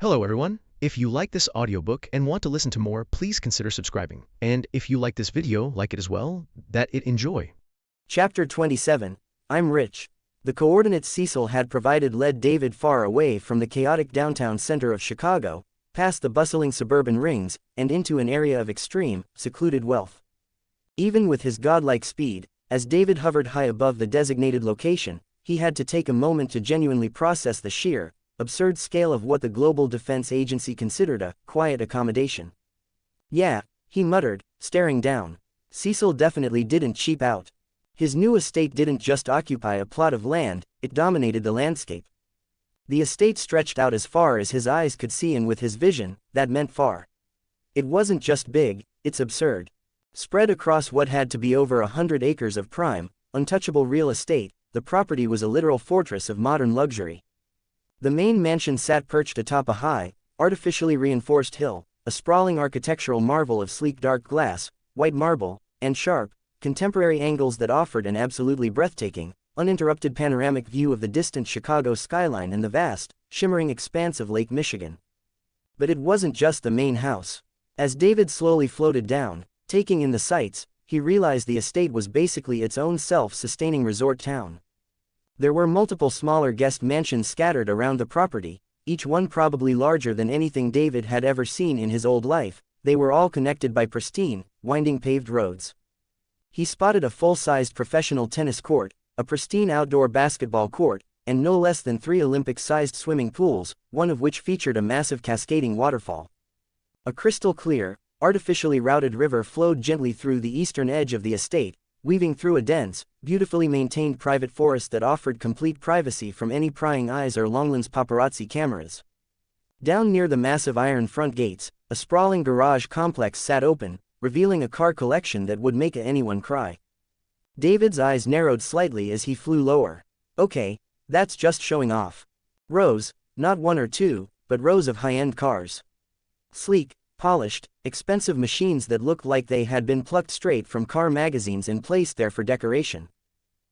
Hello everyone. If you like this audiobook and want to listen to more, please consider subscribing. And if you like this video, like it as well, enjoy. Chapter 27, I'm Rich. The coordinates Cecil had provided led David far away from the chaotic downtown center of Chicago, past the bustling suburban rings, and into an area of extreme, secluded wealth. Even with his godlike speed, as David hovered high above the designated location, he had to take a moment to genuinely process the sheer, absurd scale of what the Global Defense Agency considered a quiet accommodation. Yeah, he muttered, staring down. Cecil definitely didn't cheap out. His new estate didn't just occupy a plot of land, it dominated the landscape. The estate stretched out as far as his eyes could see, and with his vision, that meant far. It wasn't just big, it's absurd. Spread across what had to be over 100 acres of prime, untouchable real estate, the property was a literal fortress of modern luxury. The main mansion sat perched atop a high, artificially reinforced hill, a sprawling architectural marvel of sleek dark glass, white marble, and sharp, contemporary angles that offered an absolutely breathtaking, uninterrupted panoramic view of the distant Chicago skyline and the vast, shimmering expanse of Lake Michigan. But it wasn't just the main house. As David slowly floated down, taking in the sights, he realized the estate was basically its own self-sustaining resort town. There were multiple smaller guest mansions scattered around the property, each one probably larger than anything David had ever seen in his old life. They were all connected by pristine, winding paved roads. He spotted a full-sized professional tennis court, a pristine outdoor basketball court, and no less than 3 Olympic-sized swimming pools, one of which featured a massive cascading waterfall. A crystal-clear, artificially routed river flowed gently through the eastern edge of the estate, weaving through a dense, beautifully maintained private forest that offered complete privacy from any prying eyes or long-lens paparazzi cameras. Down near the massive iron front gates, a sprawling garage complex sat open, revealing a car collection that would make anyone cry. David's eyes narrowed slightly as he flew lower. Okay, that's just showing off. Rows, not one or two, but rows of high-end cars. Sleek, polished, expensive machines that looked like they had been plucked straight from car magazines and placed there for decoration.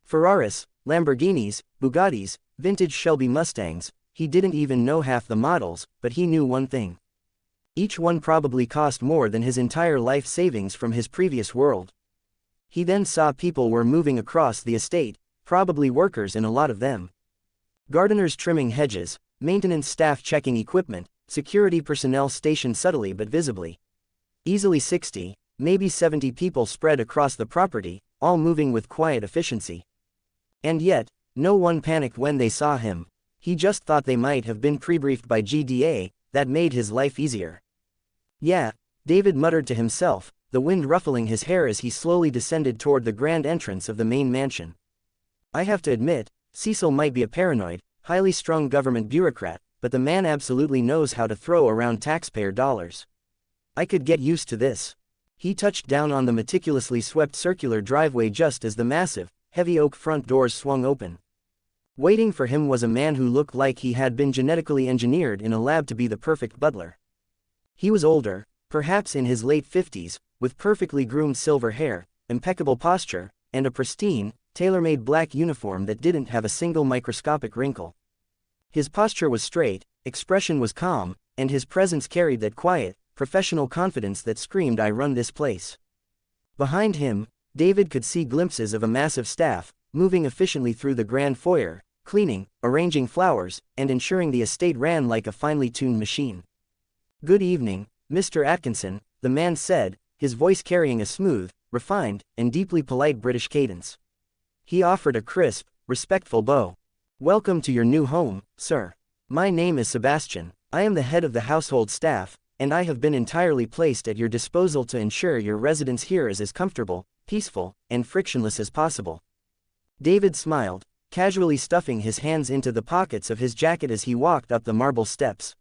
Ferraris, Lamborghinis, Bugattis, vintage Shelby Mustangs. He didn't even know half the models, but he knew one thing. Each one probably cost more than his entire life savings from his previous world. He then saw people were moving across the estate, probably workers in a lot of them. Gardeners trimming hedges, maintenance staff checking equipment, security personnel stationed subtly but visibly. Easily 60, maybe 70 people spread across the property, all moving with quiet efficiency. And yet, no one panicked when they saw him. He just thought they might have been pre-briefed by GDA, that made his life easier. Yeah, David muttered to himself, the wind ruffling his hair as he slowly descended toward the grand entrance of the main mansion. I have to admit, Cecil might be a paranoid, highly strung government bureaucrat, but the man absolutely knows how to throw around taxpayer dollars. I could get used to this. He touched down on the meticulously swept circular driveway just as the massive, heavy oak front doors swung open. Waiting for him was a man who looked like he had been genetically engineered in a lab to be the perfect butler. He was older, perhaps in his late 50s, with perfectly groomed silver hair, impeccable posture, and a pristine, tailor-made black uniform that didn't have a single microscopic wrinkle. His posture was straight, expression was calm, and his presence carried that quiet, professional confidence that screamed, "I run this place." Behind him, David could see glimpses of a massive staff, moving efficiently through the grand foyer, cleaning, arranging flowers, and ensuring the estate ran like a finely tuned machine. "Good evening, Mr. Atkinson," the man said, his voice carrying a smooth, refined, and deeply polite British cadence. He offered a crisp, respectful bow. "Welcome to your new home, sir. My name is Sebastian. I am the head of the household staff, and I have been entirely placed at your disposal to ensure your residence here is as comfortable, peaceful, and frictionless as possible." David smiled, casually stuffing his hands into the pockets of his jacket as he walked up the marble steps.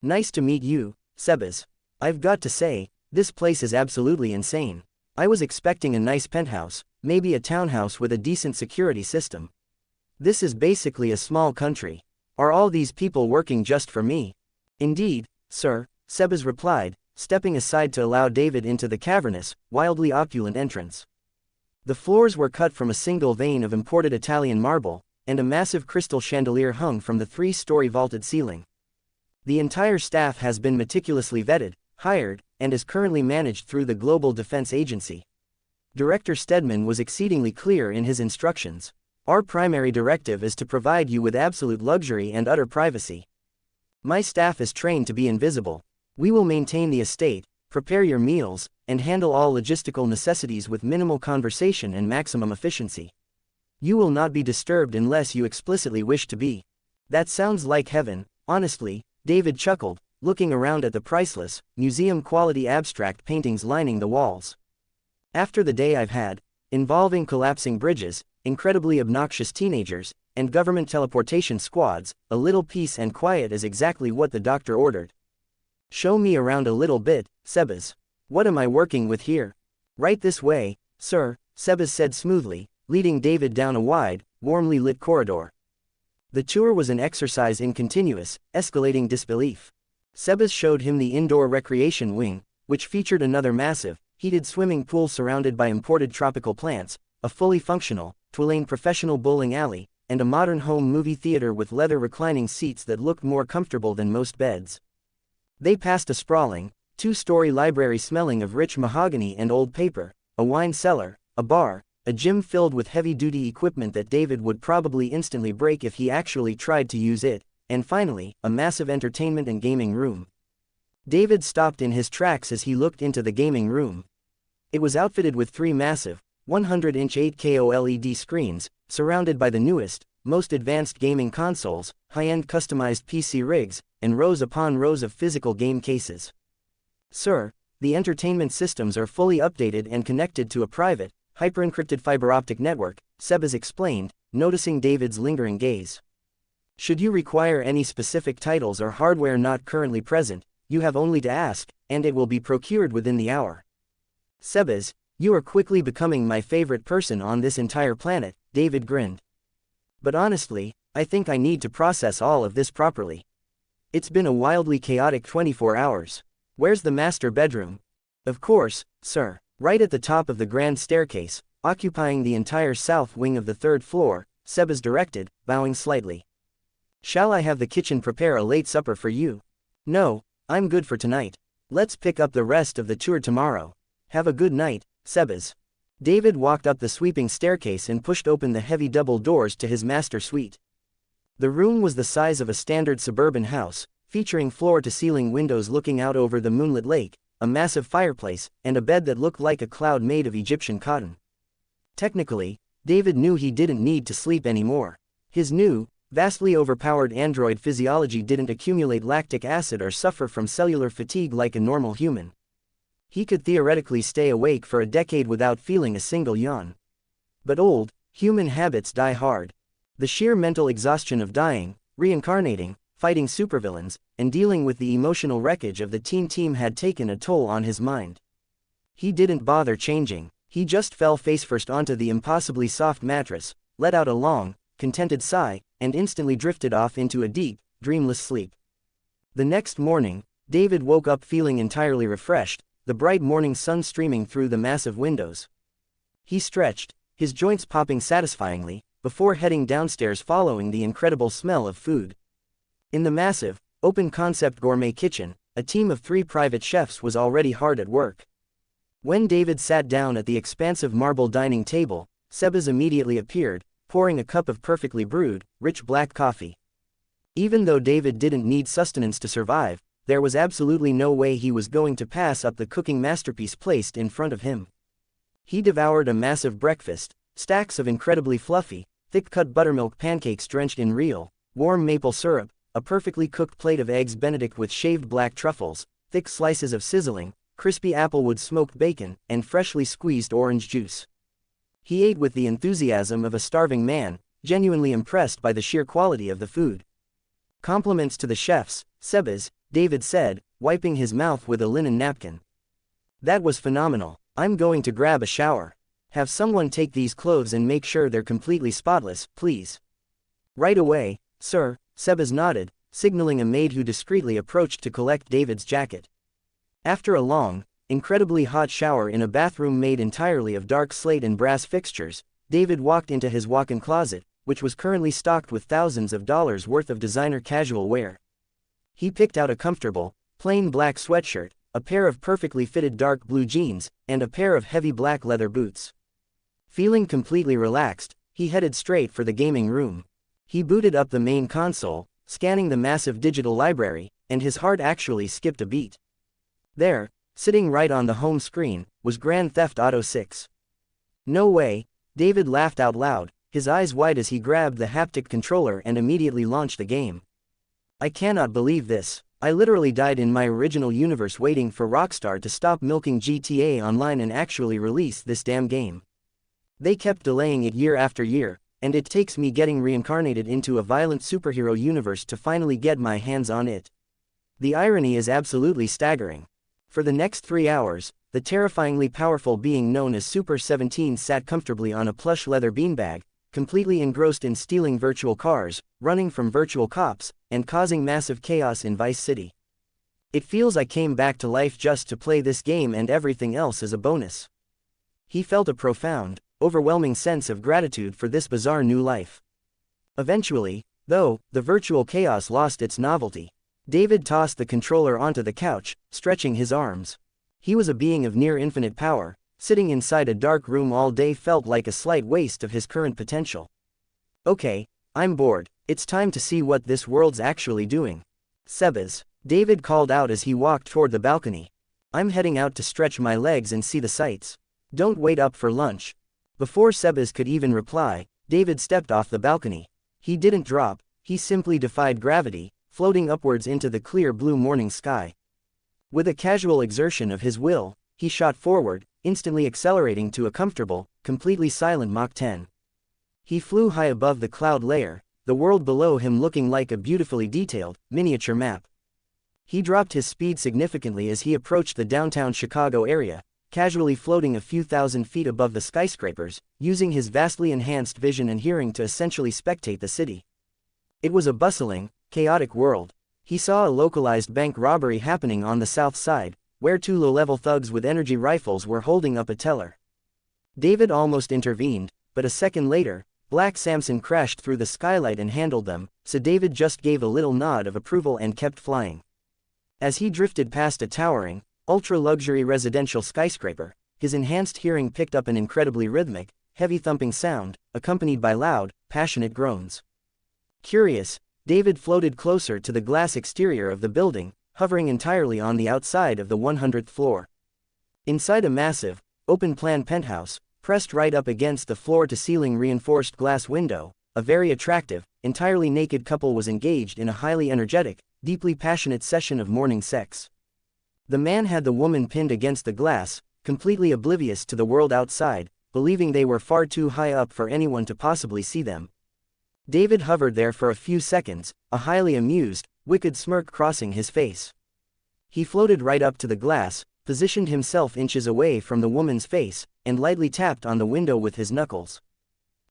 "Nice to meet you, Sebas. I've got to say, this place is absolutely insane. I was expecting a nice penthouse, maybe a townhouse with a decent security system. This is basically a small country. Are all these people working just for me?" "Indeed, sir," Sebas replied, stepping aside to allow David into the cavernous, wildly opulent entrance. The floors were cut from a single vein of imported Italian marble, and a massive crystal chandelier hung from the 3-story vaulted ceiling. The entire staff has been meticulously vetted, hired, and is currently managed through the Global Defense Agency. Director Stedman was exceedingly clear in his instructions. Our primary directive is to provide you with absolute luxury and utter privacy. My staff is trained to be invisible. We will maintain the estate, prepare your meals, and handle all logistical necessities with minimal conversation and maximum efficiency. You will not be disturbed unless you explicitly wish to be. That sounds like heaven, honestly, David chuckled, looking around at the priceless, museum-quality abstract paintings lining the walls. After the day I've had, involving collapsing bridges, incredibly obnoxious teenagers, and government teleportation squads, a little peace and quiet is exactly what the doctor ordered. Show me around a little bit, Sebas. What am I working with here? Right this way, sir, Sebas said smoothly, leading David down a wide, warmly lit corridor. The tour was an exercise in continuous, escalating disbelief. Sebas showed him the indoor recreation wing, which featured another massive, heated swimming pool surrounded by imported tropical plants, a fully functional, two-lane professional bowling alley, and a modern home movie theater with leather reclining seats that looked more comfortable than most beds. They passed a sprawling, two-story library smelling of rich mahogany and old paper, a wine cellar, a bar, a gym filled with heavy-duty equipment that David would probably instantly break if he actually tried to use it, and finally, a massive entertainment and gaming room. David stopped in his tracks as he looked into the gaming room. It was outfitted with 3 massive, 100-inch 8K OLED screens, surrounded by the newest, most advanced gaming consoles, high-end customized PC rigs, and rows upon rows of physical game cases. Sir, the entertainment systems are fully updated and connected to a private, hyper-encrypted fiber optic network, Sebas explained, noticing David's lingering gaze. Should you require any specific titles or hardware not currently present, you have only to ask, and it will be procured within the hour. Sebas, you are quickly becoming my favorite person on this entire planet, David grinned. But honestly, I think I need to process all of this properly. It's been a wildly chaotic 24 hours. Where's the master bedroom? Of course, sir, right at the top of the grand staircase, occupying the entire south wing of the 3rd floor, Sebas directed, bowing slightly. Shall I have the kitchen prepare a late supper for you? No, I'm good for tonight. Let's pick up the rest of the tour tomorrow. Have a good night, Sebas. David walked up the sweeping staircase and pushed open the heavy double doors to his master suite. The room was the size of a standard suburban house, featuring floor-to-ceiling windows looking out over the moonlit lake, a massive fireplace, and a bed that looked like a cloud made of Egyptian cotton. Technically, David knew he didn't need to sleep anymore. His new, vastly overpowered android physiology didn't accumulate lactic acid or suffer from cellular fatigue like a normal human. He could theoretically stay awake for a decade without feeling a single yawn. But old, human habits die hard. The sheer mental exhaustion of dying, reincarnating, fighting supervillains, and dealing with the emotional wreckage of the teen team had taken a toll on his mind. He didn't bother changing, he just fell face-first onto the impossibly soft mattress, let out a long, contented sigh, and instantly drifted off into a deep, dreamless sleep. The next morning, David woke up feeling entirely refreshed, the bright morning sun streaming through the massive windows. He stretched, his joints popping satisfyingly, before heading downstairs following the incredible smell of food. In the massive, open-concept gourmet kitchen, a team of 3 private chefs was already hard at work. When David sat down at the expansive marble dining table, Sebas immediately appeared, pouring a cup of perfectly brewed, rich black coffee. Even though David didn't need sustenance to survive, there was absolutely no way he was going to pass up the cooking masterpiece placed in front of him. He devoured a massive breakfast, stacks of incredibly fluffy, thick-cut buttermilk pancakes drenched in real, warm maple syrup, a perfectly cooked plate of eggs Benedict with shaved black truffles, thick slices of sizzling, crispy applewood smoked bacon, and freshly squeezed orange juice. He ate with the enthusiasm of a starving man, genuinely impressed by the sheer quality of the food. Compliments to the chefs, Sebas, David said, wiping his mouth with a linen napkin. That was phenomenal. I'm going to grab a shower. Have someone take these clothes and make sure they're completely spotless, please. Right away, sir, Sebas nodded, signaling a maid who discreetly approached to collect David's jacket. After a long, incredibly hot shower in a bathroom made entirely of dark slate and brass fixtures, David walked into his walk-in closet, which was currently stocked with thousands of dollars worth of designer casual wear. He picked out a comfortable, plain black sweatshirt, a pair of perfectly fitted dark blue jeans, and a pair of heavy black leather boots. Feeling completely relaxed, he headed straight for the gaming room. He booted up the main console, scanning the massive digital library, and his heart actually skipped a beat. There, sitting right on the home screen, was Grand Theft Auto 6. No way, David laughed out loud, his eyes wide as he grabbed the haptic controller and immediately launched the game. I cannot believe this. I literally died in my original universe waiting for Rockstar to stop milking GTA Online and actually release this damn game. They kept delaying it year after year, and it takes me getting reincarnated into a violent superhero universe to finally get my hands on it. The irony is absolutely staggering. For the next 3 hours, the terrifyingly powerful being known as Super 17 sat comfortably on a plush leather beanbag, completely engrossed in stealing virtual cars, running from virtual cops, and causing massive chaos in Vice City. It feels I came back to life just to play this game and everything else is a bonus. He felt a profound, overwhelming sense of gratitude for this bizarre new life. Eventually, though, the virtual chaos lost its novelty. David tossed the controller onto the couch, stretching his arms. He was a being of near infinite power. Sitting inside a dark room all day felt like a slight waste of his current potential. Okay, I'm bored, it's time to see what this world's actually doing. Sebas, David called out as he walked toward the balcony. I'm heading out to stretch my legs and see the sights. Don't wait up for lunch. Before Sebas could even reply, David stepped off the balcony. He didn't drop, he simply defied gravity, floating upwards into the clear blue morning sky. With a casual exertion of his will, he shot forward, instantly accelerating to a comfortable, completely silent Mach 10. He flew high above the cloud layer, the world below him looking like a beautifully detailed, miniature map. He dropped his speed significantly as he approached the downtown Chicago area, casually floating a few thousand feet above the skyscrapers, using his vastly enhanced vision and hearing to essentially spectate the city. It was a bustling, chaotic world. He saw a localized bank robbery happening on the south side, where 2 low-level thugs with energy rifles were holding up a teller. David almost intervened, but a second later, Black Samson crashed through the skylight and handled them, so David just gave a little nod of approval and kept flying. As he drifted past a towering, ultra-luxury residential skyscraper, his enhanced hearing picked up an incredibly rhythmic, heavy thumping sound, accompanied by loud, passionate groans. Curious, David floated closer to the glass exterior of the building, hovering entirely on the outside of the 100th floor. Inside a massive, open-plan penthouse, pressed right up against the floor-to-ceiling reinforced glass window, a very attractive, entirely naked couple was engaged in a highly energetic, deeply passionate session of morning sex. The man had the woman pinned against the glass, completely oblivious to the world outside, believing they were far too high up for anyone to possibly see them. David hovered there for a few seconds, a highly amused, wicked smirk crossing his face. He floated right up to the glass, positioned himself inches away from the woman's face, and lightly tapped on the window with his knuckles.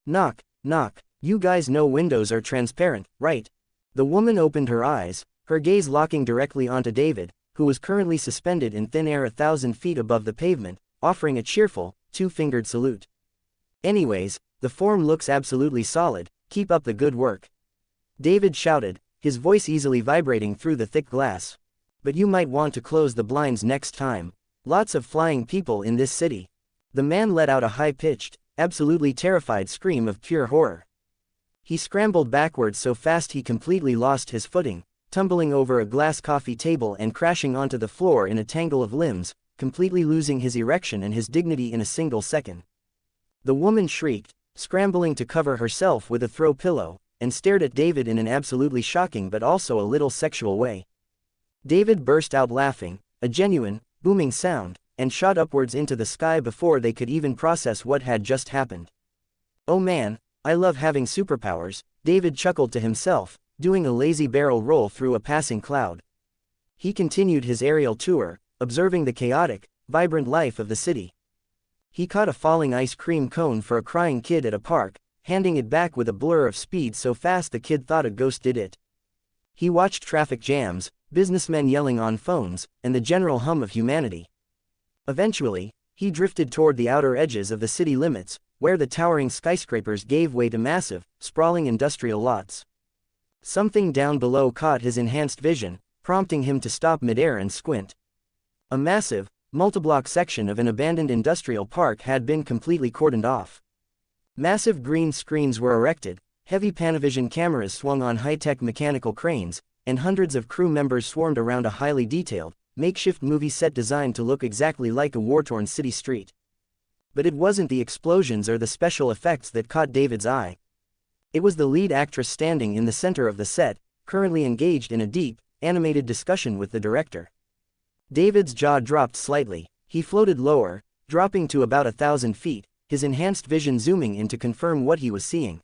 Knock, knock, you guys know windows are transparent, right? The woman opened her eyes, her gaze locking directly onto David, who was currently suspended in thin air 1,000 feet above the pavement, offering a cheerful, 2-fingered salute. Anyways, the form looks absolutely solid, keep up the good work. David shouted, his voice easily vibrating through the thick glass. But you might want to close the blinds next time. Lots of flying people in this city. The man let out a high-pitched, absolutely terrified scream of pure horror. He scrambled backwards so fast he completely lost his footing, tumbling over a glass coffee table and crashing onto the floor in a tangle of limbs, completely losing his erection and his dignity in a single second. The woman shrieked, scrambling to cover herself with a throw pillow, and stared at David in an absolutely shocking but also a little sexual way. David burst out laughing, a genuine, booming sound, and shot upwards into the sky before they could even process what had just happened. Oh man, I love having superpowers, David chuckled to himself, doing a lazy barrel roll through a passing cloud. He continued his aerial tour, observing the chaotic, vibrant life of the city. He caught a falling ice cream cone for a crying kid at a park, handing it back with a blur of speed so fast the kid thought a ghost did it. He watched traffic jams, businessmen yelling on phones, and the general hum of humanity. Eventually, he drifted toward the outer edges of the city limits, where the towering skyscrapers gave way to massive, sprawling industrial lots. Something down below caught his enhanced vision, prompting him to stop midair and squint. A massive, multi-block section of an abandoned industrial park had been completely cordoned off. Massive green screens were erected, heavy Panavision cameras swung on high-tech mechanical cranes, and hundreds of crew members swarmed around a highly detailed, makeshift movie set designed to look exactly like a war-torn city street. But it wasn't the explosions or the special effects that caught David's eye. It was the lead actress standing in the center of the set, currently engaged in a deep, animated discussion with the director. David's jaw dropped slightly. He floated lower, dropping to about 1,000 feet, his enhanced vision zooming in to confirm what he was seeing.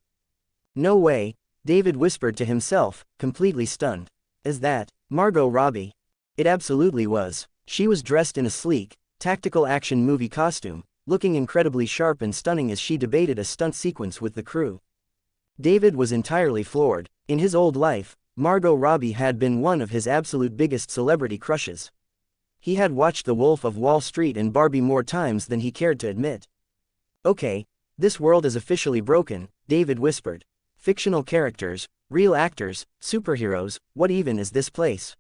"No way," David whispered to himself, completely stunned. "Is that Margot Robbie?" It absolutely was. She was dressed in a sleek, tactical action movie costume, looking incredibly sharp and stunning as she debated a stunt sequence with the crew. David was entirely floored. In his old life, Margot Robbie had been one of his absolute biggest celebrity crushes. He had watched The Wolf of Wall Street and Barbie more times than he cared to admit. "Okay, this world is officially broken," David whispered. "Fictional characters, real actors, superheroes, what even is this place?"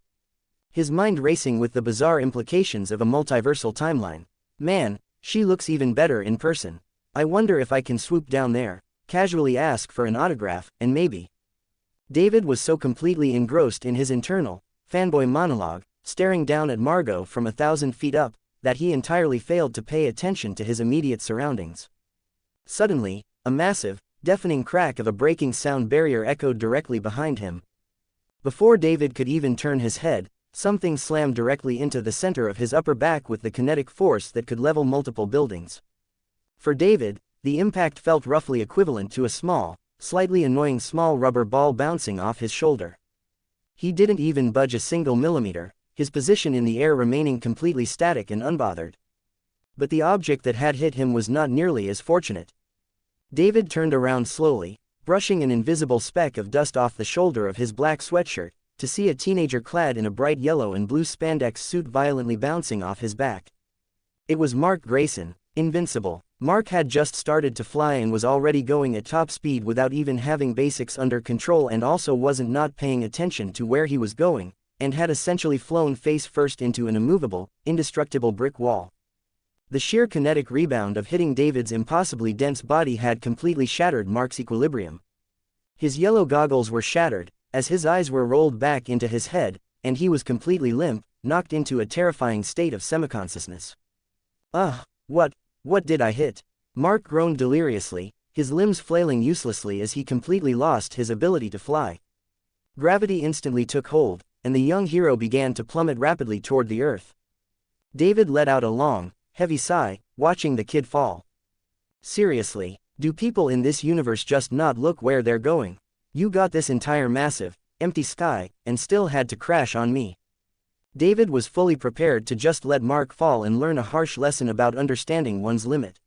His mind racing with the bizarre implications of a multiversal timeline. "Man, she looks even better in person. I wonder if I can swoop down there, casually ask for an autograph, and maybe..." David was so completely engrossed in his internal, fanboy monologue, staring down at Margot from 1,000 feet up, that he entirely failed to pay attention to his immediate surroundings. Suddenly, a massive, deafening crack of a breaking sound barrier echoed directly behind him. Before David could even turn his head, something slammed directly into the center of his upper back with the kinetic force that could level multiple buildings. For David, the impact felt roughly equivalent to a small, slightly annoying small rubber ball bouncing off his shoulder. He didn't even budge a single millimeter, his position in the air remaining completely static and unbothered. But the object that had hit him was not nearly as fortunate. David turned around slowly, brushing an invisible speck of dust off the shoulder of his black sweatshirt, to see a teenager clad in a bright yellow and blue spandex suit violently bouncing off his back. It was Mark Grayson, Invincible. Mark had just started to fly and was already going at top speed without even having basics under control, and also wasn't not paying attention to where he was going, and had essentially flown face first into an immovable, indestructible brick wall. The sheer kinetic rebound of hitting David's impossibly dense body had completely shattered Mark's equilibrium. His yellow goggles were shattered, as his eyes were rolled back into his head, and he was completely limp, knocked into a terrifying state of semi-consciousness. "Ugh, what did I hit?" Mark groaned deliriously, his limbs flailing uselessly as he completely lost his ability to fly. Gravity instantly took hold, and the young hero began to plummet rapidly toward the earth. David let out a long, heavy sigh, watching the kid fall. "Seriously, do people in this universe just not look where they're going? You got this entire massive, empty sky, and still had to crash on me." David was fully prepared to just let Mark fall and learn a harsh lesson about understanding one's limit.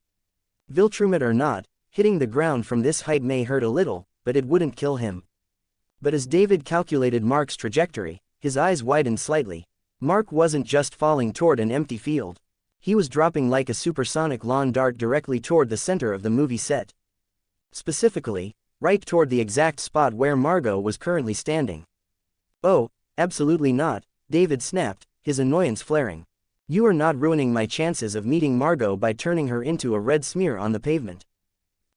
Viltrumit or not, hitting the ground from this height may hurt a little, but it wouldn't kill him. But as David calculated Mark's trajectory, his eyes widened slightly. Mark wasn't just falling toward an empty field. He was dropping like a supersonic lawn dart directly toward the center of the movie set. Specifically, right toward the exact spot where Margot was currently standing. "Oh, absolutely not," David snapped, his annoyance flaring. "You are not ruining my chances of meeting Margot by turning her into a red smear on the pavement."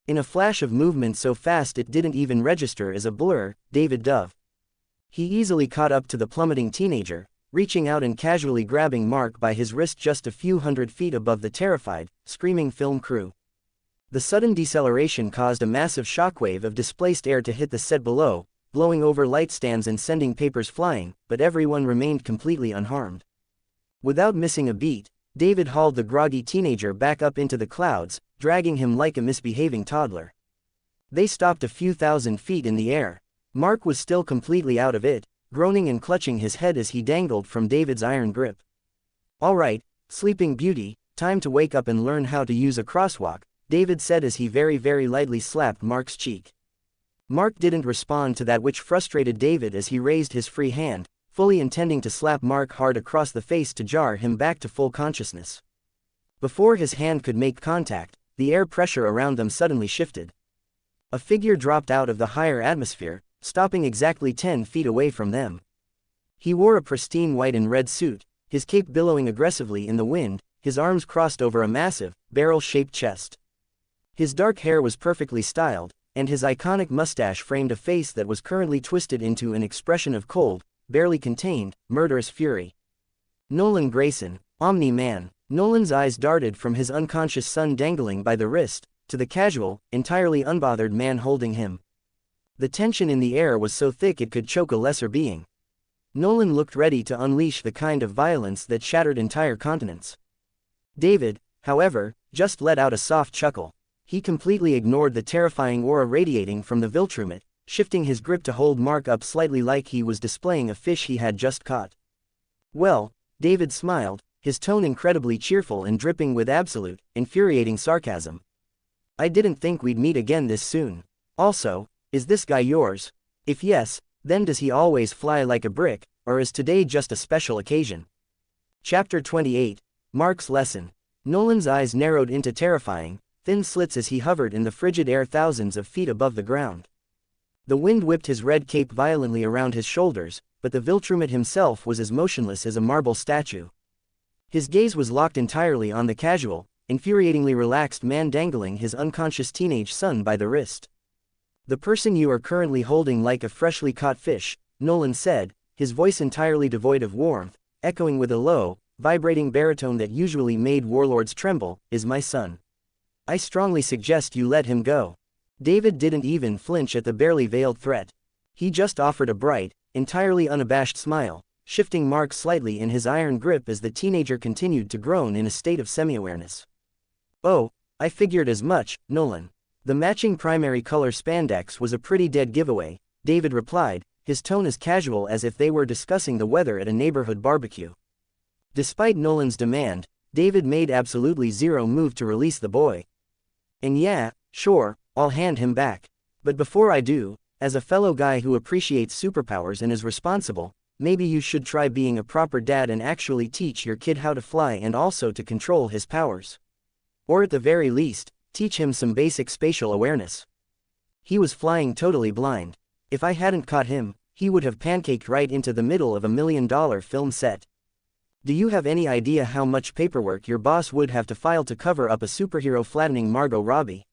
In a flash of movement so fast it didn't even register as a blur, David dove. He easily caught up to the plummeting teenager, reaching out and casually grabbing Mark by his wrist just a few hundred feet above the terrified, screaming film crew. The sudden deceleration caused a massive shockwave of displaced air to hit the set below, blowing over light stands and sending papers flying, but everyone remained completely unharmed. Without missing a beat, David hauled the groggy teenager back up into the clouds, dragging him like a misbehaving toddler. They stopped a few thousand feet in the air. Mark was still completely out of it, groaning and clutching his head as he dangled from David's iron grip. "All right, Sleeping Beauty, time to wake up and learn how to use a crosswalk," David said as he very lightly slapped Mark's cheek. Mark didn't respond to that, which frustrated David as he raised his free hand, fully intending to slap Mark hard across the face to jar him back to full consciousness. Before his hand could make contact, the air pressure around them suddenly shifted. A figure dropped out of the higher atmosphere, stopping exactly 10 feet away from them. He wore a pristine white and red suit, his cape billowing aggressively in the wind, his arms crossed over a massive, barrel-shaped chest. His dark hair was perfectly styled, and his iconic mustache framed a face that was currently twisted into an expression of cold, barely contained, murderous fury. Nolan Grayson, Omni-Man. Nolan's eyes darted from his unconscious son dangling by the wrist, to the casual, entirely unbothered man holding him. The tension in the air was so thick it could choke a lesser being. Nolan looked ready to unleash the kind of violence that shattered entire continents. David, however, just let out a soft chuckle. He completely ignored the terrifying aura radiating from the Viltrumite, shifting his grip to hold Mark up slightly like he was displaying a fish he had just caught. "Well," David smiled, his tone incredibly cheerful and dripping with absolute, infuriating sarcasm. "I didn't think we'd meet again this soon. Also, is this guy yours? If yes, then does he always fly like a brick, or is today just a special occasion?" Chapter 28, Mark's Lesson. Nolan's eyes narrowed into terrifying, thin slits as he hovered in the frigid air thousands of feet above the ground. The wind whipped his red cape violently around his shoulders, but the Viltrumite himself was as motionless as a marble statue. His gaze was locked entirely on the casual, infuriatingly relaxed man dangling his unconscious teenage son by the wrist. "The person you are currently holding like a freshly caught fish," Nolan said, his voice entirely devoid of warmth, echoing with a low, vibrating baritone that usually made warlords tremble, "is my son. I strongly suggest you let him go." David didn't even flinch at the barely veiled threat. He just offered a bright, entirely unabashed smile, shifting Mark slightly in his iron grip as the teenager continued to groan in a state of semi-awareness. "Oh, I figured as much, Nolan. The matching primary color spandex was a pretty dead giveaway," David replied, his tone as casual as if they were discussing the weather at a neighborhood barbecue. Despite Nolan's demand, David made absolutely zero move to release the boy. "And yeah, sure, I'll hand him back. But before I do, as a fellow guy who appreciates superpowers and is responsible, maybe you should try being a proper dad and actually teach your kid how to fly and also to control his powers. Or at the very least, teach him some basic spatial awareness." He was flying totally blind. If I hadn't caught him, he would have pancaked right into the middle of $1 million film set. "Do you have any idea how much paperwork your boss would have to file to cover up a superhero flattening Margot Robbie?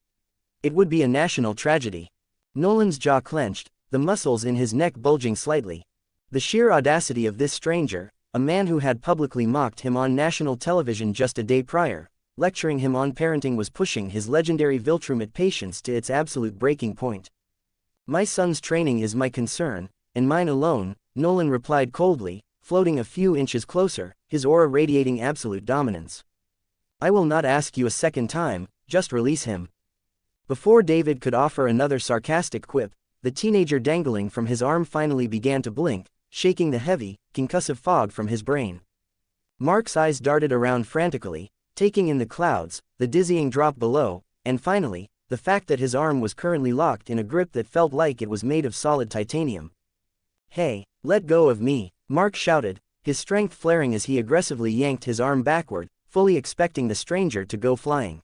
It would be a national tragedy." Nolan's jaw clenched, the muscles in his neck bulging slightly. The sheer audacity of this stranger, a man who had publicly mocked him on national television just a day prior, lecturing him on parenting, was pushing his legendary Viltrumite patience to its absolute breaking point. "My son's training is my concern, and mine alone," Nolan replied coldly, floating a few inches closer, his aura radiating absolute dominance. "I will not ask you a second time, just release him." Before David could offer another sarcastic quip, the teenager dangling from his arm finally began to blink, shaking the heavy, concussive fog from his brain. Mark's eyes darted around frantically, taking in the clouds, the dizzying drop below, and finally, the fact that his arm was currently locked in a grip that felt like it was made of solid titanium. "Hey, let go of me," Mark shouted, his strength flaring as he aggressively yanked his arm backward, fully expecting the stranger to go flying.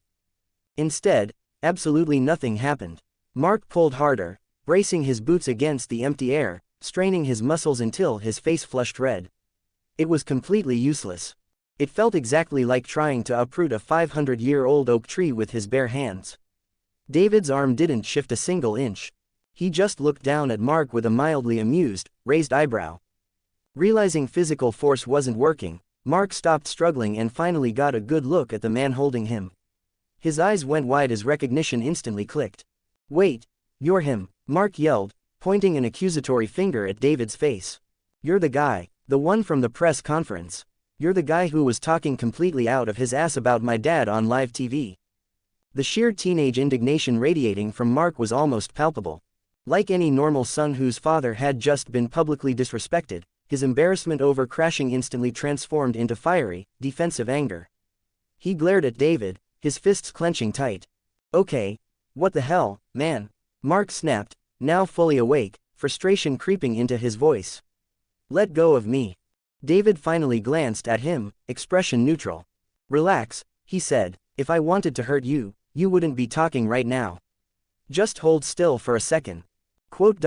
Instead, absolutely nothing happened. Mark pulled harder, bracing his boots against the empty air, straining his muscles until his face flushed red. It was completely useless. It felt exactly like trying to uproot a 500-year-old oak tree with his bare hands. David's arm didn't shift a single inch. He just looked down at Mark with a mildly amused, raised eyebrow. Realizing physical force wasn't working, Mark stopped struggling and finally got a good look at the man holding him. His eyes went wide as recognition instantly clicked. "Wait, you're him," Mark yelled, pointing an accusatory finger at David's face. "You're the guy, the one from the press conference. You're the guy who was talking completely out of his ass about my dad on live TV." The sheer teenage indignation radiating from Mark was almost palpable. Like any normal son whose father had just been publicly disrespected, his embarrassment over crashing instantly transformed into fiery, defensive anger. He glared at David, his fists clenching tight. "Okay, what the hell, man?" Mark snapped, now fully awake, frustration creeping into his voice. "Let go of me." David finally glanced at him, expression neutral. "Relax," he said, "if I wanted to hurt you, you wouldn't be talking right now. Just hold still for a second. Quote.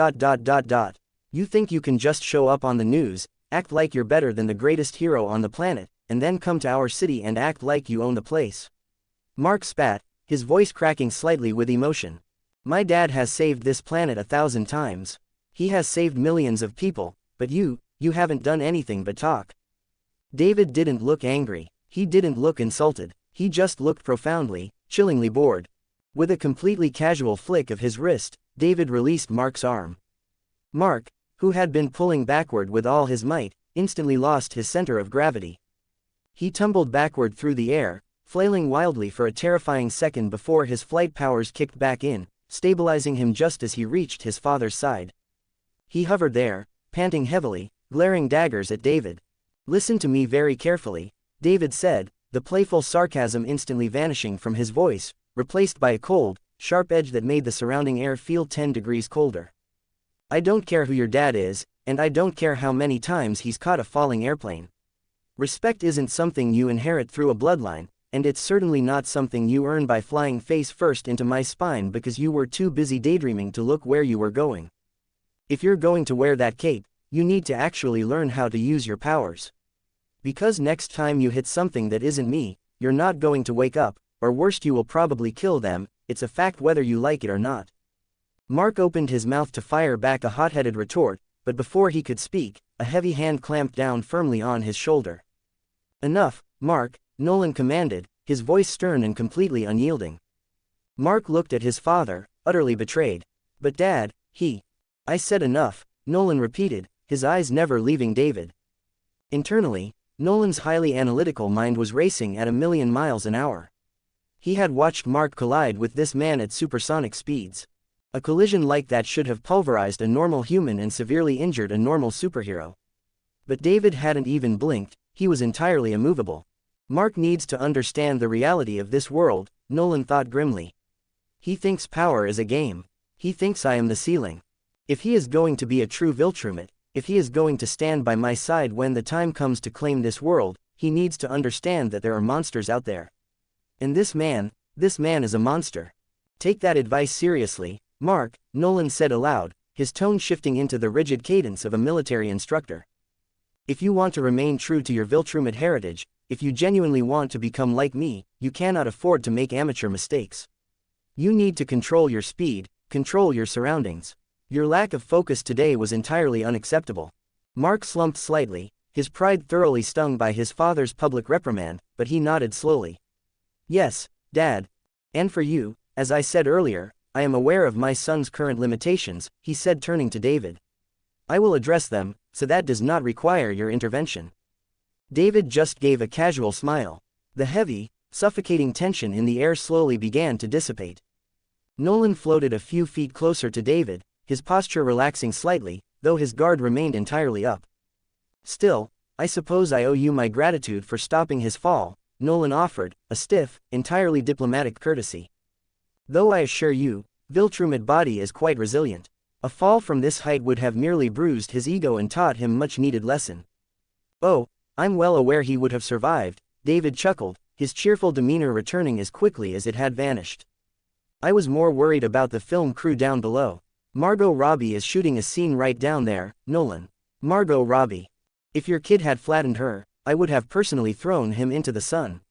You think you can just show up on the news, Act like you're better than the greatest hero on the planet, and then come to our city and act like you own the place." Mark spat, his voice cracking slightly with emotion. "My dad has saved this planet 1,000 times. He has saved millions of people, but you haven't done anything but talk." David didn't look angry, he didn't look insulted, he just looked profoundly, chillingly bored. With a completely casual flick of his wrist, David released Mark's arm. Mark, who had been pulling backward with all his might, instantly lost his center of gravity. He tumbled backward through the air, flailing wildly for a terrifying second before his flight powers kicked back in, stabilizing him just as he reached his father's side. He hovered there, panting heavily, glaring daggers at David. "Listen to me very carefully," David said, the playful sarcasm instantly vanishing from his voice, replaced by a cold, sharp edge that made the surrounding air feel 10 degrees colder. "I don't care who your dad is, and I don't care how many times he's caught a falling airplane. Respect isn't something you inherit through a bloodline, and it's certainly not something you earn by flying face first into my spine because you were too busy daydreaming to look where you were going. If you're going to wear that cape, you need to actually learn how to use your powers. Because next time you hit something that isn't me, you're not going to wake up, or worst you will probably kill them, it's a fact whether you like it or not." Mark opened his mouth to fire back a hot-headed retort, but before he could speak, a heavy hand clamped down firmly on his shoulder. "Enough, Mark," Nolan commanded, his voice stern and completely unyielding. Mark looked at his father, utterly betrayed. "But Dad, I said enough," Nolan repeated, his eyes never leaving David. Internally, Nolan's highly analytical mind was racing at 1,000,000 miles an hour. He had watched Mark collide with this man at supersonic speeds. A collision like that should have pulverized a normal human and severely injured a normal superhero. But David hadn't even blinked, he was entirely immovable. "Mark needs to understand the reality of this world," Nolan thought grimly. "He thinks power is a game. He thinks I am the ceiling. If he is going to be a true Viltrumite, if he is going to stand by my side when the time comes to claim this world, he needs to understand that there are monsters out there. And this man is a monster. Take that advice seriously, Mark," Nolan said aloud, his tone shifting into the rigid cadence of a military instructor. "If you want to remain true to your Viltrumite heritage, if you genuinely want to become like me, you cannot afford to make amateur mistakes. You need to control your speed, control your surroundings. Your lack of focus today was entirely unacceptable." Mark slumped slightly, his pride thoroughly stung by his father's public reprimand, but he nodded slowly. "Yes, Dad. And for you, as I said earlier, I am aware of my son's current limitations," he said, turning to David. "I will address them, so that does not require your intervention." David just gave a casual smile. The heavy, suffocating tension in the air slowly began to dissipate. Nolan floated a few feet closer to David, his posture relaxing slightly, though his guard remained entirely up. "Still, I suppose I owe you my gratitude for stopping his fall," Nolan offered, a stiff, entirely diplomatic courtesy. "Though I assure you, Viltrumite body is quite resilient. A fall from this height would have merely bruised his ego and taught him much-needed lesson." "Oh, I'm well aware he would have survived," David chuckled, his cheerful demeanor returning as quickly as it had vanished. "I was more worried about the film crew down below. Margot Robbie is shooting a scene right down there, Nolan. Margot Robbie. If your kid had flattened her, I would have personally thrown him into the sun.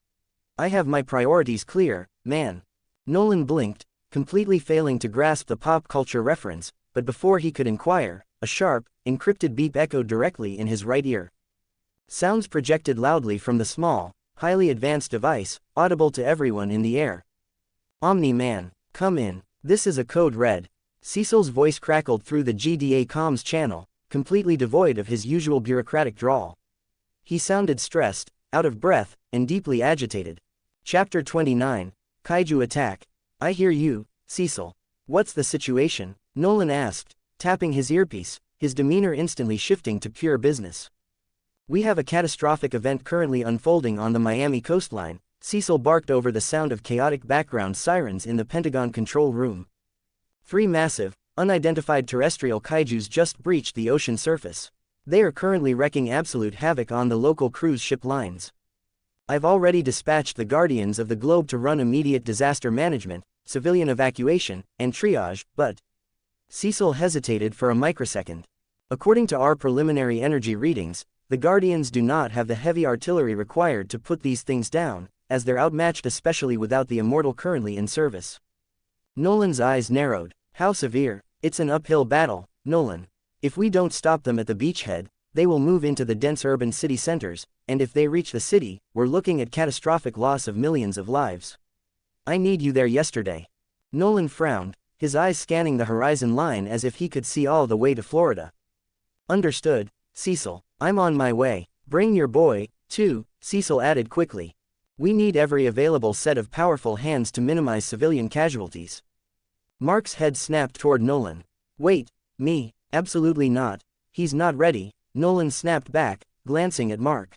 I have my priorities clear, man." Nolan blinked, completely failing to grasp the pop culture reference, but before he could inquire, a sharp, encrypted beep echoed directly in his right ear. Sounds projected loudly from the small, highly advanced device, audible to everyone in the air. "Omni-Man, come in, this is a code red." Cecil's voice crackled through the GDA comms channel, completely devoid of his usual bureaucratic drawl. He sounded stressed, out of breath, and deeply agitated. Chapter 29, Kaiju Attack. "I hear you, Cecil. What's the situation?" Nolan asked, tapping his earpiece, his demeanor instantly shifting to pure business. "We have a catastrophic event currently unfolding on the Miami coastline," Cecil barked over the sound of chaotic background sirens in the Pentagon control room. 3 massive, unidentified terrestrial kaijus just breached the ocean surface. They are currently wreaking absolute havoc on the local cruise ship lines. I've already dispatched the Guardians of the Globe to run immediate disaster management, civilian evacuation, and triage, but..." Cecil hesitated for a microsecond. According to our preliminary energy readings, the Guardians do not have the heavy artillery required to put these things down, as they're outmatched especially without the Immortal currently in service. Nolan's eyes narrowed. How severe? It's an uphill battle, Nolan. If we don't stop them at the beachhead, they will move into the dense urban city centers, and if they reach the city, we're looking at catastrophic loss of millions of lives. I need you there yesterday. Nolan frowned, his eyes scanning the horizon line as if he could see all the way to Florida. Understood, Cecil. I'm on my way. Bring your boy, too, Cecil added quickly. We need every available set of powerful hands to minimize civilian casualties. Mark's head snapped toward Nolan. Wait, me? Absolutely not. He's not ready, Nolan snapped back, glancing at Mark.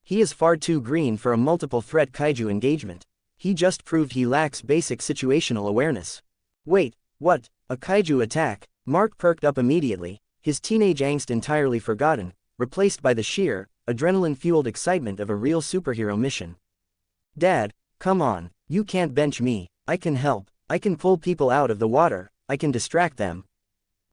He is far too green for a multiple-threat kaiju engagement. He just proved he lacks basic situational awareness. Wait, what? A kaiju attack? Mark perked up immediately, his teenage angst entirely forgotten, replaced by the sheer, adrenaline-fueled excitement of a real superhero mission. Dad, come on, you can't bench me. I can help. I can pull people out of the water, I can distract them.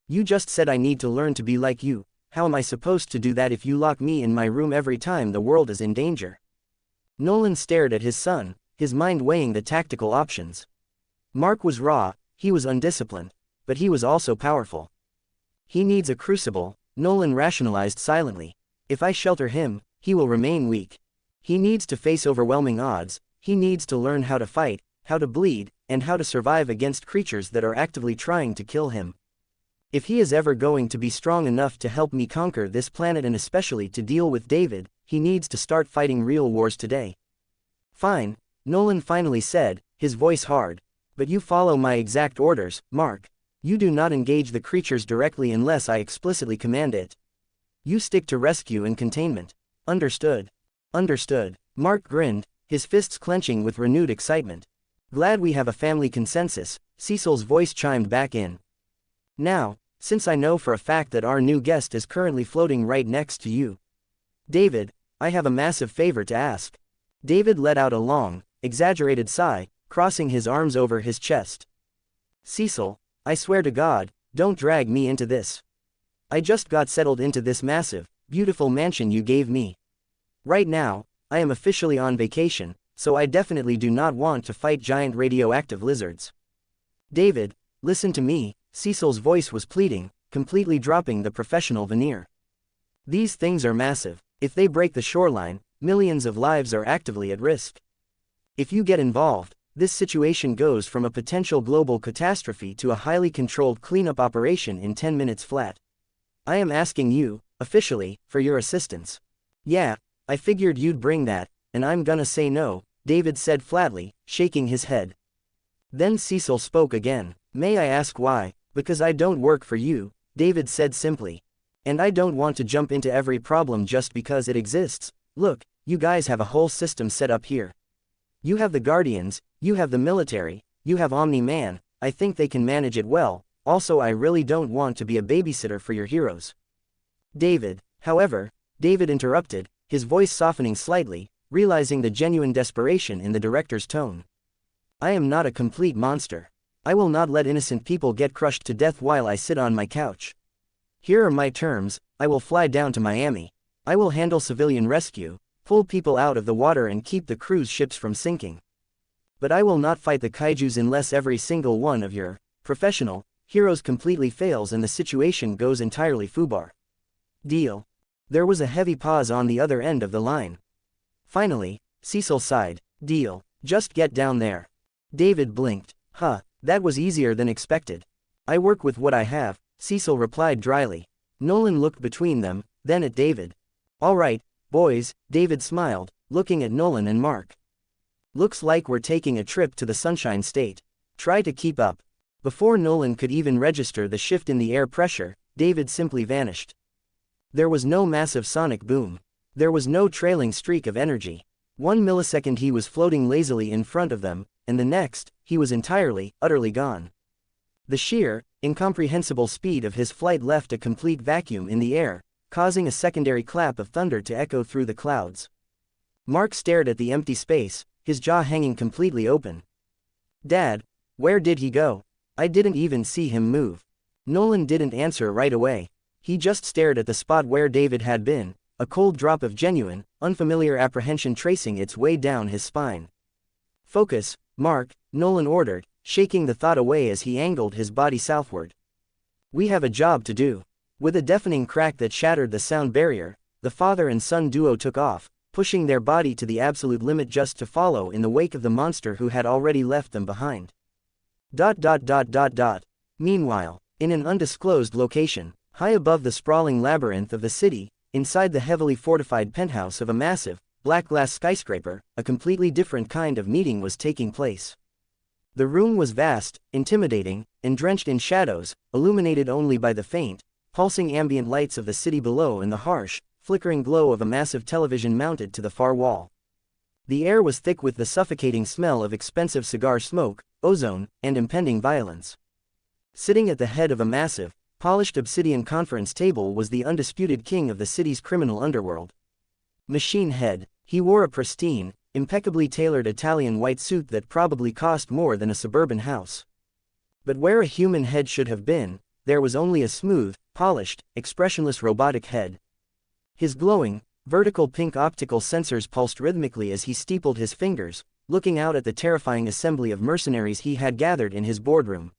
You just said I need to learn to be like you. How am I supposed to do that if you lock me in my room every time the world is in danger? Nolan stared at his son, his mind weighing the tactical options. Mark was raw, he was undisciplined, but he was also powerful. He needs a crucible, Nolan rationalized silently. If I shelter him, he will remain weak. He needs to face overwhelming odds, he needs to learn how to fight, how to bleed, and how to survive against creatures that are actively trying to kill him. If he is ever going to be strong enough to help me conquer this planet and especially to deal with David, he needs to start fighting real wars today. Fine, Nolan finally said, his voice hard. But you follow my exact orders, Mark. You do not engage the creatures directly unless I explicitly command it. You stick to rescue and containment. Understood. Understood. Mark grinned, his fists clenching with renewed excitement. Glad we have a family consensus, Cecil's voice chimed back in. Now, since I know for a fact that our new guest is currently floating right next to you, David, I have a massive favor to ask. David let out a long, exaggerated sigh, crossing his arms over his chest. Cecil, I swear to God, don't drag me into this. I just got settled into this massive, beautiful mansion you gave me. Right now, I am officially on vacation, so I definitely do not want to fight giant radioactive lizards. David, listen to me, Cecil's voice was pleading, completely dropping the professional veneer. These things are massive. If they break the shoreline, millions of lives are actively at risk. If you get involved, this situation goes from a potential global catastrophe to a highly controlled cleanup operation in 10 minutes flat. I am asking you, officially, for your assistance. Yeah, I figured you'd bring that, and I'm gonna say no, David said flatly, shaking his head. Then Cecil spoke again. May I ask why? Because I don't work for you, David said simply. And I don't want to jump into every problem just because it exists. Look, you guys have a whole system set up here. You have the Guardians, you have the military, you have Omni-Man, I think they can manage it well, also I really don't want to be a babysitter for your heroes. David, however, David interrupted, his voice softening slightly, realizing the genuine desperation in the director's tone. I am not a complete monster. I will not let innocent people get crushed to death while I sit on my couch. Here are my terms, I will fly down to Miami. I will handle civilian rescue, pull people out of the water and keep the cruise ships from sinking. But I will not fight the kaijus unless every single one of your professional heroes completely fails and the situation goes entirely foobar. Deal. There was a heavy pause on the other end of the line. Finally, Cecil sighed. Deal. Just get down there. David blinked. Huh, that was easier than expected. I work with what I have, Cecil replied dryly. Nolan looked between them, then at David. All right, boys, David smiled, looking at Nolan and Mark. Looks like we're taking a trip to the Sunshine State. Try to keep up. Before Nolan could even register the shift in the air pressure, David simply vanished. There was no massive sonic boom. There was no trailing streak of energy. 1 millisecond he was floating lazily in front of them, and the next, he was entirely, utterly gone. The sheer, incomprehensible speed of his flight left a complete vacuum in the air, causing a secondary clap of thunder to echo through the clouds. Mark stared at the empty space, his jaw hanging completely open. Dad, where did he go? I didn't even see him move. Nolan didn't answer right away. He just stared at the spot where David had been, a cold drop of genuine, unfamiliar apprehension tracing its way down his spine. "Focus, Mark," Nolan ordered, shaking the thought away as he angled his body southward. "We have a job to do." With a deafening crack that shattered the sound barrier, the father and son duo took off, pushing their body to the absolute limit just to follow in the wake of the monster who had already left them behind. Meanwhile, in an undisclosed location, high above the sprawling labyrinth of the city, inside the heavily fortified penthouse of a massive, black glass skyscraper, a completely different kind of meeting was taking place. The room was vast, intimidating, and drenched in shadows, illuminated only by the faint, pulsing ambient lights of the city below and the harsh, flickering glow of a massive television mounted to the far wall. The air was thick with the suffocating smell of expensive cigar smoke, ozone, and impending violence. Sitting at the head of a massive, polished obsidian conference table was the undisputed king of the city's criminal underworld. Machine Head. He wore a pristine, impeccably tailored Italian white suit that probably cost more than a suburban house. But where a human head should have been, there was only a smooth, polished, expressionless robotic head. His glowing, vertical pink optical sensors pulsed rhythmically as he steepled his fingers, looking out at the terrifying assembly of mercenaries he had gathered in his boardroom.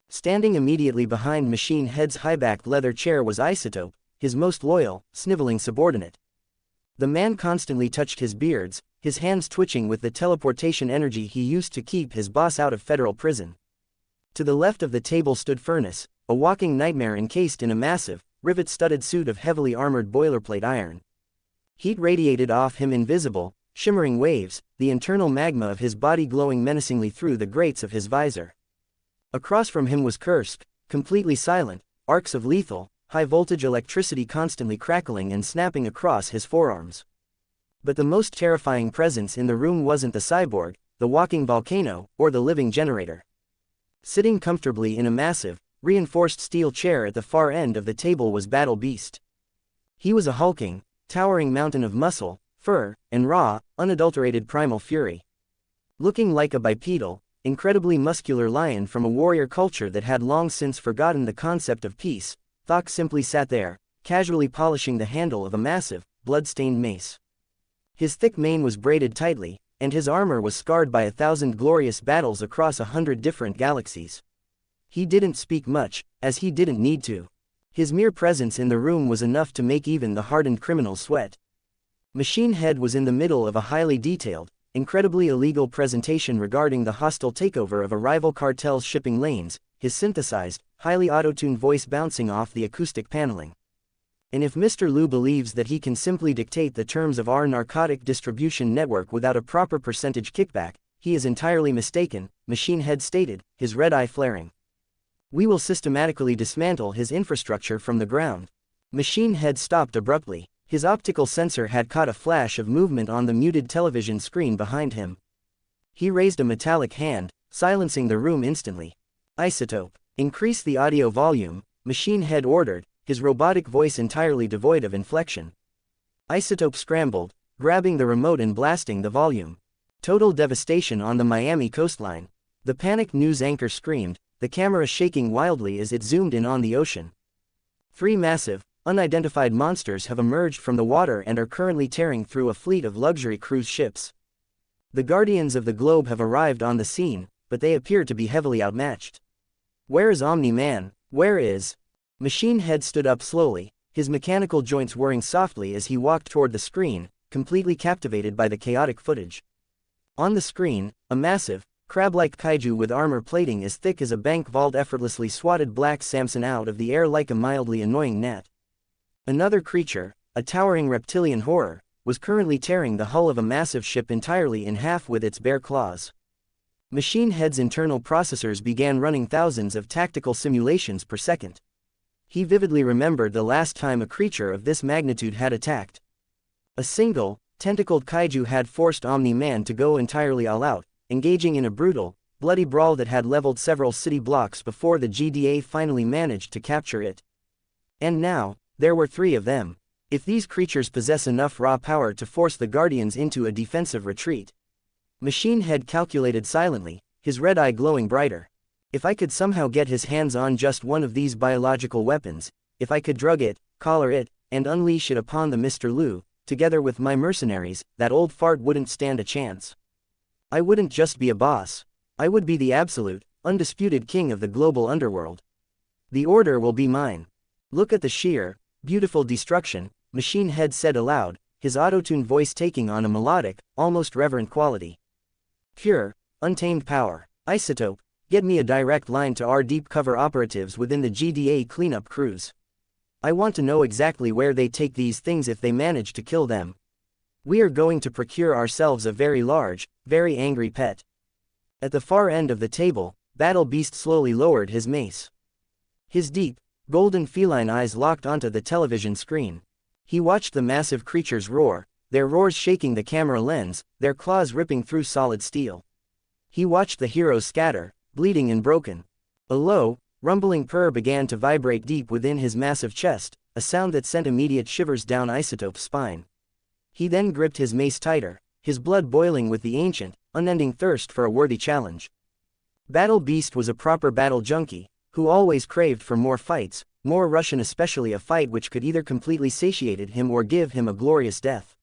Standing immediately behind Machine Head's high-backed leather chair was Isotope, his most loyal, sniveling subordinate. The man constantly touched his beards, his hands twitching with the teleportation energy he used to keep his boss out of federal prison. To the left of the table stood Furnace, a walking nightmare encased in a massive, rivet-studded suit of heavily armored boilerplate iron. Heat radiated off him in visible, shimmering waves, the internal magma of his body glowing menacingly through the grates of his visor. Across from him was Kursk, completely silent, arcs of lethal, high-voltage electricity constantly crackling and snapping across his forearms. But the most terrifying presence in the room wasn't the cyborg, the walking volcano, or the living generator. Sitting comfortably in a massive, reinforced steel chair at the far end of the table was Battle Beast. He was a hulking, towering mountain of muscle, fur, and raw, unadulterated primal fury. Looking like a bipedal, incredibly muscular lion from a warrior culture that had long since forgotten the concept of peace, Thok simply sat there, casually polishing the handle of a massive, blood-stained mace. His thick mane was braided tightly, and his armor was scarred by 1,000 glorious battles across 100 different galaxies. He didn't speak much, as he didn't need to. His mere presence in the room was enough to make even the hardened criminal sweat. Machine Head was in the middle of a highly detailed, incredibly illegal presentation regarding the hostile takeover of a rival cartel's shipping lanes, his synthesized, highly auto-tuned voice bouncing off the acoustic paneling. And if Mr. Liu believes that he can simply dictate the terms of our narcotic distribution network without a proper percentage kickback, he is entirely mistaken, Machine Head stated, his red eye flaring. We will systematically dismantle his infrastructure from the ground. Machine Head stopped abruptly. His optical sensor had caught a flash of movement on the muted television screen behind him. He raised a metallic hand, silencing the room instantly. Isotope. Increase the audio volume, Machine Head ordered, his robotic voice entirely devoid of inflection. Isotope scrambled, grabbing the remote and blasting the volume. Total devastation on the Miami coastline. The panicked news anchor screamed, the camera shaking wildly as it zoomed in on the ocean. 3 massive, unidentified monsters have emerged from the water and are currently tearing through a fleet of luxury cruise ships. The Guardians of the Globe have arrived on the scene, but they appear to be heavily outmatched. Where is Omni-Man? Where is... Machine Head stood up slowly, his mechanical joints whirring softly as he walked toward the screen, completely captivated by the chaotic footage. On the screen, a massive, crab-like kaiju with armor plating as thick as a bank vault effortlessly swatted Black Samson out of the air like a mildly annoying gnat. Another creature, a towering reptilian horror, was currently tearing the hull of a massive ship entirely in half with its bare claws. Machine Head's internal processors began running thousands of tactical simulations per second. He vividly remembered the last time a creature of this magnitude had attacked. A single, tentacled kaiju had forced Omni-Man to go entirely all out, engaging in a brutal, bloody brawl that had leveled several city blocks before the GDA finally managed to capture it. And now, there were 3 of them. If these creatures possess enough raw power to force the Guardians into a defensive retreat. Machine Head calculated silently, his red eye glowing brighter. If I could somehow get his hands on just one of these biological weapons, if I could drug it, collar it, and unleash it upon the Mr. Liu, together with my mercenaries, that old fart wouldn't stand a chance. I wouldn't just be a boss. I would be the absolute, undisputed king of the global underworld. The order will be mine. Look at the sheer, beautiful destruction, Machine Head said aloud, his auto-tuned voice taking on a melodic, almost reverent quality. Pure, untamed power. Isotope, get me a direct line to our deep cover operatives within the GDA cleanup crews. I want to know exactly where they take these things if they manage to kill them. We are going to procure ourselves a very large, very angry pet. At the far end of the table, Battle Beast slowly lowered his mace. His deep, golden feline eyes locked onto the television screen. He watched the massive creatures roar, their roars shaking the camera lens, their claws ripping through solid steel. He watched the heroes scatter, bleeding and broken. A low, rumbling purr began to vibrate deep within his massive chest, a sound that sent immediate shivers down Isotope's spine. He then gripped his mace tighter, his blood boiling with the ancient, unending thirst for a worthy challenge. Battle Beast was a proper battle junkie, who always craved for more fights, more rush, and especially a fight which could either completely satiated him or give him a glorious death.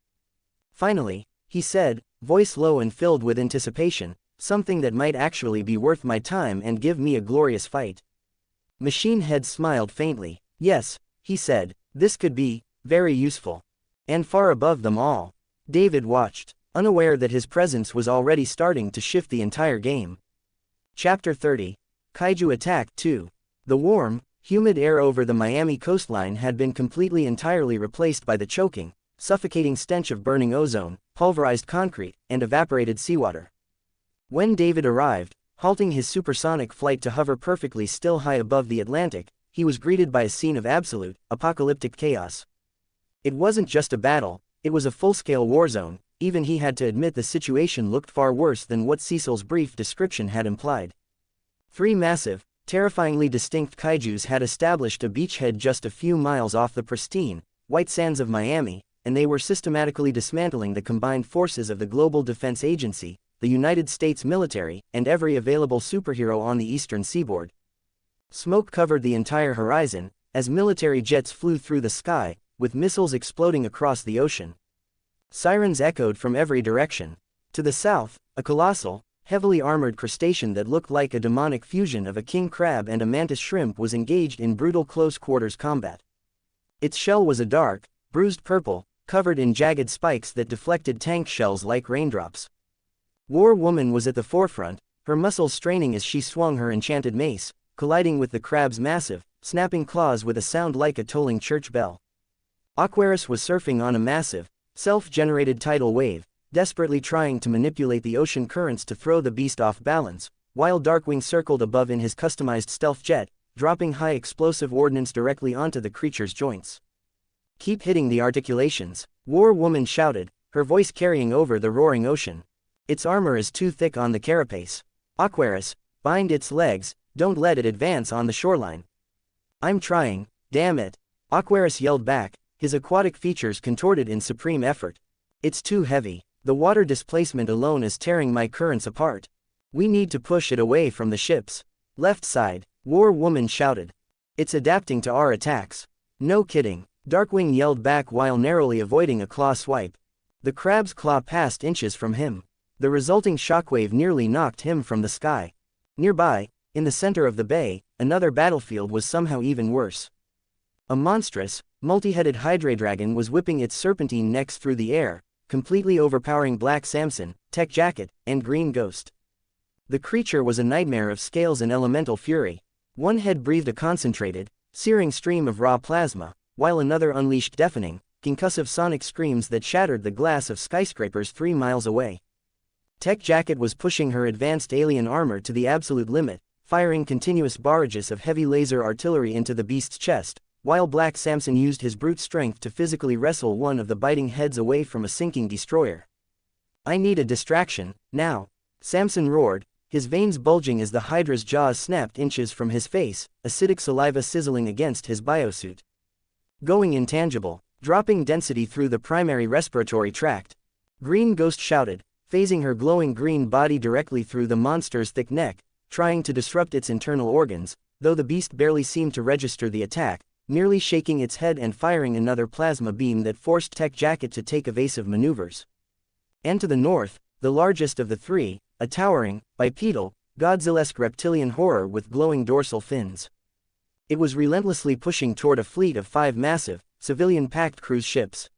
Finally, he said, voice low and filled with anticipation, something that might actually be worth my time and give me a glorious fight. Machine Head smiled faintly. Yes, he said, this could be very useful. And far above them all, David watched, unaware that his presence was already starting to shift the entire game. Chapter 30. Kaiju Attack 2. The warm, humid air over the Miami coastline had been completely entirely replaced by the choking, suffocating stench of burning ozone, pulverized concrete, and evaporated seawater. When David arrived, halting his supersonic flight to hover perfectly still high above the Atlantic, he was greeted by a scene of absolute, apocalyptic chaos. It wasn't just a battle, it was a full-scale war zone. Even he had to admit the situation looked far worse than what Cecil's brief description had implied. 3 massive, terrifyingly distinct kaijus had established a beachhead just a few miles off the pristine, white sands of Miami, and they were systematically dismantling the combined forces of the Global Defense Agency, the United States military, and every available superhero on the eastern seaboard. Smoke covered the entire horizon, as military jets flew through the sky, with missiles exploding across the ocean. Sirens echoed from every direction. To the south, a colossal, heavily armored crustacean that looked like a demonic fusion of a king crab and a mantis shrimp was engaged in brutal close-quarters combat. Its shell was a dark, bruised purple, covered in jagged spikes that deflected tank shells like raindrops. War Woman was at the forefront, her muscles straining as she swung her enchanted mace, colliding with the crab's massive, snapping claws with a sound like a tolling church bell. Aquarius was surfing on a massive, self-generated tidal wave, desperately trying to manipulate the ocean currents to throw the beast off balance, while Darkwing circled above in his customized stealth jet, dropping high explosive ordnance directly onto the creature's joints. Keep hitting the articulations, War Woman shouted, her voice carrying over the roaring ocean. Its armor is too thick on the carapace. Aquarius, bind its legs, don't let it advance on the shoreline. I'm trying, damn it. Aquarius yelled back, his aquatic features contorted in supreme effort. It's too heavy. The water displacement alone is tearing my currents apart. We need to push it away from the ships. Left side, War Woman shouted. It's adapting to our attacks. No kidding. Darkwing yelled back while narrowly avoiding a claw swipe. The crab's claw passed inches from him. The resulting shockwave nearly knocked him from the sky. Nearby, in the center of the bay, another battlefield was somehow even worse. A monstrous, multi-headed Hydradragon was whipping its serpentine necks through the air, completely overpowering Black Samson, Tech Jacket, and Green Ghost. The creature was a nightmare of scales and elemental fury. One head breathed a concentrated, searing stream of raw plasma, while another unleashed deafening, concussive sonic screams that shattered the glass of skyscrapers 3 miles away. Tech Jacket was pushing her advanced alien armor to the absolute limit, firing continuous barrages of heavy laser artillery into the beast's chest, while Black Samson used his brute strength to physically wrestle one of the biting heads away from a sinking destroyer. I need a distraction, now. Samson roared, his veins bulging as the Hydra's jaws snapped inches from his face, acidic saliva sizzling against his biosuit. Going intangible, dropping density through the primary respiratory tract. Green Ghost shouted, phasing her glowing green body directly through the monster's thick neck, trying to disrupt its internal organs, though the beast barely seemed to register the attack. nearly shaking its head and firing another plasma beam that forced Tech Jacket to take evasive maneuvers. And to the north, the largest of the three, a towering, bipedal, Godzilla-esque reptilian horror with glowing dorsal fins. It was relentlessly pushing toward a fleet of 5 massive, civilian-packed cruise ships.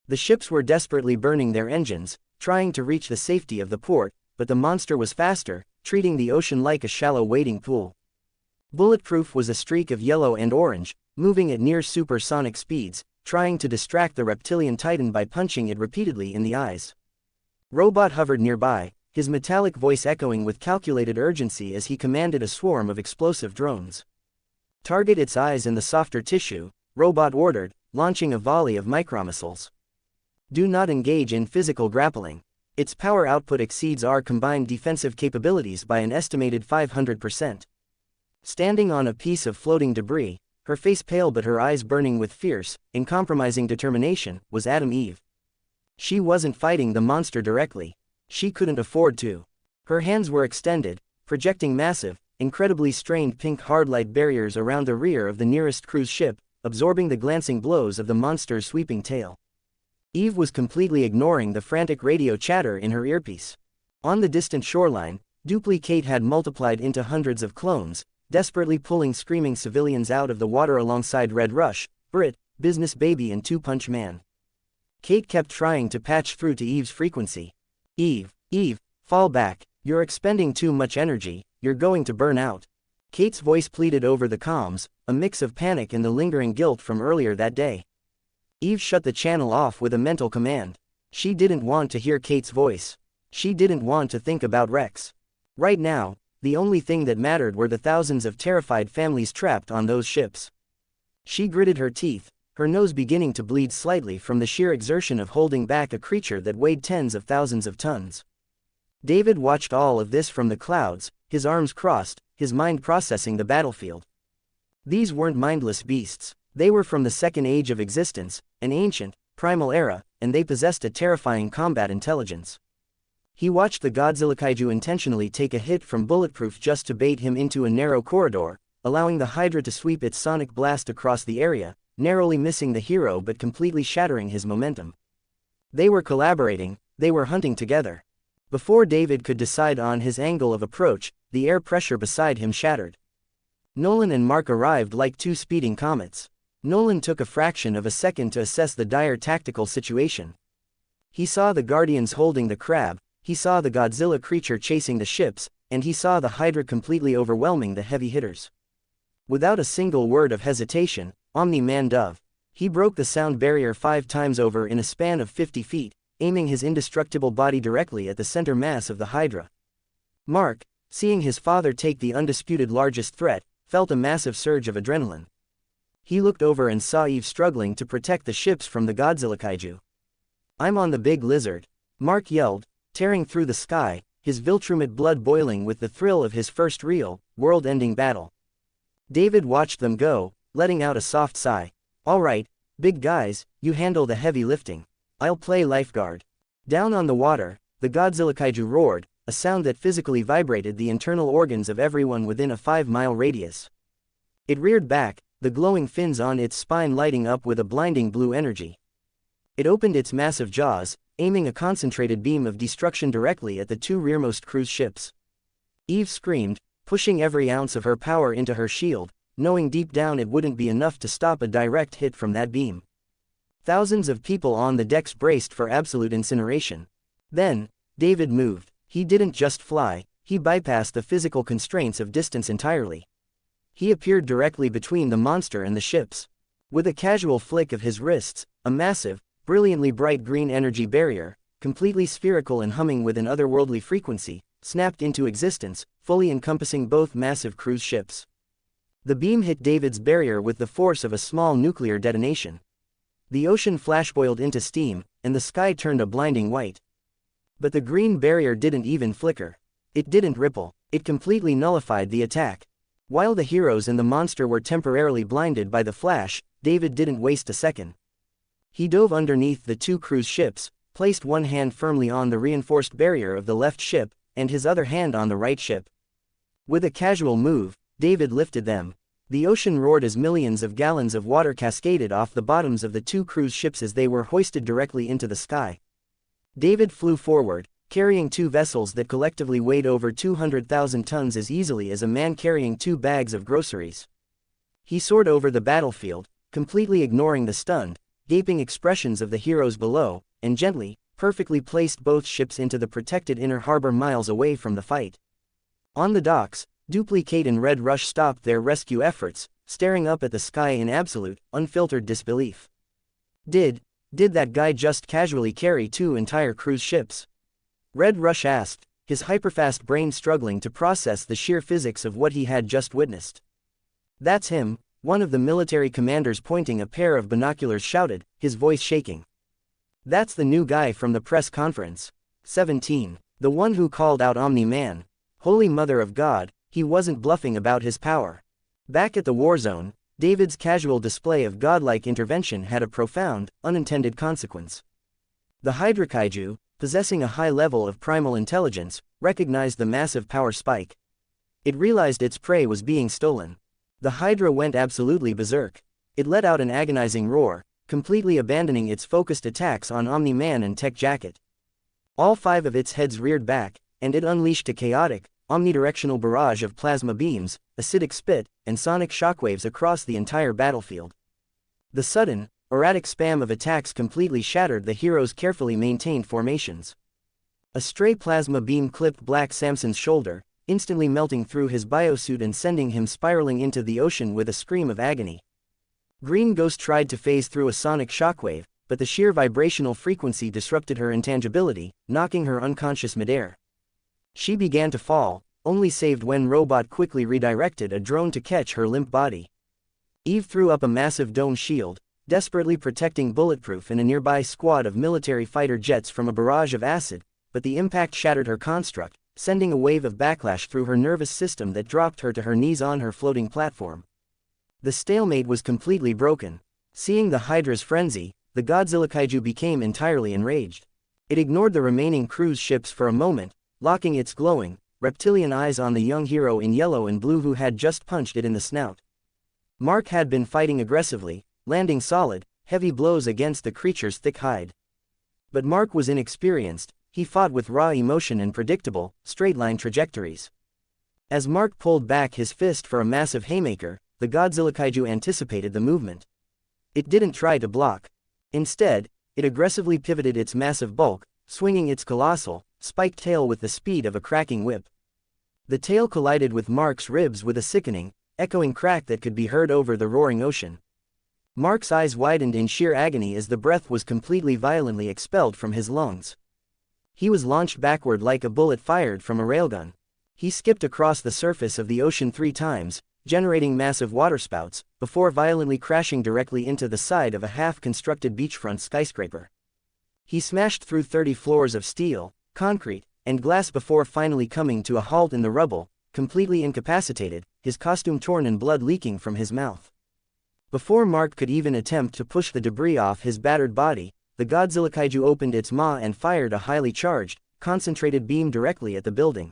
The ships were desperately burning their engines, trying to reach the safety of the port, but the monster was faster, treating the ocean like a shallow wading pool. Bulletproof was a streak of yellow and orange, moving at near supersonic speeds, trying to distract the reptilian titan by punching it repeatedly in the eyes. Robot hovered nearby, his metallic voice echoing with calculated urgency as he commanded a swarm of explosive drones. "Target its eyes in the softer tissue," Robot ordered, launching a volley of micromissiles. "Do not engage in physical grappling. Its power output exceeds our combined defensive capabilities by an estimated 500%. Standing on a piece of floating debris, her face pale but her eyes burning with fierce, uncompromising determination, was Adam Eve. She wasn't fighting the monster directly. She couldn't afford to. Her hands were extended, projecting massive, incredibly strained pink hard-light barriers around the rear of the nearest cruise ship, absorbing the glancing blows of the monster's sweeping tail. Eve was completely ignoring the frantic radio chatter in her earpiece. On the distant shoreline, Duplicate had multiplied into hundreds of clones, desperately pulling screaming civilians out of the water alongside Red Rush, Brit, Business Baby and Two-Punch Man. Kate kept trying to patch through to Eve's frequency. Eve, fall back, you're expending too much energy, you're going to burn out." Kate's voice pleaded over the comms, a mix of panic and the lingering guilt from earlier that day. Eve shut the channel off with a mental command. She didn't want to hear Kate's voice. She didn't want to think about Rex. Right now, the only thing that mattered were the thousands of terrified families trapped on those ships. She gritted her teeth, her nose beginning to bleed slightly from the sheer exertion of holding back a creature that weighed tens of thousands of tons. David watched all of this from the clouds, his arms crossed, his mind processing the battlefield. These weren't mindless beasts. They were from the second age of existence, an ancient, primal era, and they possessed a terrifying combat intelligence. He watched the Godzilla kaiju intentionally take a hit from Bulletproof just to bait him into a narrow corridor, allowing the Hydra to sweep its sonic blast across the area, narrowly missing the hero but completely shattering his momentum. They were collaborating, they were hunting together. Before David could decide on his angle of approach, the air pressure beside him shattered. Nolan and Mark arrived like two speeding comets. Nolan took a fraction of a second to assess the dire tactical situation. He saw the Guardians holding the crab, he saw the Godzilla creature chasing the ships, and he saw the Hydra completely overwhelming the heavy hitters. Without a single word of hesitation, Omni-Man Dove. He broke the sound barrier 5 times over in a span of 50 feet, aiming his indestructible body directly at the center mass of the Hydra. Mark, seeing his father take the undisputed largest threat, felt a massive surge of adrenaline. He looked over and saw Eve struggling to protect the ships from the Godzilla kaiju. "I'm on the big lizard," Mark yelled, tearing through the sky, his Viltrumite blood boiling with the thrill of his first real, world-ending battle. David watched them go, letting out a soft sigh. "All right, big guys, you handle the heavy lifting. I'll play lifeguard." Down on the water, the Godzilla kaiju roared, a sound that physically vibrated the internal organs of everyone within a 5-mile radius. It reared back, the glowing fins on its spine lighting up with a blinding blue energy. It opened its massive jaws, aiming a concentrated beam of destruction directly at the 2 rearmost cruise ships. Eve screamed, pushing every ounce of her power into her shield, knowing deep down it wouldn't be enough to stop a direct hit from that beam. Thousands of people on the decks braced for absolute incineration. Then, David moved. He didn't just fly, he bypassed the physical constraints of distance entirely. He appeared directly between the monster and the ships. With a casual flick of his wrists, a massive, brilliantly bright green energy barrier, completely spherical and humming with an otherworldly frequency, snapped into existence, fully encompassing both massive cruise ships. The beam hit David's barrier with the force of a small nuclear detonation. The ocean flashboiled into steam, and the sky turned a blinding white. But the green barrier didn't even flicker. It didn't ripple. It completely nullified the attack. While the heroes and the monster were temporarily blinded by the flash, David didn't waste a second. He dove underneath the 2 cruise ships, placed one hand firmly on the reinforced barrier of the left ship, and his other hand on the right ship. With a casual move, David lifted them. The ocean roared as millions of gallons of water cascaded off the bottoms of the two cruise ships as they were hoisted directly into the sky. David flew forward, carrying two vessels that collectively weighed over 200,000 tons as easily as a man carrying 2 bags of groceries. He soared over the battlefield, completely ignoring the stunned, gaping expressions of the heroes below, and gently, perfectly placed both ships into the protected inner harbor miles away from the fight. On the docks, Duplicate and Red Rush stopped their rescue efforts, staring up at the sky in absolute, unfiltered disbelief. Did that guy just casually carry 2 entire cruise ships? Red Rush asked, his hyperfast brain struggling to process the sheer physics of what he had just witnessed. "That's him," one of the military commanders pointing a pair of binoculars shouted, his voice shaking. "That's the new guy from the press conference. 17. The one who called out Omni-Man. Holy Mother of God, he wasn't bluffing about his power." Back at the war zone, David's casual display of godlike intervention had a profound, unintended consequence. The Hydra Kaiju, possessing a high level of primal intelligence, recognized the massive power spike. It realized its prey was being stolen. The Hydra went absolutely berserk. It let out an agonizing roar, completely abandoning its focused attacks on Omni-Man and Tech Jacket. All 5 of its heads reared back, and it unleashed a chaotic, omnidirectional barrage of plasma beams, acidic spit, and sonic shockwaves across the entire battlefield. The sudden, erratic spam of attacks completely shattered the heroes' carefully maintained formations. A stray plasma beam clipped Black Samson's shoulder, instantly melting through his biosuit and sending him spiraling into the ocean with a scream of agony. Green Ghost tried to phase through a sonic shockwave, but the sheer vibrational frequency disrupted her intangibility, knocking her unconscious midair. She began to fall, only saved when Robot quickly redirected a drone to catch her limp body. Eve threw up a massive dome shield, desperately protecting Bulletproof and a nearby squad of military fighter jets from a barrage of acid, but the impact shattered her construct, sending a wave of backlash through her nervous system that dropped her to her knees on her floating platform. The stalemate was completely broken. Seeing the Hydra's frenzy, the Godzilla Kaiju became entirely enraged. It ignored the remaining cruise ships for a moment, locking its glowing, reptilian eyes on the young hero in yellow and blue who had just punched it in the snout. Mark had been fighting aggressively, landing solid, heavy blows against the creature's thick hide. But Mark was inexperienced. He fought with raw emotion and predictable, straight-line trajectories. As Mark pulled back his fist for a massive haymaker, the Godzilla Kaiju anticipated the movement. It didn't try to block. Instead, it aggressively pivoted its massive bulk, swinging its colossal, spiked tail with the speed of a cracking whip. The tail collided with Mark's ribs with a sickening, echoing crack that could be heard over the roaring ocean. Mark's eyes widened in sheer agony as the breath was completely violently expelled from his lungs. He was launched backward like a bullet fired from a railgun. He skipped across the surface of the ocean 3 times, generating massive waterspouts, before violently crashing directly into the side of a half-constructed beachfront skyscraper. He smashed through 30 floors of steel, concrete, and glass before finally coming to a halt in the rubble, completely incapacitated, his costume torn and blood leaking from his mouth. Before Mark could even attempt to push the debris off his battered body, the Godzilla Kaiju opened its maw and fired a highly charged, concentrated beam directly at the building.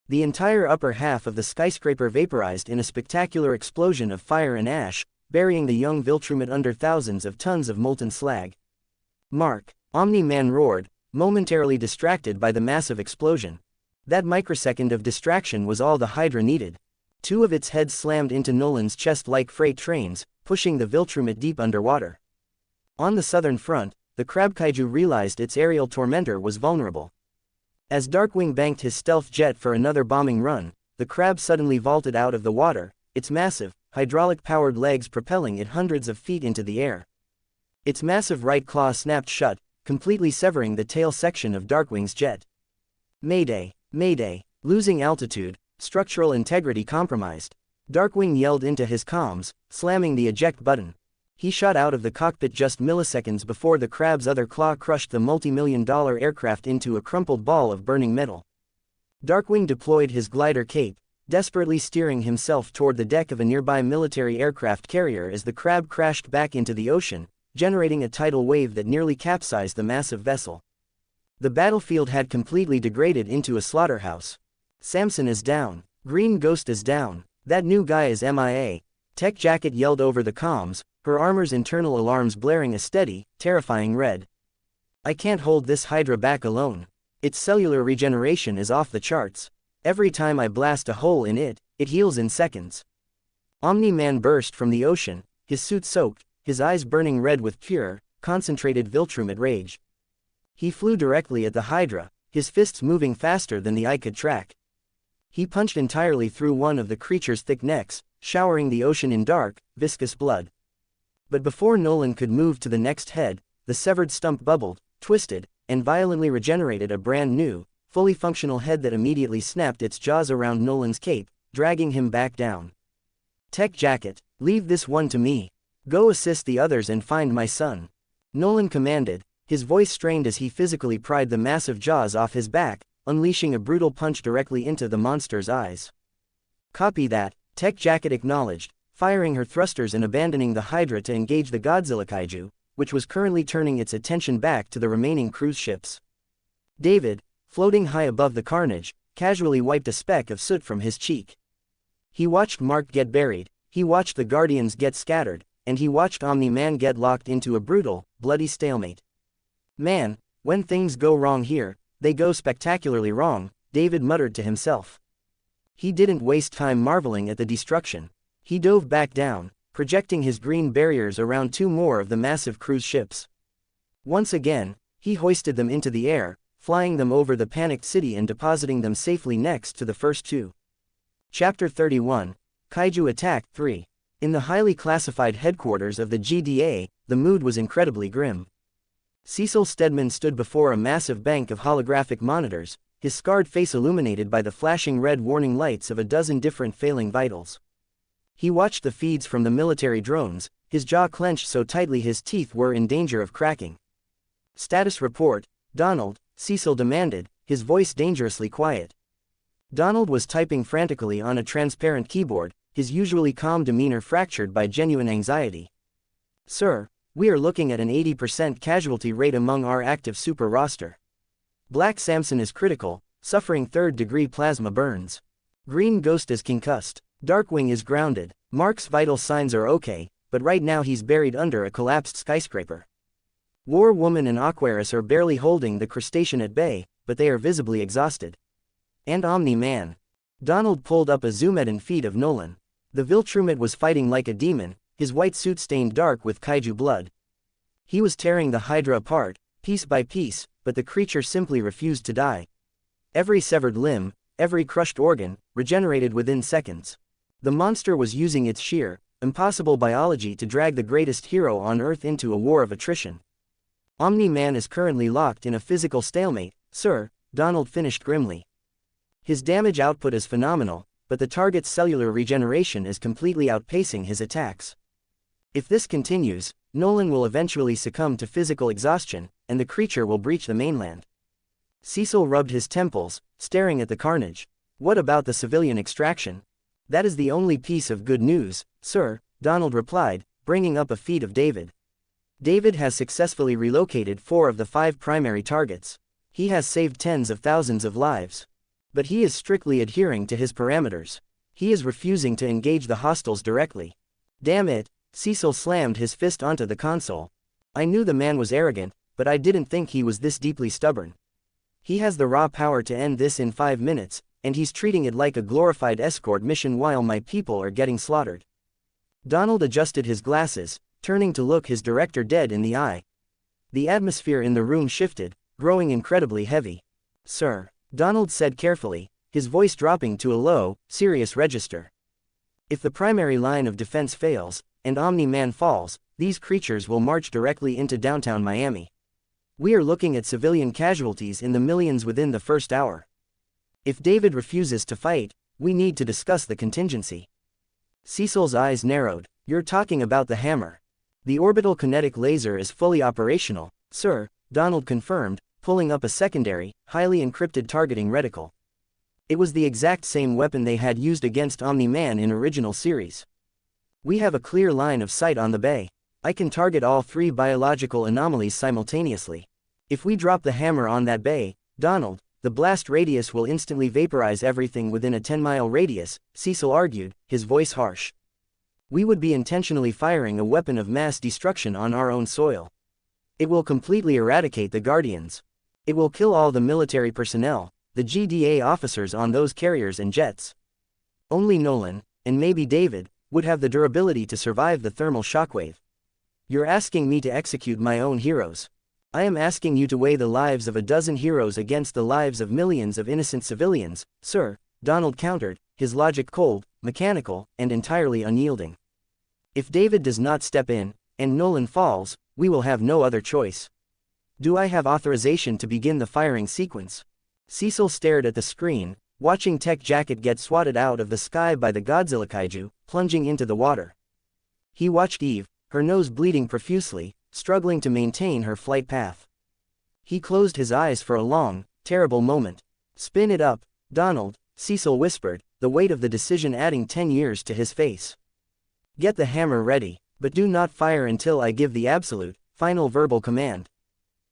The entire upper half of the skyscraper vaporized in a spectacular explosion of fire and ash, burying the young Viltrumite under thousands of tons of molten slag. Mark, Omni-Man roared, momentarily distracted by the massive explosion. That microsecond of distraction was all the Hydra needed. 2 of its heads slammed into Nolan's chest like freight trains, pushing the Viltrumite deep underwater. On the southern front, the Crab Kaiju realized its aerial tormentor was vulnerable. As Darkwing banked his stealth jet for another bombing run, the crab suddenly vaulted out of the water, its massive, hydraulic-powered legs propelling it hundreds of feet into the air. Its massive right claw snapped shut, completely severing the tail section of Darkwing's jet. "Mayday! Mayday! Losing altitude, structural integrity compromised." Darkwing yelled into his comms, slamming the eject button. He shot out of the cockpit just milliseconds before the crab's other claw crushed the multi-million-dollar aircraft into a crumpled ball of burning metal. Darkwing deployed his glider cape, desperately steering himself toward the deck of a nearby military aircraft carrier as the crab crashed back into the ocean, generating a tidal wave that nearly capsized the massive vessel. The battlefield had completely degraded into a slaughterhouse. Samson is down. Green Ghost is down. That new guy is MIA. Tech Jacket yelled over the comms, her armor's internal alarms blaring a steady, terrifying red. I can't hold this Hydra back alone. Its cellular regeneration is off the charts. Every time I blast a hole in it, it heals in seconds. Omni-Man burst from the ocean, his suit soaked, his eyes burning red with pure, concentrated Viltrumite rage. He flew directly at the Hydra, his fists moving faster than the eye could track. He punched entirely through one of the creature's thick necks, showering the ocean in dark, viscous blood. But before Nolan could move to the next head, the severed stump bubbled, twisted, and violently regenerated a brand new, fully functional head that immediately snapped its jaws around Nolan's cape, dragging him back down. Tech Jacket, leave this one to me. Go assist the others and find my son. Nolan commanded, his voice strained as he physically pried the massive jaws off his back, unleashing a brutal punch directly into the monster's eyes. Copy that, Tech Jacket acknowledged, firing her thrusters and abandoning the Hydra to engage the Godzilla kaiju, which was currently turning its attention back to the remaining cruise ships. David, floating high above the carnage, casually wiped a speck of soot from his cheek. He watched Mark get buried, he watched the Guardians get scattered, and he watched Omni-Man get locked into a brutal, bloody stalemate. Man, when things go wrong here, they go spectacularly wrong, David muttered to himself. He didn't waste time marveling at the destruction. He dove back down, projecting his green barriers around two more of the massive cruise ships. Once again, he hoisted them into the air, flying them over the panicked city and depositing them safely next to the first two. Chapter 31, Kaiju Attack 3. In the highly classified headquarters of the GDA, the mood was incredibly grim. Cecil Stedman stood before a massive bank of holographic monitors, his scarred face illuminated by the flashing red warning lights of a dozen different failing vitals. He watched the feeds from the military drones, his jaw clenched so tightly his teeth were in danger of cracking. Status report, Donald, Cecil demanded, his voice dangerously quiet. Donald was typing frantically on a transparent keyboard, his usually calm demeanor fractured by genuine anxiety. Sir, we are looking at an 80% casualty rate among our active super roster. Black Samson is critical, suffering third-degree plasma burns. Green Ghost is concussed. Darkwing is grounded. Mark's vital signs are okay, but right now he's buried under a collapsed skyscraper. War Woman and Aquarius are barely holding the crustacean at bay, but they are visibly exhausted. And Omni-Man. Donald pulled up a zoom-in feed of Nolan. The Viltrumite was fighting like a demon, his white suit stained dark with kaiju blood. He was tearing the Hydra apart, piece by piece, but the creature simply refused to die. Every severed limb, every crushed organ, regenerated within seconds. The monster was using its sheer, impossible biology to drag the greatest hero on Earth into a war of attrition. Omni-Man is currently locked in a physical stalemate, sir, Donald finished grimly. His damage output is phenomenal, but the target's cellular regeneration is completely outpacing his attacks. If this continues, Nolan will eventually succumb to physical exhaustion, and the creature will breach the mainland. Cecil rubbed his temples, staring at the carnage. What about the civilian extraction? That is the only piece of good news, sir, Donald replied, bringing up a feed of David. David has successfully relocated 4 of the 5 primary targets. He has saved tens of thousands of lives. But he is strictly adhering to his parameters. He is refusing to engage the hostiles directly. Damn it, Cecil slammed his fist onto the console. I knew the man was arrogant, but I didn't think he was this deeply stubborn. He has the raw power to end this in 5 minutes, and he's treating it like a glorified escort mission while my people are getting slaughtered. Donald adjusted his glasses, turning to look his director dead in the eye. The atmosphere in the room shifted, growing incredibly heavy. Sir, Donald said carefully, his voice dropping to a low, serious register. If the primary line of defense fails, and Omni-Man falls, these creatures will march directly into downtown Miami. We are looking at civilian casualties in the millions within the first hour. If David refuses to fight, we need to discuss the contingency. Cecil's eyes narrowed. You're talking about the hammer. The orbital kinetic laser is fully operational, sir, Donald confirmed, pulling up a secondary, highly encrypted targeting reticle. It was the exact same weapon they had used against Omni-Man in original series. We have a clear line of sight on the bay. I can target all 3 biological anomalies simultaneously. If we drop the hammer on that bay, Donald, the blast radius will instantly vaporize everything within a 10-mile radius, Cecil argued, his voice harsh. We would be intentionally firing a weapon of mass destruction on our own soil. It will completely eradicate the Guardians. It will kill all the military personnel, the GDA officers on those carriers and jets. Only Nolan, and maybe David, would have the durability to survive the thermal shockwave. You're asking me to execute my own heroes. I am asking you to weigh the lives of a dozen heroes against the lives of millions of innocent civilians, sir, Donald countered, his logic cold, mechanical, and entirely unyielding. If David does not step in, and Nolan falls, we will have no other choice. Do I have authorization to begin the firing sequence? Cecil stared at the screen, watching Tech Jacket get swatted out of the sky by the Godzilla kaiju, plunging into the water. He watched Eve, her nose bleeding profusely, struggling to maintain her flight path. He closed his eyes for a long, terrible moment. Spin it up, Donald, Cecil whispered, the weight of the decision adding 10 years to his face. Get the hammer ready, but do not fire until I give the absolute, final verbal command.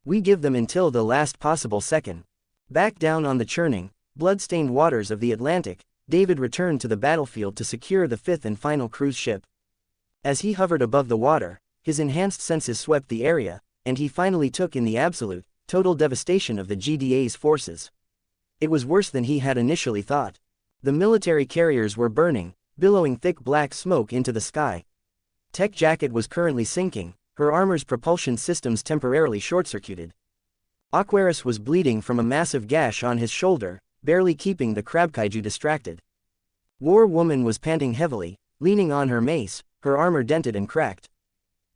We give them until the last possible second. Back down on the churning, blood-stained waters of the Atlantic, David returned to the battlefield to secure the fifth and final cruise ship. As he hovered above the water, his enhanced senses swept the area, and he finally took in the absolute, total devastation of the GDA's forces. It was worse than he had initially thought. The military carriers were burning, billowing thick black smoke into the sky. Tech Jacket was currently sinking, her armor's propulsion systems temporarily short-circuited. Aquarius was bleeding from a massive gash on his shoulder, barely keeping the crab kaiju distracted. War Woman was panting heavily, leaning on her mace, her armor dented and cracked.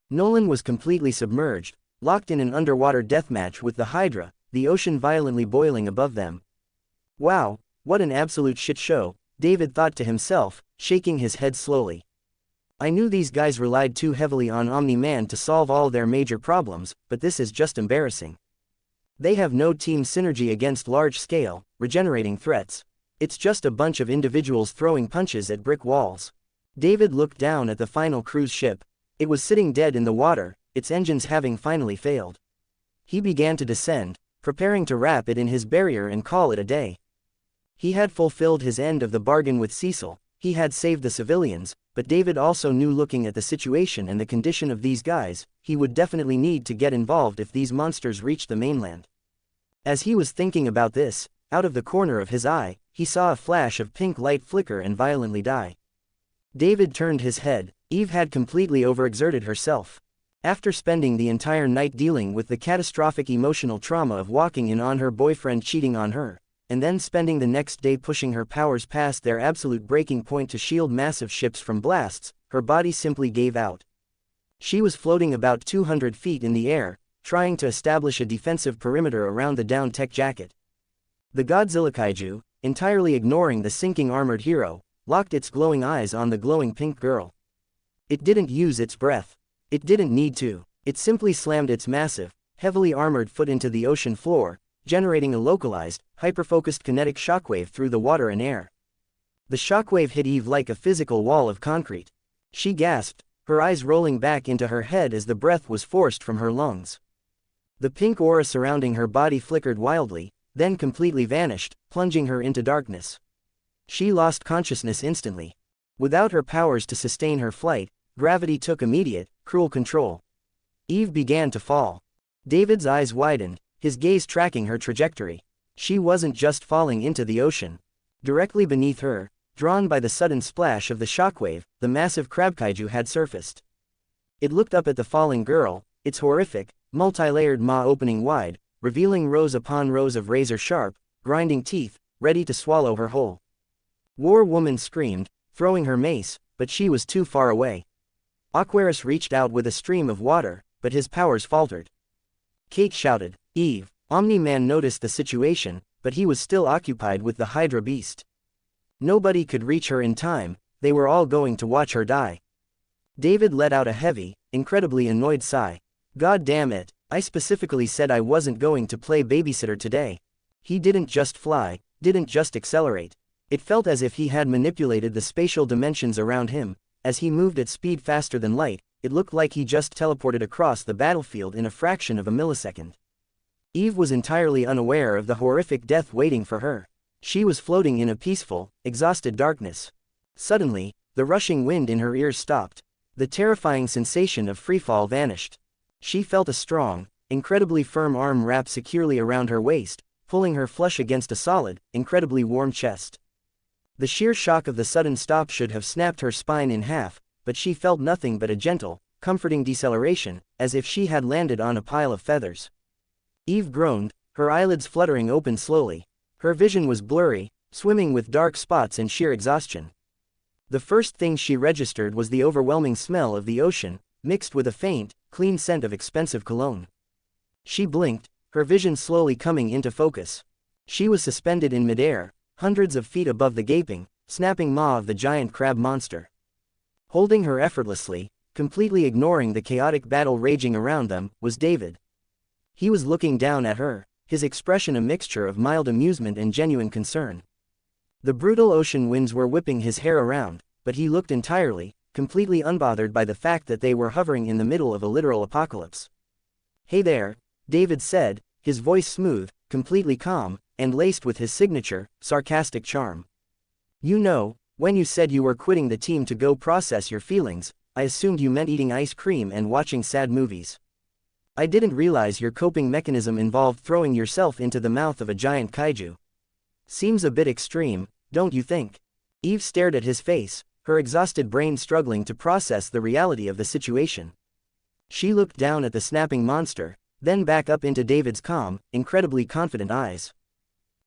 Nolan was completely submerged, locked in an underwater deathmatch with the Hydra, the ocean violently boiling above them. Wow, what an absolute shit show, David thought to himself, shaking his head slowly. I knew these guys relied too heavily on Omni-Man to solve all their major problems, but this is just embarrassing. They have no team synergy against large-scale, regenerating threats. It's just a bunch of individuals throwing punches at brick walls. David looked down at the final cruise ship. It was sitting dead in the water, its engines having finally failed. He began to descend, preparing to wrap it in his barrier and call it a day. He had fulfilled his end of the bargain with Cecil, he had saved the civilians, but David also knew looking at the situation and the condition of these guys, he would definitely need to get involved if these monsters reached the mainland. As he was thinking about this, out of the corner of his eye, he saw a flash of pink light flicker and violently die. David turned his head. Eve had completely overexerted herself. After spending the entire night dealing with the catastrophic emotional trauma of walking in on her boyfriend cheating on her, and then spending the next day pushing her powers past their absolute breaking point to shield massive ships from blasts, her body simply gave out. She was floating about 200 feet in the air, trying to establish a defensive perimeter around the downed Tech Jacket. The Godzilla kaiju, entirely ignoring the sinking armored hero, locked its glowing eyes on the glowing pink girl. It didn't use its breath. It didn't need to. It simply slammed its massive, heavily armored foot into the ocean floor, generating a localized, hyper-focused kinetic shockwave through the water and air. The shockwave hit Eve like a physical wall of concrete. She gasped, her eyes rolling back into her head as the breath was forced from her lungs. The pink aura surrounding her body flickered wildly, then completely vanished, plunging her into darkness. She lost consciousness instantly. Without her powers to sustain her flight, gravity took immediate, cruel control. Eve began to fall. David's eyes widened, his gaze tracking her trajectory. She wasn't just falling into the ocean. Directly beneath her, drawn by the sudden splash of the shockwave, the massive crab kaiju had surfaced. It looked up at the falling girl, its horrific, multi-layered maw opening wide, revealing rows upon rows of razor-sharp, grinding teeth, ready to swallow her whole. War Woman screamed, throwing her mace, but she was too far away. Aquarius reached out with a stream of water, but his powers faltered. Kate shouted, "Eve!" Omni-Man noticed the situation, but he was still occupied with the Hydra beast. Nobody could reach her in time, they were all going to watch her die. David let out a heavy, incredibly annoyed sigh. God damn it, I specifically said I wasn't going to play babysitter today. He didn't just fly, didn't just accelerate. It felt as if he had manipulated the spatial dimensions around him. As he moved at speed faster than light, it looked like he just teleported across the battlefield in a fraction of a millisecond. Eve was entirely unaware of the horrific death waiting for her. She was floating in a peaceful, exhausted darkness. Suddenly, The rushing wind in her ears stopped. The terrifying sensation of freefall vanished. She felt a strong, incredibly firm arm wrap securely around her waist, pulling her flush against a solid, incredibly warm chest. The sheer shock of the sudden stop should have snapped her spine in half, but she felt nothing but a gentle, comforting deceleration, as if she had landed on a pile of feathers. Eve groaned, her eyelids fluttering open slowly. Her vision was blurry, swimming with dark spots and sheer exhaustion. The first thing she registered was the overwhelming smell of the ocean, mixed with a faint, clean scent of expensive cologne. She blinked, her vision slowly coming into focus. She was suspended in midair, hundreds of feet above the gaping, snapping maw of the giant crab monster. Holding her effortlessly, completely ignoring the chaotic battle raging around them, was David. He was looking down at her, his expression a mixture of mild amusement and genuine concern. The brutal ocean winds were whipping his hair around, but he looked entirely, completely unbothered by the fact that they were hovering in the middle of a literal apocalypse. "Hey there," David said, his voice smooth, completely calm, and laced with his signature, sarcastic charm. "You know, when you said you were quitting the team to go process your feelings, I assumed you meant eating ice cream and watching sad movies. I didn't realize your coping mechanism involved throwing yourself into the mouth of a giant kaiju. Seems a bit extreme, don't you think?" Eve stared at his face, her exhausted brain struggling to process the reality of the situation. She looked down at the snapping monster, then back up into David's calm, incredibly confident eyes.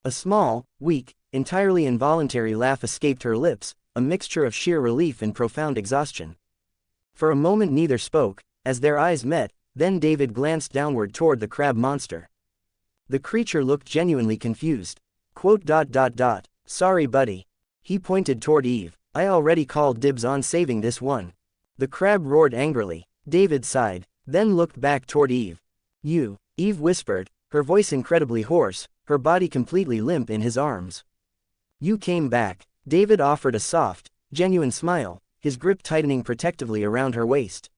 A small, weak, entirely involuntary laugh escaped her lips, a mixture of sheer relief and profound exhaustion. For a moment neither spoke, as their eyes met, then David glanced downward toward the crab monster. The creature looked genuinely confused. "Sorry buddy." He pointed toward Eve. "I already called dibs on saving this one." The crab roared angrily. David sighed, then looked back toward Eve. "You," Eve whispered, her voice incredibly hoarse, her body completely limp in his arms. "You came back." David offered a soft, genuine smile, his grip tightening protectively around her waist.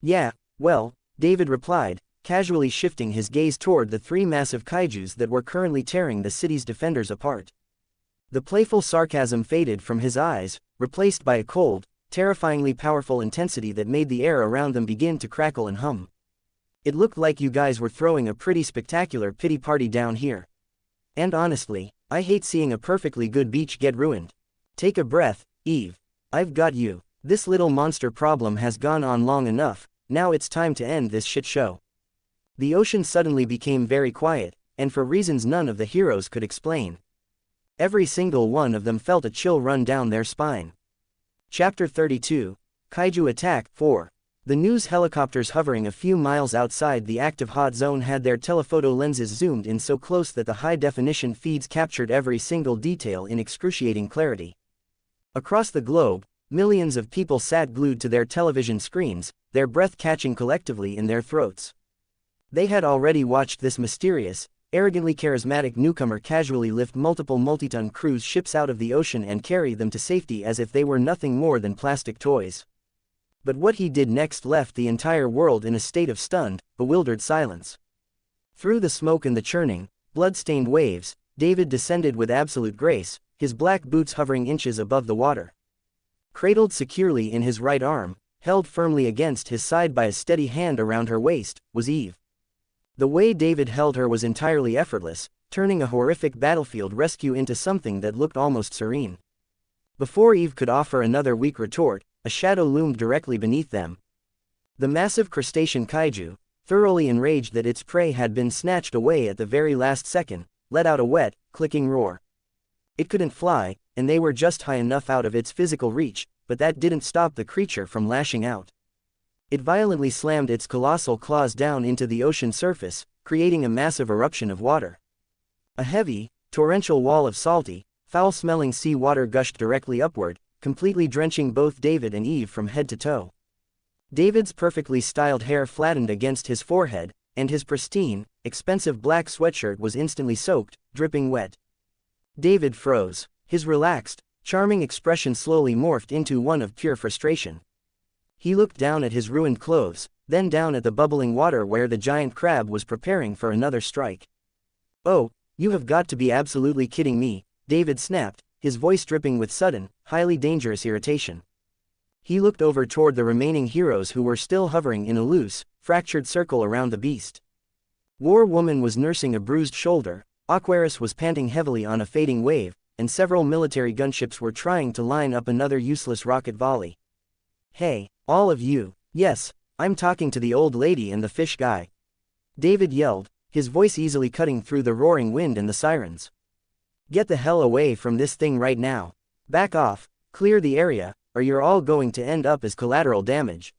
"Yeah, well," David replied, casually shifting his gaze toward the three massive kaijus that were currently tearing the city's defenders apart. The playful sarcasm faded from his eyes, replaced by a cold, terrifyingly powerful intensity that made the air around them begin to crackle and hum. "It looked like you guys were throwing a pretty spectacular pity party down here. And honestly, I hate seeing a perfectly good beach get ruined. Take a breath, Eve. I've got you. This little monster problem has gone on long enough, now it's time to end this shit show." The ocean suddenly became very quiet, and for reasons none of the heroes could explain. Every single one of them felt a chill run down their spine. Chapter 32, Kaiju Attack 4. The news helicopters hovering a few miles outside the active hot zone had their telephoto lenses zoomed in so close that the high-definition feeds captured every single detail in excruciating clarity. Across the globe, millions of people sat glued to their television screens, their breath catching collectively in their throats. They had already watched this mysterious, arrogantly charismatic newcomer casually lift multiple multi-ton cruise ships out of the ocean and carry them to safety as if they were nothing more than plastic toys. But what he did next left the entire world in a state of stunned, bewildered silence. Through the smoke and the churning, blood-stained waves, David descended with absolute grace, his black boots hovering inches above the water. Cradled securely in his right arm, held firmly against his side by a steady hand around her waist, was Eve. The way David held her was entirely effortless, turning a horrific battlefield rescue into something that looked almost serene. Before Eve could offer another weak retort, a shadow loomed directly beneath them. The massive crustacean kaiju, thoroughly enraged that its prey had been snatched away at the very last second, let out a wet, clicking roar. It couldn't fly, and they were just high enough out of its physical reach, but that didn't stop the creature from lashing out. It violently slammed its colossal claws down into the ocean surface, creating a massive eruption of water. A heavy, torrential wall of salty, foul-smelling sea water gushed directly upward, completely drenching both David and Eve from head to toe. David's perfectly styled hair flattened against his forehead, and his pristine, expensive black sweatshirt was instantly soaked, dripping wet. David froze. His relaxed, charming expression slowly morphed into one of pure frustration. He looked down at his ruined clothes, then down at the bubbling water where the giant crab was preparing for another strike. "Oh, you have got to be absolutely kidding me," David snapped, his voice dripping with sudden, highly dangerous irritation. He looked over toward the remaining heroes who were still hovering in a loose, fractured circle around the beast. War Woman was nursing a bruised shoulder, Aquarius was panting heavily on a fading wave, and several military gunships were trying to line up another useless rocket volley. "Hey, all of you, yes, I'm talking to the old lady and the fish guy," David yelled, his voice easily cutting through the roaring wind and the sirens. "Get the hell away from this thing right now. Back off, clear the area, or you're all going to end up as collateral damage.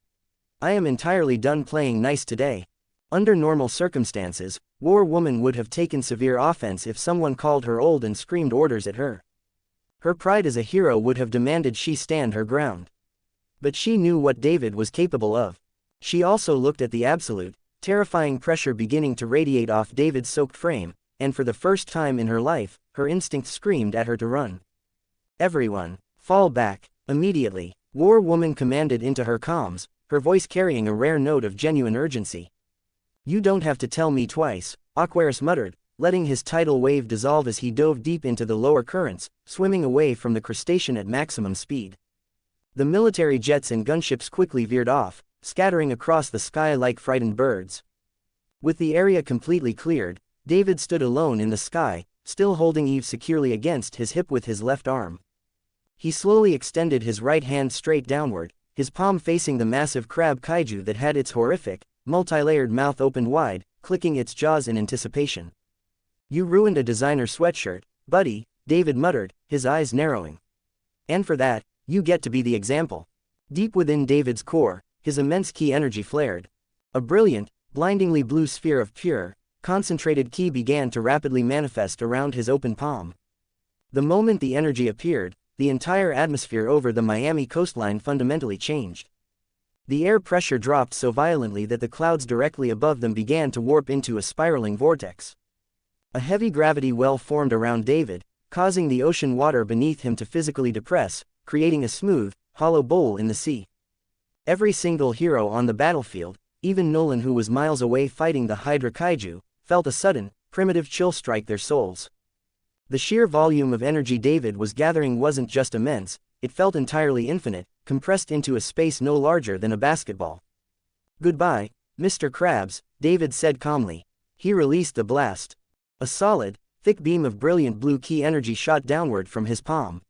I am entirely done playing nice today." Under normal circumstances, War Woman would have taken severe offense if someone called her old and screamed orders at her. Her pride as a hero would have demanded she stand her ground. But she knew what David was capable of. She also looked at the absolute, terrifying pressure beginning to radiate off David's soaked frame, and for the first time in her life, her instincts screamed at her to run. "Everyone, fall back, immediately," War Woman commanded into her comms, her voice carrying a rare note of genuine urgency. "You don't have to tell me twice," Aquarius muttered, letting his tidal wave dissolve as he dove deep into the lower currents, swimming away from the crustacean at maximum speed. The military jets and gunships quickly veered off, scattering across the sky like frightened birds. With the area completely cleared, David stood alone in the sky, still holding Eve securely against his hip with his left arm. He slowly extended his right hand straight downward, his palm facing the massive crab kaiju that had its horrific, multi-layered mouth opened wide, clicking its jaws in anticipation. "You ruined a designer sweatshirt, buddy," David muttered, his eyes narrowing. "And for that, you get to be the example." Deep within David's core, his immense ki energy flared. A brilliant, blindingly blue sphere of pure, concentrated ki began to rapidly manifest around his open palm. The moment the energy appeared, the entire atmosphere over the Miami coastline fundamentally changed. The air pressure dropped so violently that the clouds directly above them began to warp into a spiraling vortex. A heavy gravity well formed around David, causing the ocean water beneath him to physically depress, creating a smooth, hollow bowl in the sea. Every single hero on the battlefield, even Nolan who was miles away fighting the Hydra Kaiju, felt a sudden, primitive chill strike their souls. The sheer volume of energy David was gathering wasn't just immense, it felt entirely infinite, compressed into a space no larger than a basketball. "Goodbye, Mr. Krabs," David said calmly. He released the blast. A solid, thick beam of brilliant blue ki energy shot downward from his palm.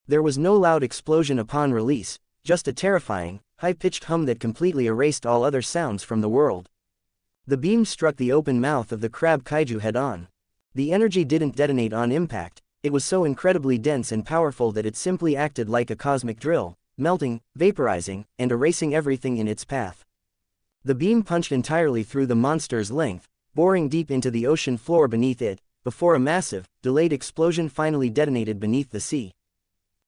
There was no loud explosion upon release, just a terrifying, high-pitched hum that completely erased all other sounds from the world. The beam struck the open mouth of the crab kaiju head-on. The energy didn't detonate on impact, it was so incredibly dense and powerful that it simply acted like a cosmic drill, melting, vaporizing, and erasing everything in its path. The beam punched entirely through the monster's length, boring deep into the ocean floor beneath it, before a massive, delayed explosion finally detonated beneath the sea.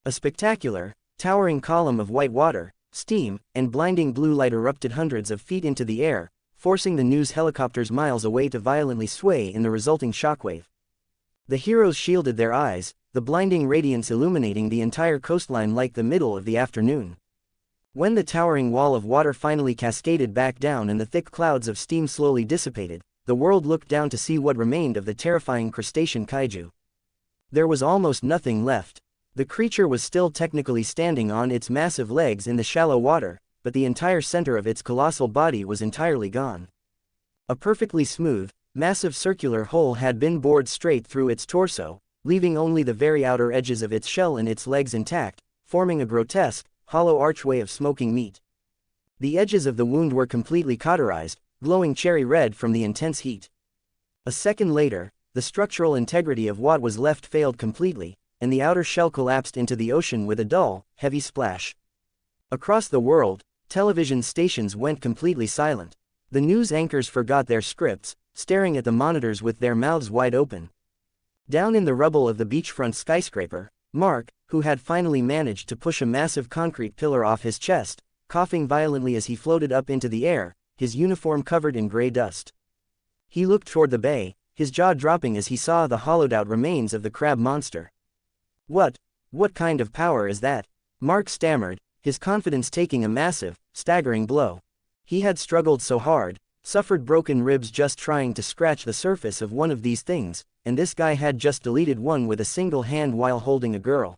A spectacular, towering column of white water, steam, and blinding blue light erupted hundreds of feet into the air, forcing the news helicopters miles away to violently sway in the resulting shockwave. The heroes shielded their eyes, the blinding radiance illuminating the entire coastline like the middle of the afternoon. When the towering wall of water finally cascaded back down and the thick clouds of steam slowly dissipated, the world looked down to see what remained of the terrifying crustacean kaiju. There was almost nothing left. The creature was still technically standing on its massive legs in the shallow water, but the entire center of its colossal body was entirely gone. A perfectly smooth, massive circular hole had been bored straight through its torso, leaving only the very outer edges of its shell and its legs intact, forming a grotesque, hollow archway of smoking meat. The edges of the wound were completely cauterized, glowing cherry red from the intense heat. A second later, the structural integrity of what was left failed completely, and the outer shell collapsed into the ocean with a dull, heavy splash. Across the world, television stations went completely silent. The news anchors forgot their scripts, staring at the monitors with their mouths wide open. Down in the rubble of the beachfront skyscraper, Mark, who had finally managed to push a massive concrete pillar off his chest, coughing violently as he floated up into the air, his uniform covered in gray dust. He looked toward the bay, his jaw dropping as he saw the hollowed-out remains of the crab monster. What kind of power is that?" Mark stammered, his confidence taking a massive, staggering blow. He had struggled so hard, suffered broken ribs just trying to scratch the surface of one of these things, and this guy had just deleted one with a single hand while holding a girl.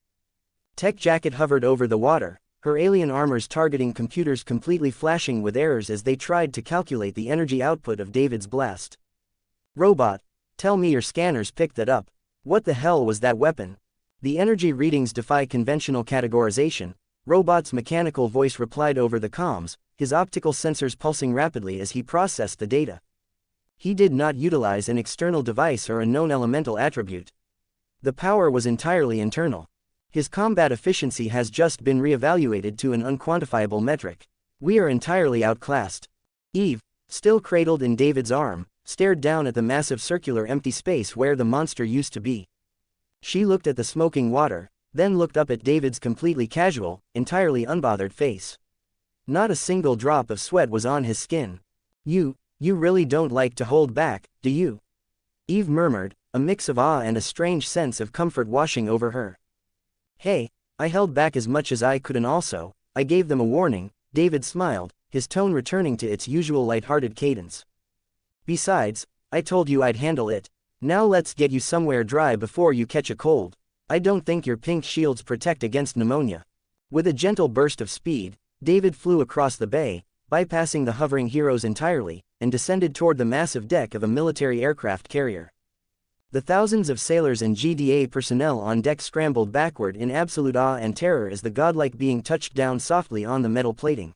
Tech Jacket hovered over the water, her alien armor's targeting computers completely flashing with errors as they tried to calculate the energy output of David's blast. Robot, tell me your scanners picked that up. What the hell was that weapon? The energy readings defy conventional categorization, Robot's mechanical voice replied over the comms, his optical sensors pulsing rapidly as he processed the data. He did not utilize an external device or a known elemental attribute. The power was entirely internal. His combat efficiency has just been re-evaluated to an unquantifiable metric. We are entirely outclassed. Eve, still cradled in David's arm, stared down at the massive circular empty space where the monster used to be. She looked at the smoking water, then looked up at David's completely casual, entirely unbothered face. Not a single drop of sweat was on his skin. You really don't like to hold back, do you? Eve murmured, a mix of awe and a strange sense of comfort washing over her. Hey, I held back as much as I could and also, I gave them a warning, David smiled, his tone returning to its usual light-hearted cadence. Besides, I told you I'd handle it. Now let's get you somewhere dry before you catch a cold. I don't think your pink shields protect against pneumonia. With a gentle burst of speed, David flew across the bay, bypassing the hovering heroes entirely, and descended toward the massive deck of a military aircraft carrier. The thousands of sailors and GDA personnel on deck scrambled backward in absolute awe and terror as the godlike being touched down softly on the metal plating.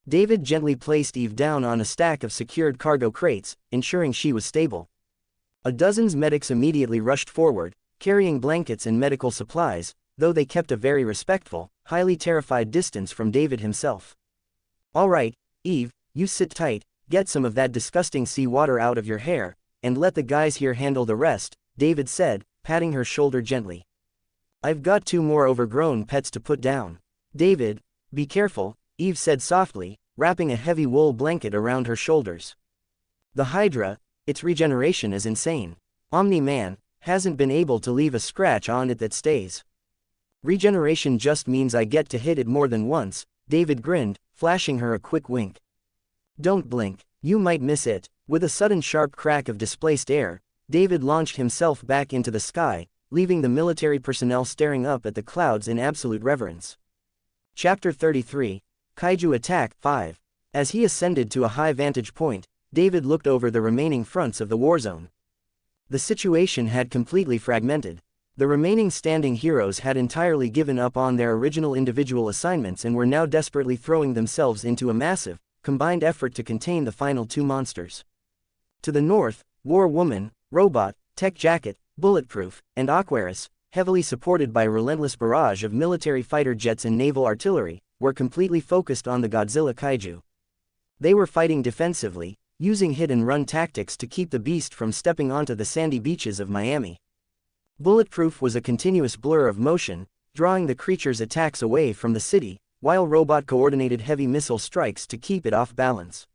David gently placed Eve down on a stack of secured cargo crates, ensuring she was stable. A dozen medics immediately rushed forward, carrying blankets and medical supplies, though they kept a very respectful, highly terrified distance from David himself. All right, Eve, you sit tight, get some of that disgusting sea water out of your hair, and let the guys here handle the rest, David said, patting her shoulder gently. I've got 2 more overgrown pets to put down. David, be careful, Eve said softly, wrapping a heavy wool blanket around her shoulders. The Hydra, its regeneration is insane. Omni-Man hasn't been able to leave a scratch on it that stays. Regeneration just means I get to hit it more than once, David grinned, flashing her a quick wink. Don't blink, you might miss it. With a sudden sharp crack of displaced air, David launched himself back into the sky, leaving the military personnel staring up at the clouds in absolute reverence. Chapter 33, Kaiju Attack 5. As he ascended to a high vantage point, David looked over the remaining fronts of the warzone. The situation had completely fragmented. The remaining standing heroes had entirely given up on their original individual assignments and were now desperately throwing themselves into a massive, combined effort to contain the final 2 monsters. To the north, War Woman, Robot, Tech Jacket, Bulletproof, and Aquarius, heavily supported by a relentless barrage of military fighter jets and naval artillery, were completely focused on the Godzilla kaiju. They were fighting defensively, using hit-and-run tactics to keep the beast from stepping onto the sandy beaches of Miami. Bulletproof was a continuous blur of motion, drawing the creature's attacks away from the city, while Robot coordinated heavy missile strikes to keep it off balance.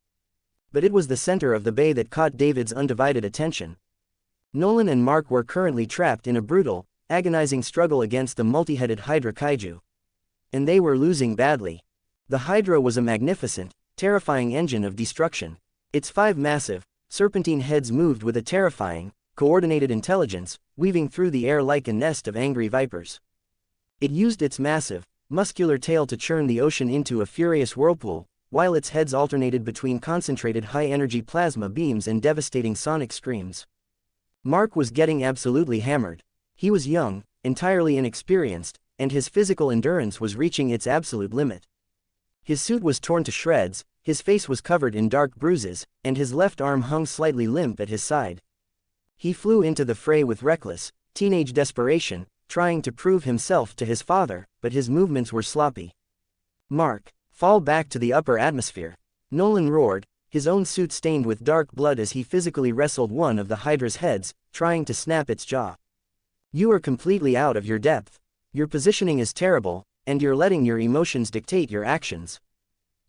But it was the center of the bay that caught David's undivided attention. Nolan and Mark were currently trapped in a brutal, agonizing struggle against the multi-headed Hydra kaiju. And they were losing badly. The Hydra was a magnificent, terrifying engine of destruction. Its 5 massive, serpentine heads moved with a terrifying, coordinated intelligence, weaving through the air like a nest of angry vipers. It used its massive, muscular tail to churn the ocean into a furious whirlpool, while its heads alternated between concentrated high-energy plasma beams and devastating sonic screams. Mark was getting absolutely hammered. He was young, entirely inexperienced, and his physical endurance was reaching its absolute limit. His suit was torn to shreds, his face was covered in dark bruises, and his left arm hung slightly limp at his side. He flew into the fray with reckless, teenage desperation, trying to prove himself to his father, but his movements were sloppy. Mark, fall back to the upper atmosphere. Nolan roared, his own suit stained with dark blood as he physically wrestled one of the Hydra's heads, trying to snap its jaw. You are completely out of your depth. Your positioning is terrible, and you're letting your emotions dictate your actions.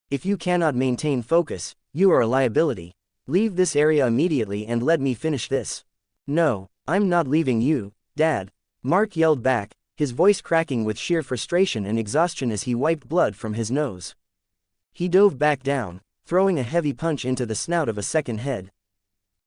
If you cannot maintain focus, you are a liability. Leave this area immediately and let me finish this. No, I'm not leaving you, Dad. Mark yelled back, his voice cracking with sheer frustration and exhaustion as he wiped blood from his nose. He dove back down, throwing a heavy punch into the snout of a second head.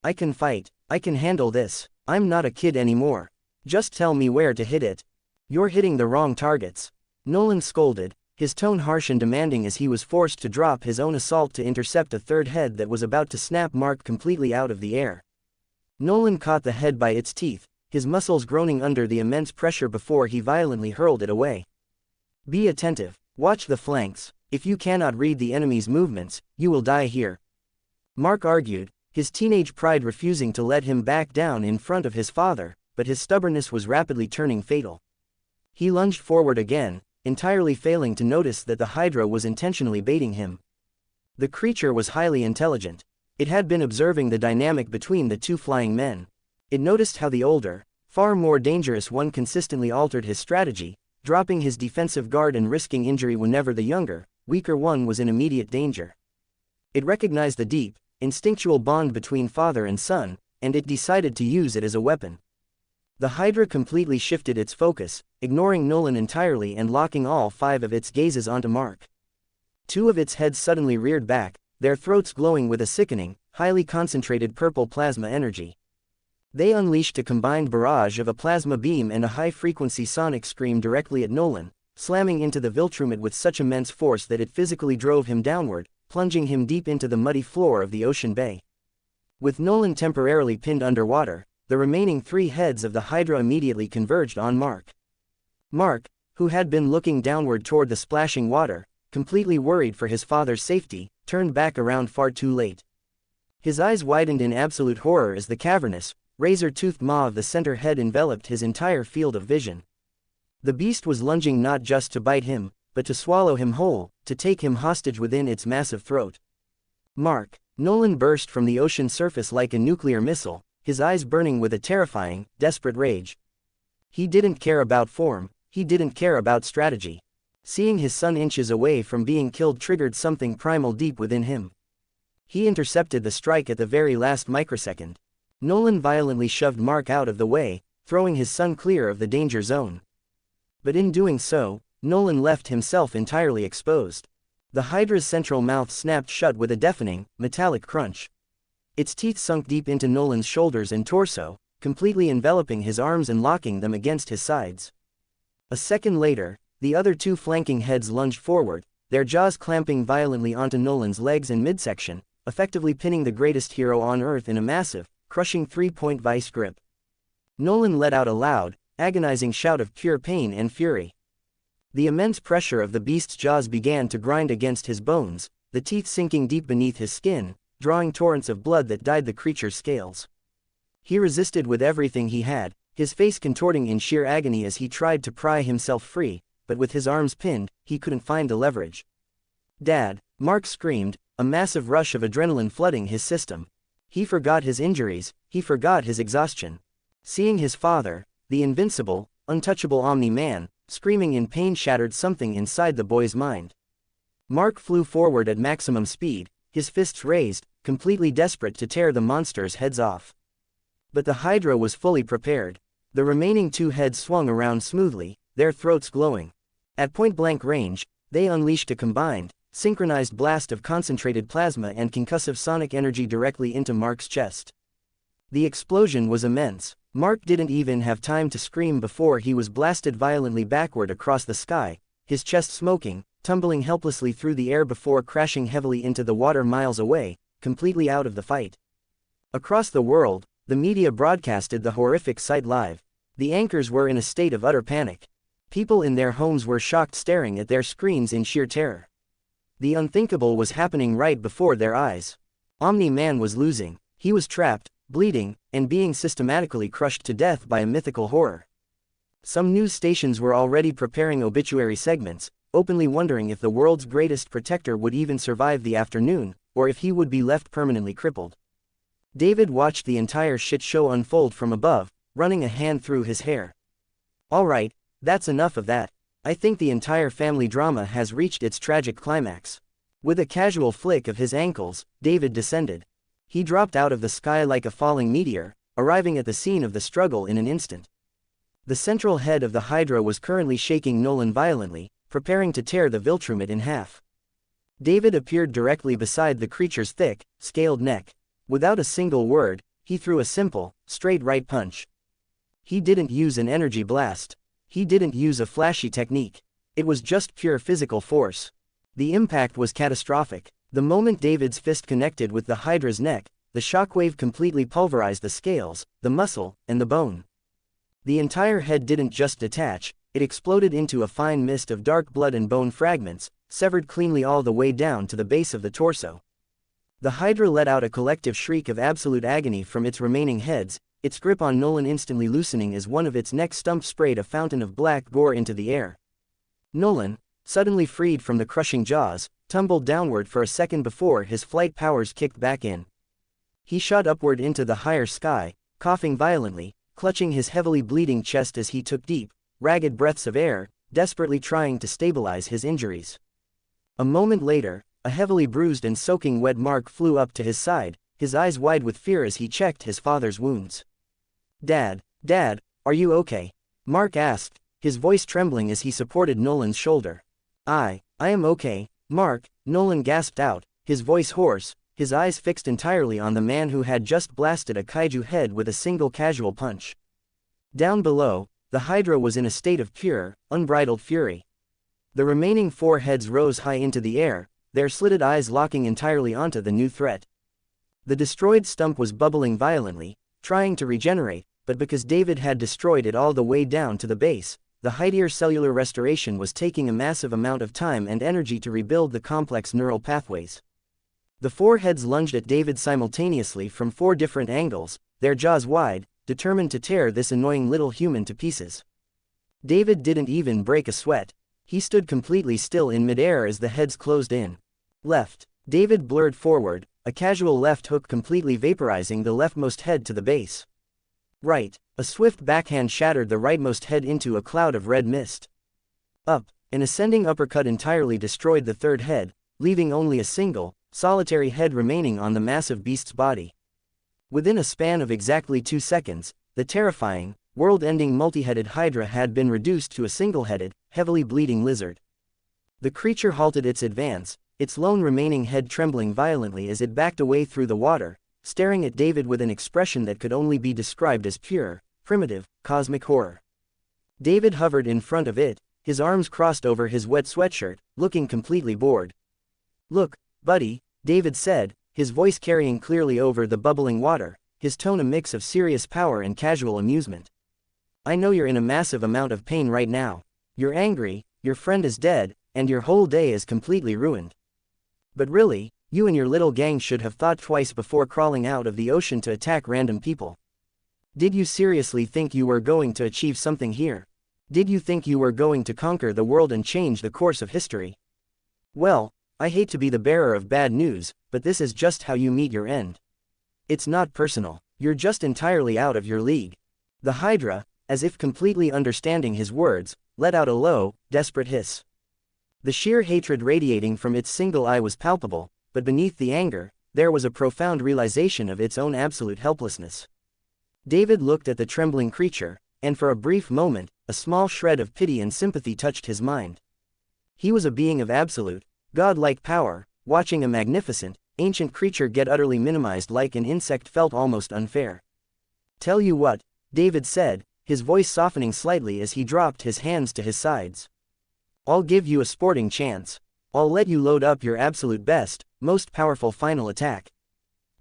I can fight, I can handle this, I'm not a kid anymore. Just tell me where to hit it. You're hitting the wrong targets. Nolan scolded, his tone harsh and demanding as he was forced to drop his own assault to intercept a third head that was about to snap Mark completely out of the air. Nolan caught the head by its teeth, his muscles groaning under the immense pressure before he violently hurled it away. Be attentive, watch the flanks, if you cannot read the enemy's movements, you will die here. Mark argued, his teenage pride refusing to let him back down in front of his father, but his stubbornness was rapidly turning fatal. He lunged forward again, entirely failing to notice that the Hydra was intentionally baiting him. The creature was highly intelligent. It had been observing the dynamic between the two flying men. It noticed how the older, far more dangerous one consistently altered his strategy, dropping his defensive guard and risking injury whenever the younger, weaker one was in immediate danger. It recognized the deep, instinctual bond between father and son, and it decided to use it as a weapon. The Hydra completely shifted its focus, ignoring Nolan entirely and locking all 5 of its gazes onto Mark. 2 of its heads suddenly reared back, their throats glowing with a sickening, highly concentrated purple plasma energy. They unleashed a combined barrage of a plasma beam and a high-frequency sonic scream directly at Nolan, slamming into the Viltrumite with such immense force that it physically drove him downward, plunging him deep into the muddy floor of the ocean bay. With Nolan temporarily pinned underwater, the remaining 3 heads of the Hydra immediately converged on Mark. Mark, who had been looking downward toward the splashing water, completely worried for his father's safety, turned back around far too late. His eyes widened in absolute horror as the cavernous, razor-toothed maw of the center head enveloped his entire field of vision. The beast was lunging not just to bite him, but to swallow him whole, to take him hostage within its massive throat. Mark, Nolan burst from the ocean surface like a nuclear missile, his eyes burning with a terrifying, desperate rage. He didn't care about form, he didn't care about strategy. Seeing his son inches away from being killed triggered something primal deep within him. He intercepted the strike at the very last microsecond. Nolan violently shoved Mark out of the way, throwing his son clear of the danger zone. But in doing so, Nolan left himself entirely exposed. The Hydra's central mouth snapped shut with a deafening, metallic crunch. Its teeth sunk deep into Nolan's shoulders and torso, completely enveloping his arms and locking them against his sides. A second later, the other 2 flanking heads lunged forward, their jaws clamping violently onto Nolan's legs and midsection, effectively pinning the greatest hero on Earth in a massive, crushing 3-point vice grip. Nolan let out a loud, agonizing shout of pure pain and fury. The immense pressure of the beast's jaws began to grind against his bones, the teeth sinking deep beneath his skin, drawing torrents of blood that dyed the creature's scales. He resisted with everything he had, his face contorting in sheer agony as he tried to pry himself free, but with his arms pinned, he couldn't find the leverage. "Dad!" Mark screamed, a massive rush of adrenaline flooding his system. He forgot his injuries, he forgot his exhaustion. Seeing his father, the invincible, untouchable Omni-Man, screaming in pain shattered something inside the boy's mind. Mark flew forward at maximum speed, his fists raised, completely desperate to tear the monster's heads off. But the Hydra was fully prepared. The remaining 2 heads swung around smoothly, their throats glowing. At point-blank range, they unleashed a combined, synchronized blast of concentrated plasma and concussive sonic energy directly into Mark's chest. The explosion was immense. Mark didn't even have time to scream before he was blasted violently backward across the sky, his chest smoking, tumbling helplessly through the air before crashing heavily into the water miles away, completely out of the fight. Across the world, the media broadcasted the horrific sight live. The anchors were in a state of utter panic. People in their homes were shocked, staring at their screens in sheer terror. The unthinkable was happening right before their eyes. Omni-Man was losing. He was trapped, bleeding, and being systematically crushed to death by a mythical horror. Some news stations were already preparing obituary segments, openly wondering if the world's greatest protector would even survive the afternoon, or if he would be left permanently crippled. David watched the entire shit show unfold from above, running a hand through his hair. "All right, that's enough of that. I think the entire family drama has reached its tragic climax." With a casual flick of his ankles, David descended. He dropped out of the sky like a falling meteor, arriving at the scene of the struggle in an instant. The central head of the Hydra was currently shaking Nolan violently, preparing to tear the Viltrumite in half. David appeared directly beside the creature's thick, scaled neck. Without a single word, he threw a simple, straight right punch. He didn't use an energy blast. He didn't use a flashy technique. It was just pure physical force. The impact was catastrophic. The moment David's fist connected with the Hydra's neck, the shockwave completely pulverized the scales, the muscle, and the bone. The entire head didn't just detach, it exploded into a fine mist of dark blood and bone fragments, severed cleanly all the way down to the base of the torso. The Hydra let out a collective shriek of absolute agony from its remaining heads, its grip on Nolan instantly loosening as one of its neck stumps sprayed a fountain of black gore into the air. Nolan, suddenly freed from the crushing jaws, tumbled downward for a second before his flight powers kicked back in. He shot upward into the higher sky, coughing violently, clutching his heavily bleeding chest as he took deep, ragged breaths of air, desperately trying to stabilize his injuries. A moment later, a heavily bruised and soaking wet Mark flew up to his side, his eyes wide with fear as he checked his father's wounds. "Dad, are you okay?" Mark asked, his voice trembling as he supported Nolan's shoulder. I am okay, Mark," Nolan gasped out, his voice hoarse, his eyes fixed entirely on the man who had just blasted a kaiju head with a single casual punch. Down below, the Hydra was in a state of pure, unbridled fury. The remaining 4 heads rose high into the air, their slitted eyes locking entirely onto the new threat. The destroyed stump was bubbling violently, trying to regenerate, but because David had destroyed it all the way down to the base, the Hydra's cellular restoration was taking a massive amount of time and energy to rebuild the complex neural pathways. The 4 heads lunged at David simultaneously from 4 different angles, their jaws wide, determined to tear this annoying little human to pieces. David didn't even break a sweat. He stood completely still in midair as the heads closed in. Left. David blurred forward, a casual left hook completely vaporizing the leftmost head to the base. Right. A swift backhand shattered the rightmost head into a cloud of red mist. Up. An ascending uppercut entirely destroyed the 3rd head, leaving only a single, solitary head remaining on the massive beast's body. Within a span of exactly 2 seconds, the terrifying, world-ending multi-headed Hydra had been reduced to a single-headed, heavily bleeding lizard. The creature halted its advance, its lone remaining head trembling violently as it backed away through the water, staring at David with an expression that could only be described as pure, primitive, cosmic horror. David hovered in front of it, his arms crossed over his wet sweatshirt, looking completely bored. "Look, buddy," David said, his voice carrying clearly over the bubbling water, his tone a mix of serious power and casual amusement. "I know you're in a massive amount of pain right now. You're angry, your friend is dead, and your whole day is completely ruined. But really, you and your little gang should have thought twice before crawling out of the ocean to attack random people. Did you seriously think you were going to achieve something here? Did you think you were going to conquer the world and change the course of history? Well, I hate to be the bearer of bad news, but this is just how you meet your end. It's not personal, you're just entirely out of your league." The Hydra, as if completely understanding his words, let out a low, desperate hiss. The sheer hatred radiating from its single eye was palpable, but beneath the anger, there was a profound realization of its own absolute helplessness. David looked at the trembling creature, and for a brief moment, a small shred of pity and sympathy touched his mind. He was a being of absolute, godlike power, watching a magnificent, ancient creature get utterly minimized like an insect felt almost unfair. "Tell you what," David said, his voice softening slightly as he dropped his hands to his sides. "I'll give you a sporting chance. I'll let you load up your absolute best, most powerful final attack.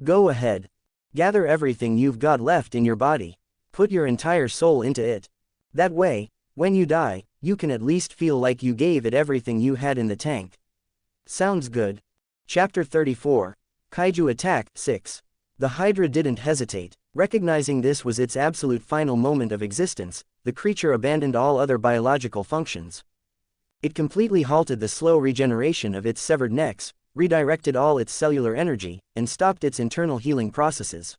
Go ahead. Gather everything you've got left in your body. Put your entire soul into it. That way, when you die, you can at least feel like you gave it everything you had in the tank. Sounds good." Chapter 34. Kaiju Attack 6. The Hydra didn't hesitate. Recognizing this was its absolute final moment of existence, the creature abandoned all other biological functions. It completely halted the slow regeneration of its severed necks, redirected all its cellular energy, and stopped its internal healing processes.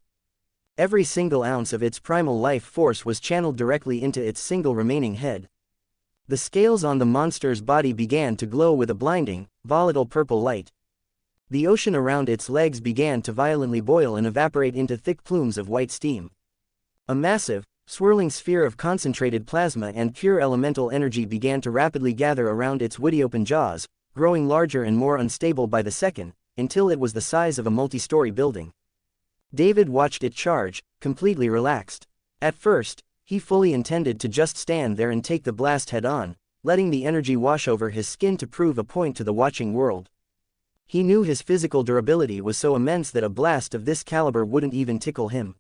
Every single ounce of its primal life force was channeled directly into its single remaining head. The scales on the monster's body began to glow with a blinding, volatile purple light. The ocean around its legs began to violently boil and evaporate into thick plumes of white steam. A massive, swirling sphere of concentrated plasma and pure elemental energy began to rapidly gather around its wide open jaws, growing larger and more unstable by the second, until it was the size of a multi-story building. David watched it charge, completely relaxed. At first, he fully intended to just stand there and take the blast head-on, letting the energy wash over his skin to prove a point to the watching world. He knew his physical durability was so immense that a blast of this caliber wouldn't even tickle him.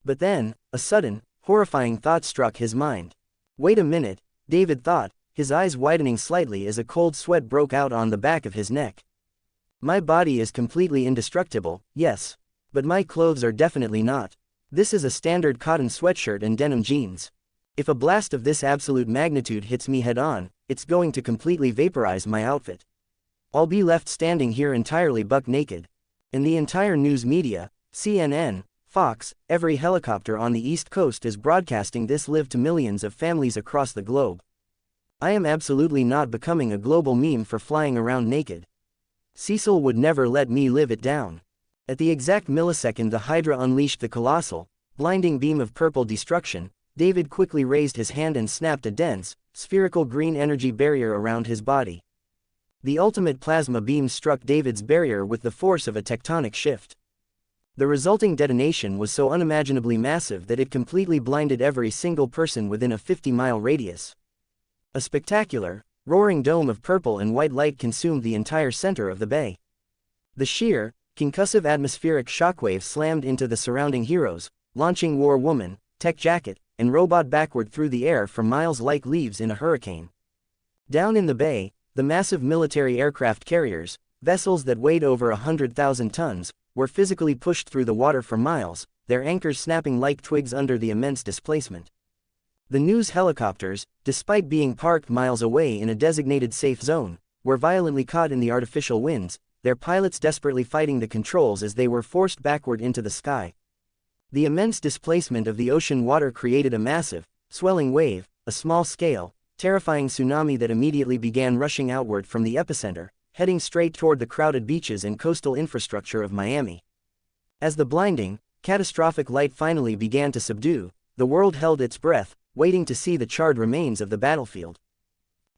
But then, a sudden, horrifying thought struck his mind. Wait a minute, David thought, his eyes widening slightly as a cold sweat broke out on the back of his neck. My body is completely indestructible, yes. But my clothes are definitely not. This is a standard cotton sweatshirt and denim jeans. If a blast of this absolute magnitude hits me head-on, it's going to completely vaporize my outfit. I'll be left standing here entirely buck naked. In the entire news media, CNN, Fox, every helicopter on the East Coast is broadcasting this live to millions of families across the globe. I am absolutely not becoming a global meme for flying around naked. Cecil would never let me live it down. At the exact millisecond the Hydra unleashed the colossal, blinding beam of purple destruction, David quickly raised his hand and snapped a dense, spherical green energy barrier around his body. The ultimate plasma beam struck David's barrier with the force of a tectonic shift. The resulting detonation was so unimaginably massive that it completely blinded every single person within a 50-mile radius. A spectacular, roaring dome of purple and white light consumed the entire center of the bay. The sheer, concussive atmospheric shockwave slammed into the surrounding heroes, launching War Woman, Tech Jacket, and Robot backward through the air for miles like leaves in a hurricane. Down in the bay, the massive military aircraft carriers, vessels that weighed over 100,000 tons, were physically pushed through the water for miles, their anchors snapping like twigs under the immense displacement. The news helicopters, despite being parked miles away in a designated safe zone, were violently caught in the artificial winds, their pilots desperately fighting the controls as they were forced backward into the sky. The immense displacement of the ocean water created a massive, swelling wave, a small-scale, terrifying tsunami that immediately began rushing outward from the epicenter, heading straight toward the crowded beaches and coastal infrastructure of Miami. As the blinding, catastrophic light finally began to subdue, the world held its breath, waiting to see the charred remains of the battlefield.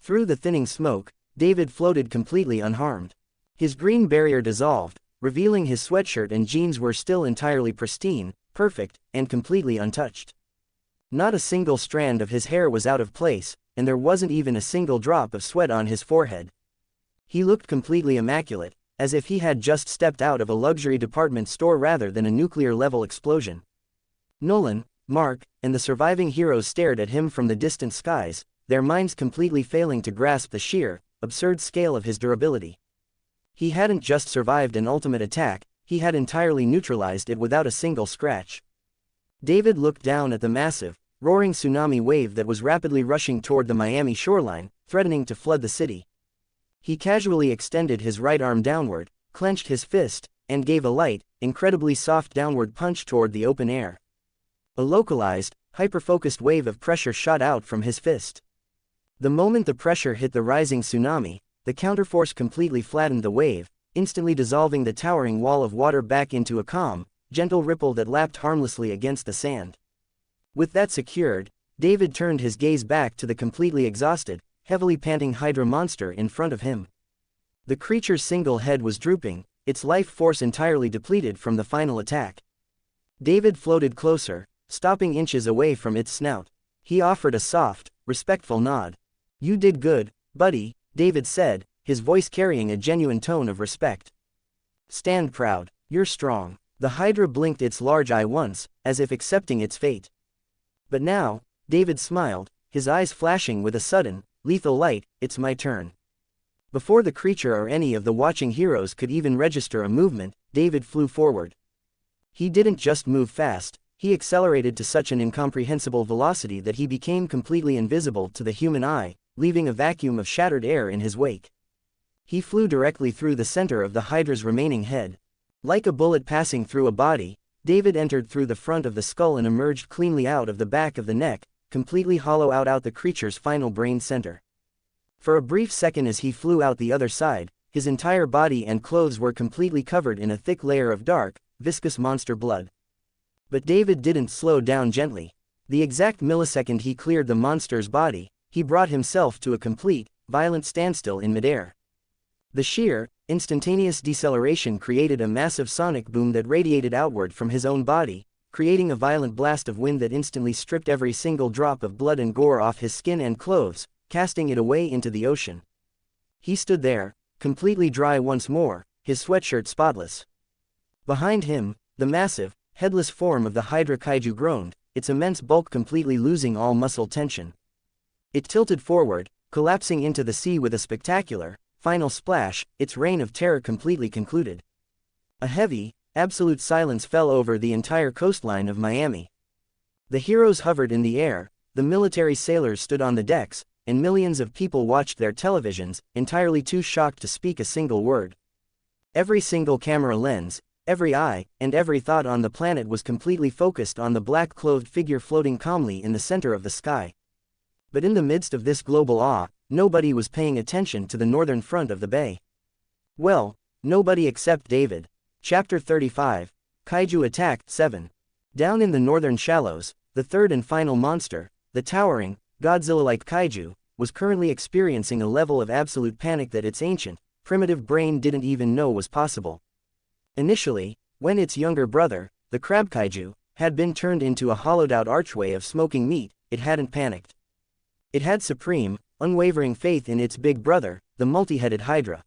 Through the thinning smoke, David floated completely unharmed. His green barrier dissolved, revealing his sweatshirt and jeans were still entirely pristine, perfect, and completely untouched. Not a single strand of his hair was out of place, and there wasn't even a single drop of sweat on his forehead. He looked completely immaculate, as if he had just stepped out of a luxury department store rather than a nuclear-level explosion. Nolan, Mark, and the surviving heroes stared at him from the distant skies, their minds completely failing to grasp the sheer, absurd scale of his durability. He hadn't just survived an ultimate attack, he had entirely neutralized it without a single scratch. David looked down at the massive, roaring tsunami wave that was rapidly rushing toward the Miami shoreline, threatening to flood the city. He casually extended his right arm downward, clenched his fist, and gave a light, incredibly soft downward punch toward the open air. A localized, hyper-focused wave of pressure shot out from his fist. The moment the pressure hit the rising tsunami, the counterforce completely flattened the wave, instantly dissolving the towering wall of water back into a calm, gentle ripple that lapped harmlessly against the sand. With that secured, David turned his gaze back to the completely exhausted, heavily panting Hydra monster in front of him. The creature's single head was drooping, its life force entirely depleted from the final attack. David floated closer, stopping inches away from its snout. He offered a soft, respectful nod. "You did good, buddy," David said, his voice carrying a genuine tone of respect. "Stand proud, you're strong." The Hydra blinked its large eye once, as if accepting its fate. But now, David smiled, his eyes flashing with a sudden, lethal light. "It's my turn." Before the creature or any of the watching heroes could even register a movement, David flew forward. He didn't just move fast, he accelerated to such an incomprehensible velocity that he became completely invisible to the human eye, leaving a vacuum of shattered air in his wake. He flew directly through the center of the Hydra's remaining head. Like a bullet passing through a body, David entered through the front of the skull and emerged cleanly out of the back of the neck, completely hollow out the creature's final brain center. For a brief second as he flew out the other side, his entire body and clothes were completely covered in a thick layer of dark, viscous monster blood. But David didn't slow down gently. The exact millisecond he cleared the monster's body, he brought himself to a complete, violent standstill in midair. The sheer, instantaneous deceleration created a massive sonic boom that radiated outward from his own body, creating a violent blast of wind that instantly stripped every single drop of blood and gore off his skin and clothes, casting it away into the ocean. He stood there, completely dry once more, his sweatshirt spotless. Behind him, the massive, headless form of the Hydra kaiju groaned, its immense bulk completely losing all muscle tension. It tilted forward, collapsing into the sea with a spectacular, final splash. Its reign of terror completely concluded. A heavy, absolute silence fell over the entire coastline of Miami. The heroes hovered in the air, the military sailors stood on the decks, and millions of people watched their televisions, entirely too shocked to speak a single word. Every single camera lens, every eye, and every thought on the planet was completely focused on the black-clothed figure floating calmly in the center of the sky. But in the midst of this global awe, nobody was paying attention to the northern front of the bay. Well, nobody except David. Chapter 35, Kaiju Attack 7. Down in the northern shallows, the third and final monster, the towering, Godzilla-like kaiju, was currently experiencing a level of absolute panic that its ancient, primitive brain didn't even know was possible. Initially, when its younger brother, the crab kaiju, had been turned into a hollowed-out archway of smoking meat, it hadn't panicked. It had supreme, unwavering faith in its big brother, the multi-headed Hydra.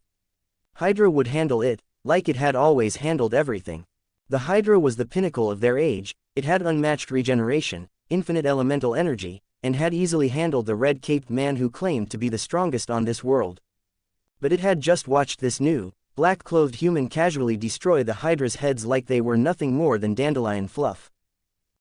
Hydra would handle it, like it had always handled everything. The Hydra was the pinnacle of their age, it had unmatched regeneration, infinite elemental energy, and had easily handled the red-caped man who claimed to be the strongest on this world. But it had just watched this new, black-clothed human casually destroy the Hydra's heads like they were nothing more than dandelion fluff.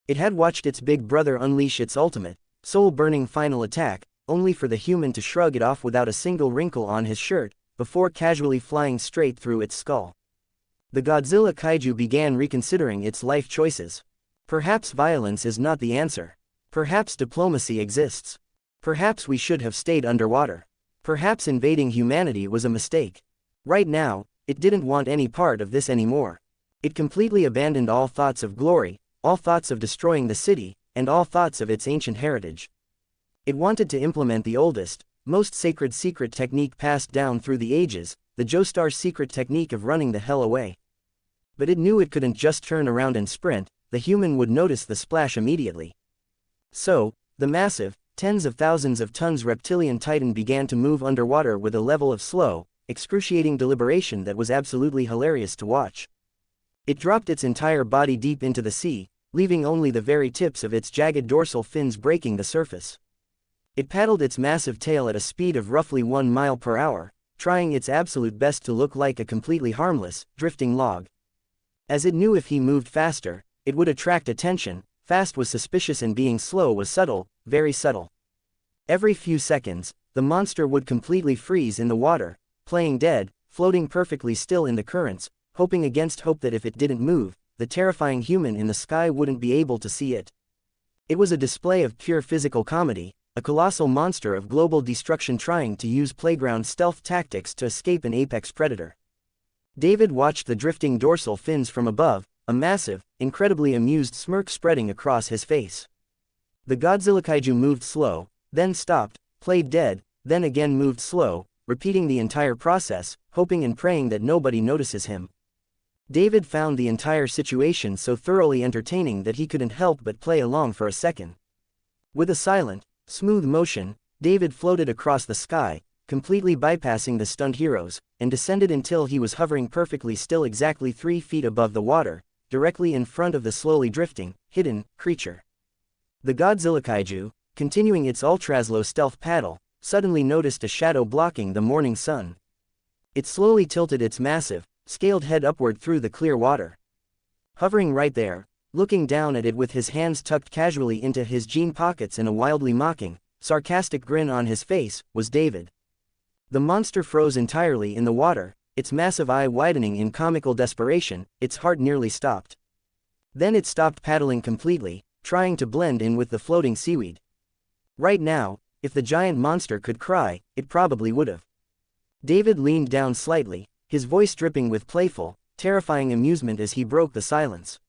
It had watched its big brother unleash its ultimate, soul-burning final attack, only for the human to shrug it off without a single wrinkle on his shirt, before casually flying straight through its skull. The Godzilla kaiju began reconsidering its life choices. Perhaps violence is not the answer. Perhaps diplomacy exists. Perhaps we should have stayed underwater. Perhaps invading humanity was a mistake. Right now, it didn't want any part of this anymore. It completely abandoned all thoughts of glory, all thoughts of destroying the city, and all thoughts of its ancient heritage. It wanted to implement the oldest, most sacred secret technique passed down through the ages, the Joestar's secret technique of running the hell away. But it knew it couldn't just turn around and sprint, the human would notice the splash immediately. So, the massive, tens of thousands of tons reptilian titan began to move underwater with a level of slow, excruciating deliberation that was absolutely hilarious to watch. It dropped its entire body deep into the sea, leaving only the very tips of its jagged dorsal fins breaking the surface. It paddled its massive tail at a speed of roughly 1 mile per hour, trying its absolute best to look like a completely harmless, drifting log. As it knew if he moved faster, it would attract attention. Fast was suspicious and being slow was subtle, very subtle. Every few seconds, the monster would completely freeze in the water, playing dead, floating perfectly still in the currents, hoping against hope that if it didn't move, the terrifying human in the sky wouldn't be able to see it. It was a display of pure physical comedy, a colossal monster of global destruction trying to use playground stealth tactics to escape an apex predator. David watched the drifting dorsal fins from above, a massive, incredibly amused smirk spreading across his face. The Godzilla kaiju moved slow, then stopped, played dead, then again moved slow, repeating the entire process, hoping and praying that nobody notices him. David found the entire situation so thoroughly entertaining that he couldn't help but play along for a second. With a silent, smooth motion, David floated across the sky, completely bypassing the stunned heroes, and descended until he was hovering perfectly still exactly 3 feet above the water, directly in front of the slowly drifting, hidden, creature. The Godzilla kaiju, continuing its ultra-slow stealth paddle, suddenly noticed a shadow blocking the morning sun. It slowly tilted its massive, scaled head upward through the clear water. Hovering right there, looking down at it with his hands tucked casually into his jean pockets and a wildly mocking, sarcastic grin on his face, was David. The monster froze entirely in the water, its massive eye widening in comical desperation. Its heart nearly stopped. Then it stopped paddling completely, trying to blend in with the floating seaweed. Right now, if the giant monster could cry, it probably would've. David leaned down slightly, his voice dripping with playful, terrifying amusement as he broke the silence.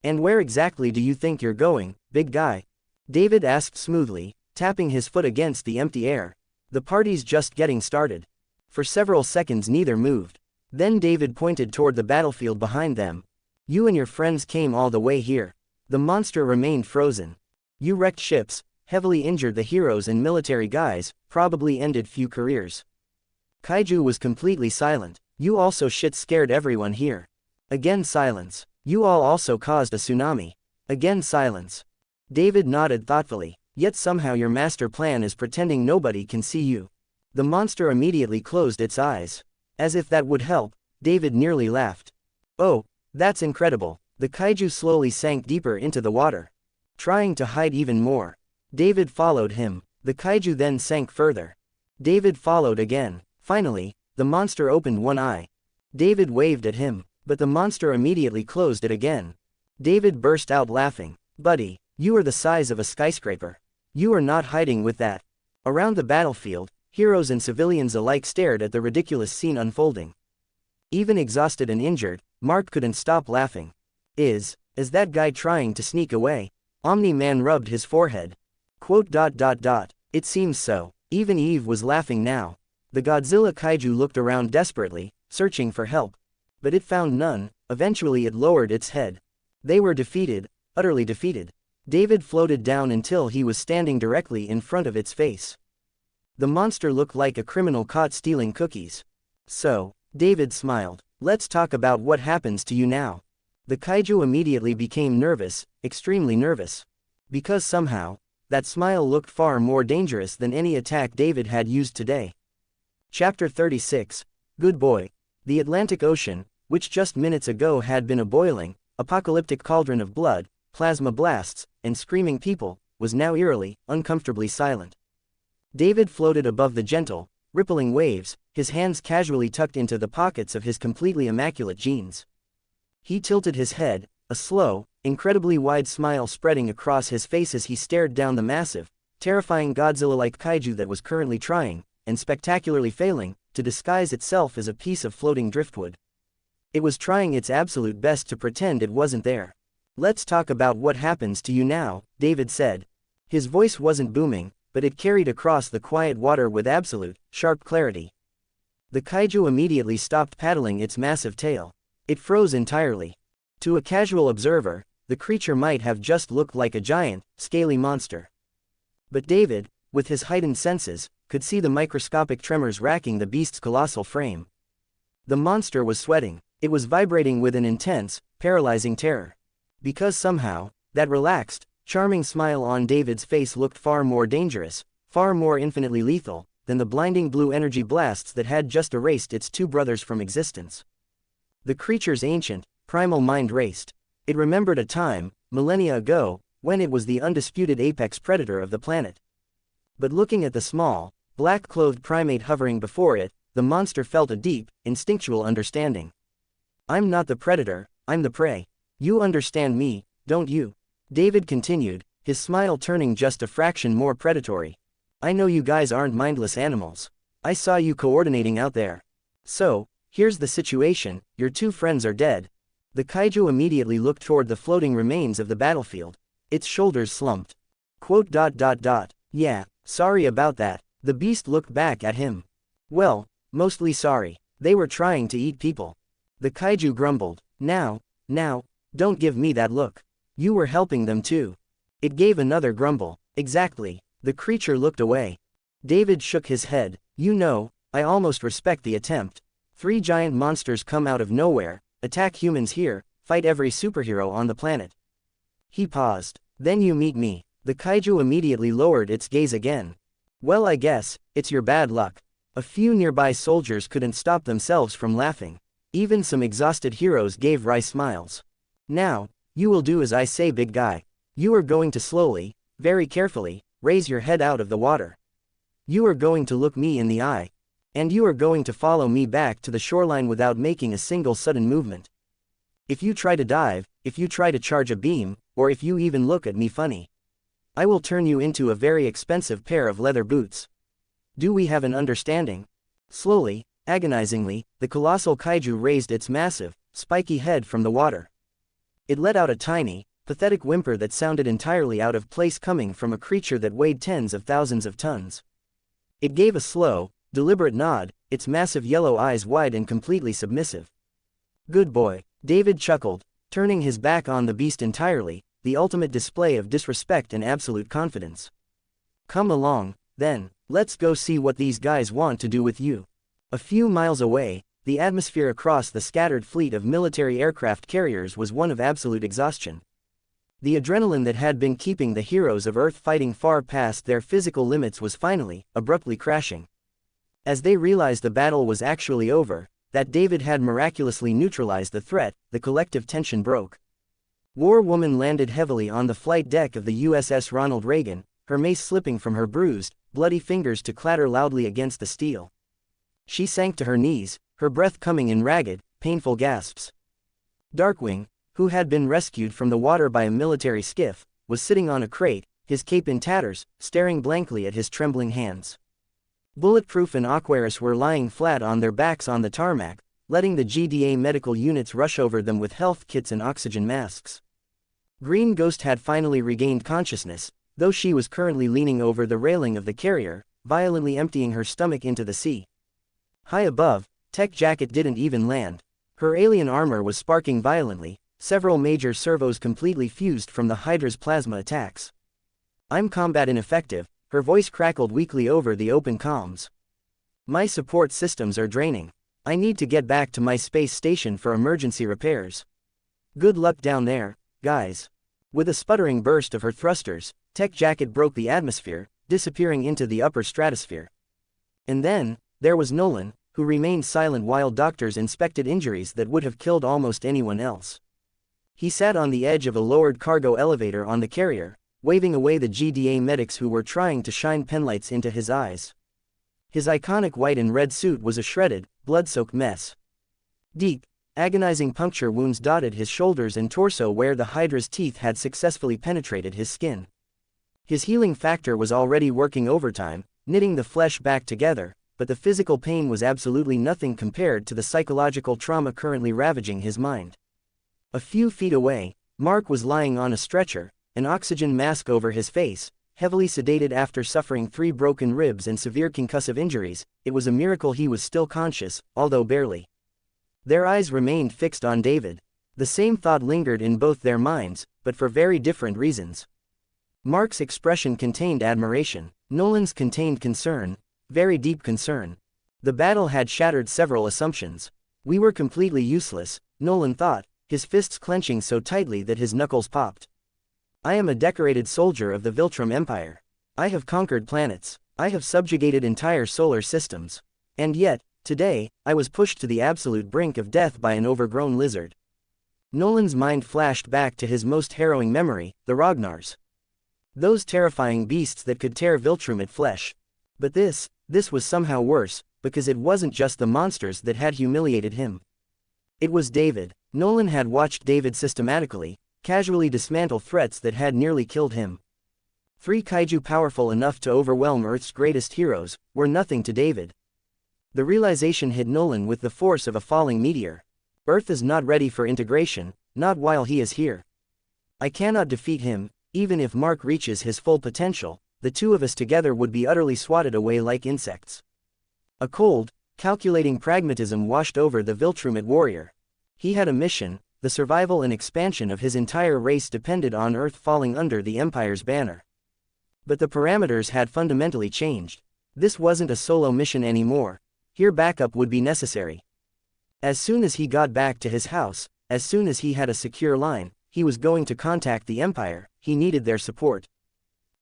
"And where exactly do you think you're going, big guy?" David asked smoothly, tapping his foot against the empty air. "The party's just getting started." For several seconds neither moved. Then David pointed toward the battlefield behind them. "You and your friends came all the way here." The monster remained frozen. "You wrecked ships, heavily injured the heroes and military guys, probably ended few careers. Kaiju was completely silent. You also shit scared everyone here. Again silence. You all also caused a tsunami. Again silence. David nodded thoughtfully. Yet somehow your master plan is pretending nobody can see you. The monster immediately closed its eyes. As if that would help, David nearly laughed. Oh, that's incredible. The kaiju slowly sank deeper into the water, trying to hide even more. David followed him. The kaiju then sank further. David followed again. Finally, the monster opened one eye. David waved at him, but the monster immediately closed it again. David burst out laughing. Buddy, you are the size of a skyscraper. You are not hiding with that. Around the battlefield, heroes and civilians alike stared at the ridiculous scene unfolding. Even exhausted and injured, Mark couldn't stop laughing. Is that guy trying to sneak away? Omni-Man rubbed his forehead. It seems so. Even Eve was laughing now. The Godzilla kaiju looked around desperately, searching for help. But it found none. Eventually it lowered its head. They were defeated, utterly defeated. David floated down until he was standing directly in front of its face. The monster looked like a criminal caught stealing cookies. So, David smiled. Let's talk about what happens to you now. The kaiju immediately became nervous, extremely nervous. Because somehow, that smile looked far more dangerous than any attack David had used today. Chapter 36. Good boy. The Atlantic Ocean, which just minutes ago had been a boiling, apocalyptic cauldron of blood, plasma blasts, and screaming people, was now eerily, uncomfortably silent. David floated above the gentle, rippling waves, his hands casually tucked into the pockets of his completely immaculate jeans. He tilted his head, a slow, incredibly wide smile spreading across his face as he stared down the massive, terrifying Godzilla-like kaiju that was currently trying, and spectacularly failing, to disguise itself as a piece of floating driftwood. It was trying its absolute best to pretend it wasn't there. Let's talk about what happens to you now, David said. His voice wasn't booming, but it carried across the quiet water with absolute, sharp clarity. The kaiju immediately stopped paddling its massive tail. It froze entirely. To a casual observer, the creature might have just looked like a giant, scaly monster. But David, with his heightened senses, could see the microscopic tremors racking the beast's colossal frame. The monster was sweating. It was vibrating with an intense, paralyzing terror. Because somehow, that relaxed, charming smile on David's face looked far more dangerous, far more infinitely lethal, than the blinding blue energy blasts that had just erased its two brothers from existence. The creature's ancient, primal mind raced. It remembered a time, millennia ago, when it was the undisputed apex predator of the planet. But looking at the small, black-clothed primate hovering before it, the monster felt a deep, instinctual understanding. I'm not the predator, I'm the prey. You understand me, don't you? David continued, his smile turning just a fraction more predatory. I know you guys aren't mindless animals. I saw you coordinating out there. So, here's the situation, your two friends are dead. The kaiju immediately looked toward the floating remains of the battlefield. Its shoulders slumped. Yeah, sorry about that. The beast looked back at him. Well, mostly sorry. They were trying to eat people. The kaiju grumbled. Now, don't give me that look. You were helping them too. It gave another grumble. Exactly. The creature looked away. David shook his head. You know, I almost respect the attempt. 3 giant monsters come out of nowhere, attack humans here, fight every superhero on the planet. He paused. Then you meet me. The kaiju immediately lowered its gaze again. Well, I guess, it's your bad luck. A few nearby soldiers couldn't stop themselves from laughing. Even some exhausted heroes gave wry smiles. Now, you will do as I say, big guy. You are going to slowly, very carefully, raise your head out of the water. You are going to look me in the eye. And you are going to follow me back to the shoreline without making a single sudden movement. If you try to dive, if you try to charge a beam, or if you even look at me funny, I will turn you into a very expensive pair of leather boots. Do we have an understanding? Slowly, agonizingly, the colossal kaiju raised its massive, spiky head from the water. It let out a tiny, pathetic whimper that sounded entirely out of place coming from a creature that weighed tens of thousands of tons. It gave a slow, deliberate nod, its massive yellow eyes wide and completely submissive. Good boy, David chuckled, turning his back on the beast entirely, the ultimate display of disrespect and absolute confidence. Come along, then, let's go see what these guys want to do with you. A few miles away, the atmosphere across the scattered fleet of military aircraft carriers was one of absolute exhaustion. The adrenaline that had been keeping the heroes of Earth fighting far past their physical limits was finally, abruptly crashing. As they realized the battle was actually over, that David had miraculously neutralized the threat, the collective tension broke. War Woman landed heavily on the flight deck of the USS Ronald Reagan, her mace slipping from her bruised, bloody fingers to clatter loudly against the steel. She sank to her knees, her breath coming in ragged, painful gasps. Darkwing, who had been rescued from the water by a military skiff, was sitting on a crate, his cape in tatters, staring blankly at his trembling hands. Bulletproof and Aquarius were lying flat on their backs on the tarmac, letting the GDA medical units rush over them with health kits and oxygen masks. Green Ghost had finally regained consciousness, though she was currently leaning over the railing of the carrier, violently emptying her stomach into the sea. High above, Tech Jacket didn't even land. Her alien armor was sparking violently, several major servos completely fused from the Hydra's plasma attacks. I'm combat ineffective, her voice crackled weakly over the open comms. My support systems are draining. I need to get back to my space station for emergency repairs. Good luck down there, guys. With a sputtering burst of her thrusters, Tech Jacket broke the atmosphere, disappearing into the upper stratosphere. And then, there was Nolan, who remained silent while doctors inspected injuries that would have killed almost anyone else. He sat on the edge of a lowered cargo elevator on the carrier, waving away the GDA medics who were trying to shine penlights into his eyes. His iconic white and red suit was a shredded, blood-soaked mess. Deep, agonizing puncture wounds dotted his shoulders and torso where the Hydra's teeth had successfully penetrated his skin. His healing factor was already working overtime, knitting the flesh back together, but the physical pain was absolutely nothing compared to the psychological trauma currently ravaging his mind. A few feet away, Mark was lying on a stretcher, an oxygen mask over his face, heavily sedated after suffering 3 broken ribs and severe concussive injuries. It was a miracle he was still conscious, although barely. Their eyes remained fixed on David. The same thought lingered in both their minds, but for very different reasons. Mark's expression contained admiration, Nolan's contained concern, very deep concern. The battle had shattered several assumptions. We were completely useless, Nolan thought, his fists clenching so tightly that his knuckles popped. I am a decorated soldier of the Viltrum Empire. I have conquered planets. I have subjugated entire solar systems. And yet, today, I was pushed to the absolute brink of death by an overgrown lizard. Nolan's mind flashed back to his most harrowing memory, the Ragnars. Those terrifying beasts that could tear Viltrum at flesh. But this was somehow worse, because it wasn't just the monsters that had humiliated him. It was David. Nolan had watched David systematically, casually dismantle threats that had nearly killed him. 3 kaiju powerful enough to overwhelm Earth's greatest heroes, were nothing to David. The realization hit Nolan with the force of a falling meteor. Earth is not ready for integration, not while he is here. I cannot defeat him, even if Mark reaches his full potential, the two of us together would be utterly swatted away like insects. A cold, calculating pragmatism washed over the Viltrumite warrior. He had a mission. The survival and expansion of his entire race depended on Earth falling under the Empire's banner. But the parameters had fundamentally changed. This wasn't a solo mission anymore. Here backup would be necessary. As soon as he got back to his house, as soon as he had a secure line, he was going to contact the Empire. He needed their support.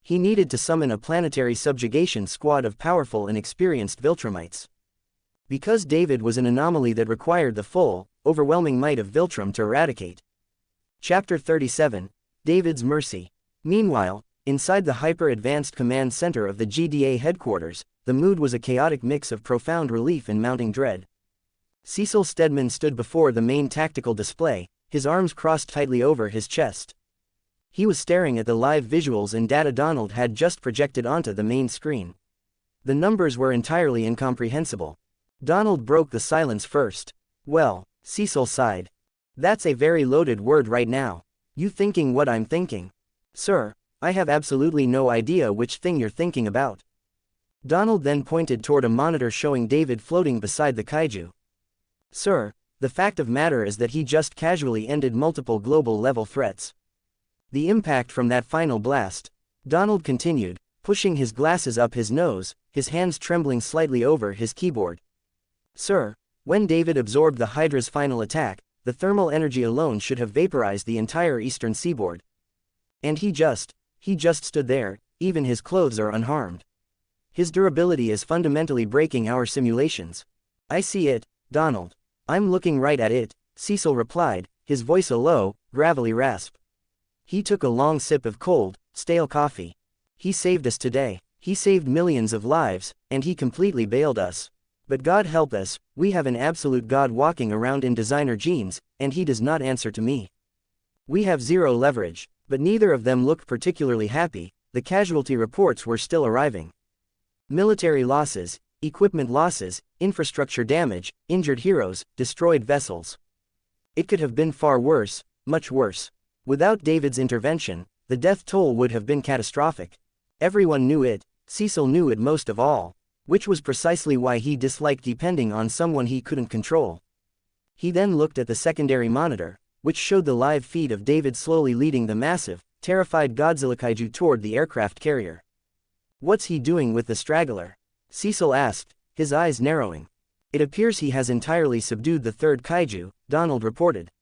He needed to summon a planetary subjugation squad of powerful and experienced Viltrumites. Because David was an anomaly that required the full, overwhelming might of Viltrum to eradicate. Chapter 37, David's Mercy. Meanwhile, inside the hyper-advanced command center of the GDA headquarters, the mood was a chaotic mix of profound relief and mounting dread. Cecil Stedman stood before the main tactical display, his arms crossed tightly over his chest. He was staring at the live visuals and data Donald had just projected onto the main screen. The numbers were entirely incomprehensible. Donald broke the silence first. Well, Cecil sighed. That's a very loaded word right now. You thinking what I'm thinking? Sir, I have absolutely no idea which thing you're thinking about. Donald then pointed toward a monitor showing David floating beside the kaiju. Sir, the fact of matter is that he just casually ended multiple global-level threats. The impact from that final blast, Donald continued, pushing his glasses up his nose, his hands trembling slightly over his keyboard. Sir, when David absorbed the Hydra's final attack, the thermal energy alone should have vaporized the entire eastern seaboard. And he just stood there, even his clothes are unharmed. His durability is fundamentally breaking our simulations. I see it, Donald. I'm looking right at it, Cecil replied, his voice a low, gravelly rasp. He took a long sip of cold, stale coffee. He saved us today. He saved millions of lives, and he completely bailed us. But God help us, we have an absolute God walking around in designer jeans, and he does not answer to me. We have zero leverage, but neither of them looked particularly happy. The casualty reports were still arriving. Military losses, equipment losses, infrastructure damage, injured heroes, destroyed vessels. It could have been far worse, much worse. Without David's intervention, the death toll would have been catastrophic. Everyone knew it, Cecil knew it most of all, which was precisely why he disliked depending on someone he couldn't control. He then looked at the secondary monitor, which showed the live feed of David slowly leading the massive, terrified Godzilla kaiju toward the aircraft carrier. What's he doing with the straggler? Cecil asked, his eyes narrowing. It appears he has entirely subdued the third kaiju, Donald reported.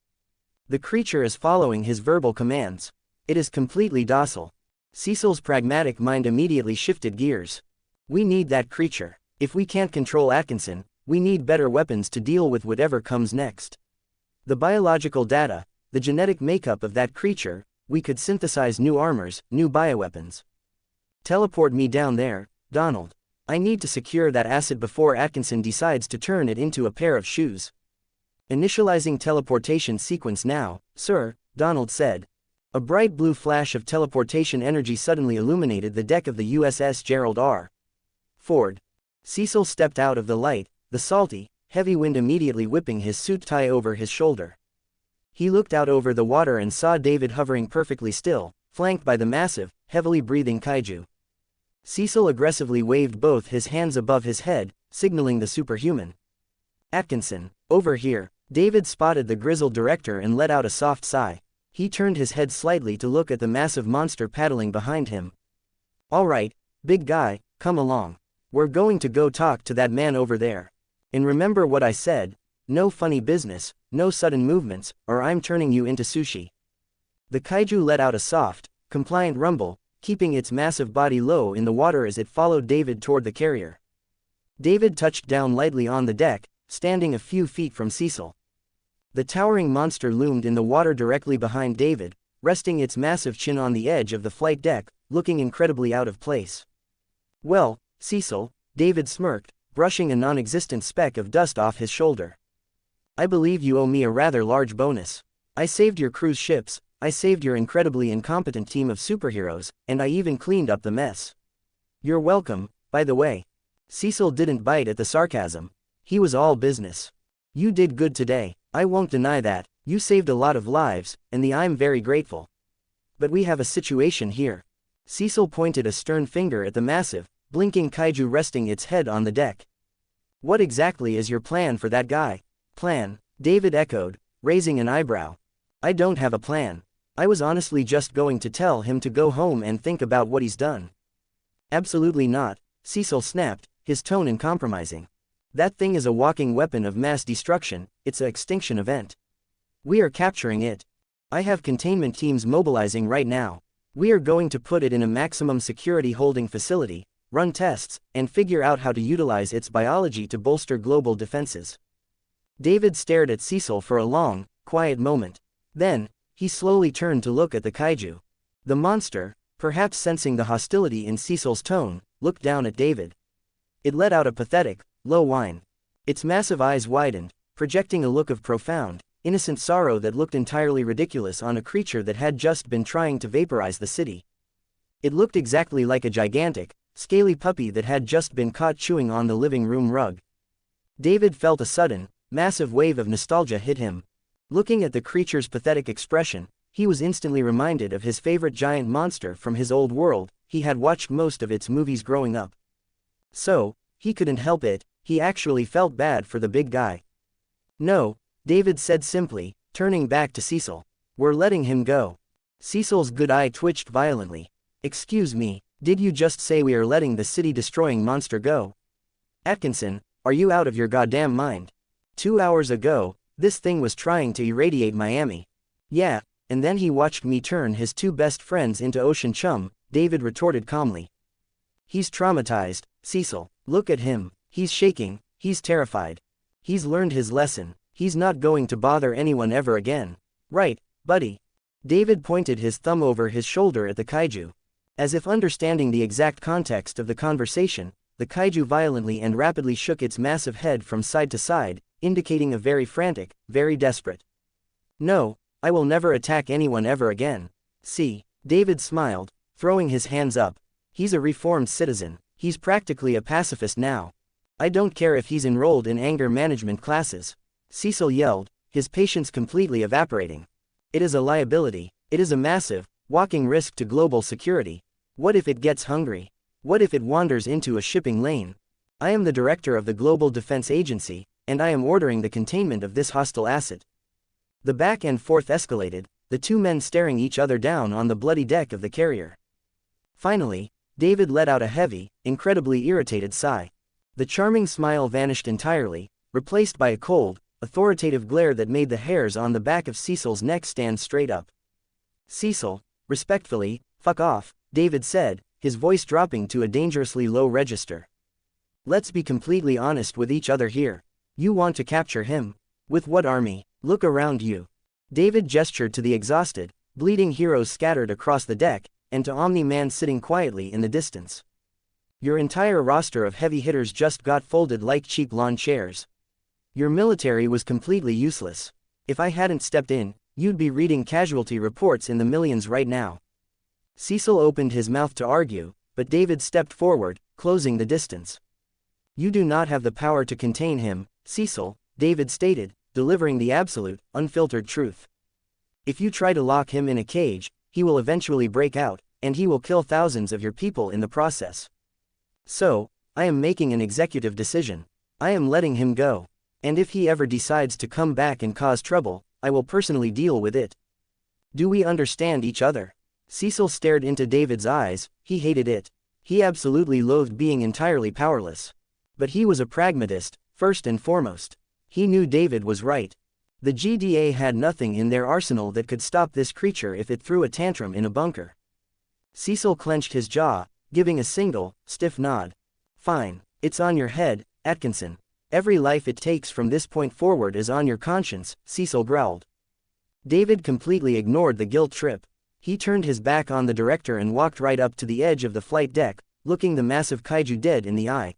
The creature is following his verbal commands. It is completely docile. Cecil's pragmatic mind immediately shifted gears. We need that creature. If we can't control Atkinson, we need better weapons to deal with whatever comes next. The biological data, the genetic makeup of that creature, we could synthesize new armors, new bioweapons. Teleport me down there, Donald. I need to secure that asset before Atkinson decides to turn it into a pair of shoes. Initializing teleportation sequence now, sir, Donald said. A bright blue flash of teleportation energy suddenly illuminated the deck of the USS Gerald R. Ford. Cecil stepped out of the light, the salty, heavy wind immediately whipping his suit tie over his shoulder. He looked out over the water and saw David hovering perfectly still, flanked by the massive, heavily breathing kaiju. Cecil aggressively waved both his hands above his head, signaling the superhuman. Atkinson, over here. David spotted the grizzled director and let out a soft sigh. He turned his head slightly to look at the massive monster paddling behind him. All right, big guy, come along. We're going to go talk to that man over there. And remember what I said, no funny business, no sudden movements, or I'm turning you into sushi. The kaiju let out a soft, compliant rumble, keeping its massive body low in the water as it followed David toward the carrier. David touched down lightly on the deck, standing a few feet from Cecil. The towering monster loomed in the water directly behind David, resting its massive chin on the edge of the flight deck, looking incredibly out of place. Well, Cecil, David smirked, brushing a non-existent speck of dust off his shoulder. I believe you owe me a rather large bonus. I saved your cruise ships, I saved your incredibly incompetent team of superheroes, and I even cleaned up the mess. You're welcome, by the way. Cecil didn't bite at the sarcasm. He was all business. You did good today, I won't deny that. You saved a lot of lives, and I'm very grateful. But we have a situation here. Cecil pointed a stern finger at the massive, blinking kaiju resting its head on the deck. What exactly is your plan for that guy? Plan? David echoed, raising an eyebrow. I don't have a plan. I was honestly just going to tell him to go home and think about what he's done. Absolutely not, Cecil snapped, his tone uncompromising. That thing is a walking weapon of mass destruction, it's an extinction event. We are capturing it. I have containment teams mobilizing right now. We are going to put it in a maximum security holding facility, run tests, and figure out how to utilize its biology to bolster global defenses. David stared at Cecil for a long, quiet moment. Then, he slowly turned to look at the kaiju. The monster, perhaps sensing the hostility in Cecil's tone, looked down at David. It let out a pathetic, low whine. Its massive eyes widened, projecting a look of profound, innocent sorrow that looked entirely ridiculous on a creature that had just been trying to vaporize the city. It looked exactly like a gigantic, scaly puppy that had just been caught chewing on the living room rug. David felt a sudden, massive wave of nostalgia hit him. Looking at the creature's pathetic expression, he was instantly reminded of his favorite giant monster from his old world. He had watched most of its movies growing up. So, he couldn't help it, he actually felt bad for the big guy. No, David said simply, turning back to Cecil. We're letting him go. Cecil's good eye twitched violently. Excuse me, Did you just say we are letting the city-destroying monster go? Atkinson, are you out of your goddamn mind? 2 hours ago, this thing was trying to irradiate Miami. Yeah, and then he watched me turn his 2 best friends into ocean chum, David retorted calmly. He's traumatized, Cecil. Look at him, he's shaking, he's terrified. He's learned his lesson, he's not going to bother anyone ever again. Right, buddy. David pointed his thumb over his shoulder at the kaiju. As if understanding the exact context of the conversation, the kaiju violently and rapidly shook its massive head from side to side, indicating a very frantic, very desperate. No, I will never attack anyone ever again. See, David smiled, throwing his hands up. He's a reformed citizen, he's practically a pacifist now. I don't care if he's enrolled in anger management classes. Cecil yelled, his patience completely evaporating. It is a liability, it is a massive, walking risk to global security. What if it gets hungry? What if it wanders into a shipping lane? I am the director of the Global Defense Agency, and I am ordering the containment of this hostile asset. The back and forth escalated, the 2 men staring each other down on the bloody deck of the carrier. Finally, David let out a heavy, incredibly irritated sigh. The charming smile vanished entirely, replaced by a cold, authoritative glare that made the hairs on the back of Cecil's neck stand straight up. Cecil, respectfully, fuck off, David said, his voice dropping to a dangerously low register. Let's be completely honest with each other here. You want to capture him? With what army? Look around you. David gestured to the exhausted, bleeding heroes scattered across the deck, and to Omni-Man sitting quietly in the distance. Your entire roster of heavy hitters just got folded like cheap lawn chairs. Your military was completely useless. If I hadn't stepped in, you'd be reading casualty reports in the millions right now. Cecil opened his mouth to argue, but David stepped forward, closing the distance. You do not have the power to contain him, Cecil, David stated, delivering the absolute, unfiltered truth. If you try to lock him in a cage, he will eventually break out, and he will kill thousands of your people in the process. So, I am making an executive decision. I am letting him go. And if he ever decides to come back and cause trouble, I will personally deal with it. Do we understand each other? Cecil stared into David's eyes, he hated it. He absolutely loathed being entirely powerless. But he was a pragmatist, first and foremost. He knew David was right. The GDA had nothing in their arsenal that could stop this creature if it threw a tantrum in a bunker. Cecil clenched his jaw, giving a single, stiff nod. Fine, it's on your head, Atkinson. Every life it takes from this point forward is on your conscience, Cecil growled. David completely ignored the guilt trip. He turned his back on the director and walked right up to the edge of the flight deck, looking the massive kaiju dead in the eye.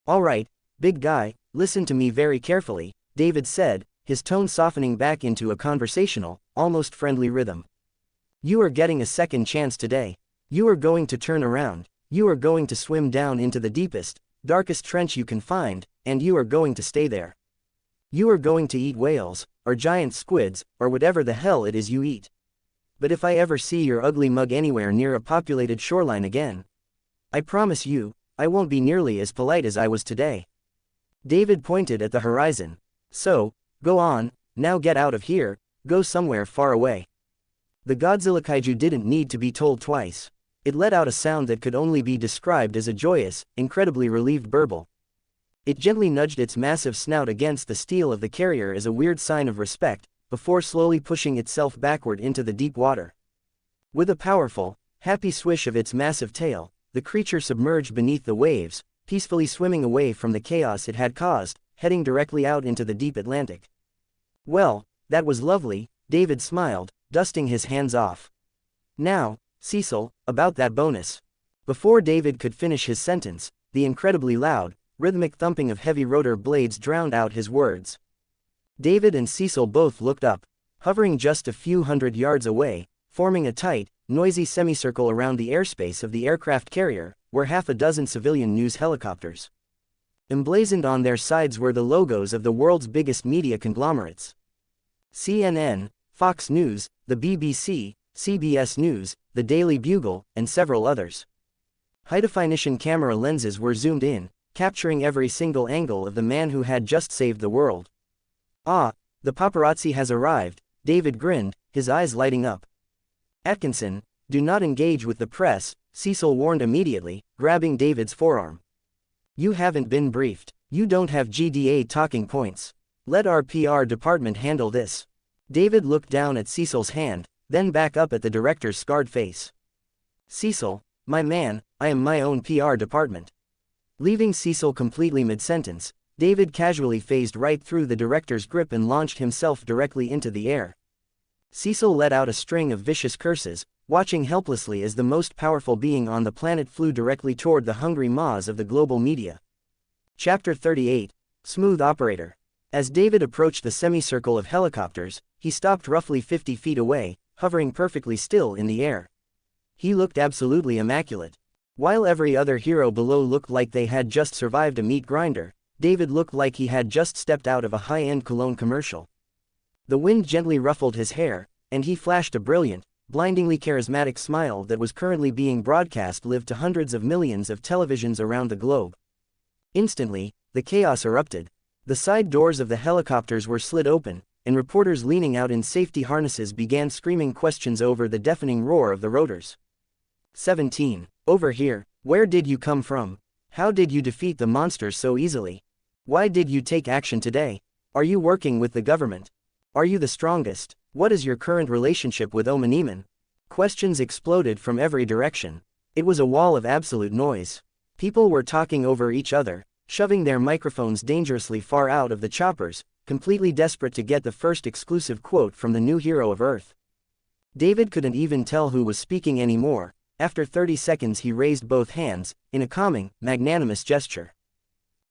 All right, big guy, listen to me very carefully, David said, his tone softening back into a conversational, almost friendly rhythm. You are getting a second chance today. You are going to turn around, you are going to swim down into the deepest, darkest trench you can find, and you are going to stay there. You are going to eat whales, or giant squids, or whatever the hell it is you eat. But if I ever see your ugly mug anywhere near a populated shoreline again, I promise you, I won't be nearly as polite as I was today. David pointed at the horizon. So, go on, now get out of here, go somewhere far away. The Godzilla kaiju didn't need to be told twice. It let out a sound that could only be described as a joyous, incredibly relieved burble. It gently nudged its massive snout against the steel of the carrier as a weird sign of respect, before slowly pushing itself backward into the deep water. With a powerful, happy swish of its massive tail, the creature submerged beneath the waves, peacefully swimming away from the chaos it had caused, heading directly out into the deep Atlantic. Well, that was lovely, David smiled, dusting his hands off. Now, Cecil, about that bonus. Before David could finish his sentence, the incredibly loud, rhythmic thumping of heavy rotor blades drowned out his words. David and Cecil both looked up, hovering just a few hundred yards away, forming a tight, noisy semicircle around the airspace of the aircraft carrier, were half a dozen civilian news helicopters. Emblazoned on their sides were the logos of the world's biggest media conglomerates: CNN, Fox News, the BBC, CBS News, the Daily Bugle, and several others. High-definition camera lenses were zoomed in, capturing every single angle of the man who had just saved the world. Ah, the paparazzi has arrived, David grinned, his eyes lighting up. Atkinson, do not engage with the press, Cecil warned immediately, grabbing David's forearm. You haven't been briefed. You don't have GDA talking points. Let our PR department handle this. David looked down at Cecil's hand, then back up at the director's scarred face. Cecil, my man, I am my own PR department. Leaving Cecil completely mid-sentence, David casually phased right through the director's grip and launched himself directly into the air. Cecil let out a string of vicious curses, watching helplessly as the most powerful being on the planet flew directly toward the hungry maws of the global media. Chapter 38, Smooth Operator. As David approached the semicircle of helicopters, he stopped roughly 50 feet away, hovering perfectly still in the air. He looked absolutely immaculate. While every other hero below looked like they had just survived a meat grinder, David looked like he had just stepped out of a high-end cologne commercial. The wind gently ruffled his hair, and he flashed a brilliant, blindingly charismatic smile that was currently being broadcast live to hundreds of millions of televisions around the globe. Instantly, the chaos erupted. The side doors of the helicopters were slid open, and reporters leaning out in safety harnesses began screaming questions over the deafening roar of the rotors. 17. Over here, where did you come from? How did you defeat the monsters so easily? Why did you take action today? Are you working with the government? Are you the strongest? What is your current relationship with Omaniman? Questions exploded from every direction. It was a wall of absolute noise. People were talking over each other, shoving their microphones dangerously far out of the choppers, completely desperate to get the first exclusive quote from the new hero of Earth. David couldn't even tell who was speaking anymore. After 30 seconds he raised both hands, in a calming, magnanimous gesture.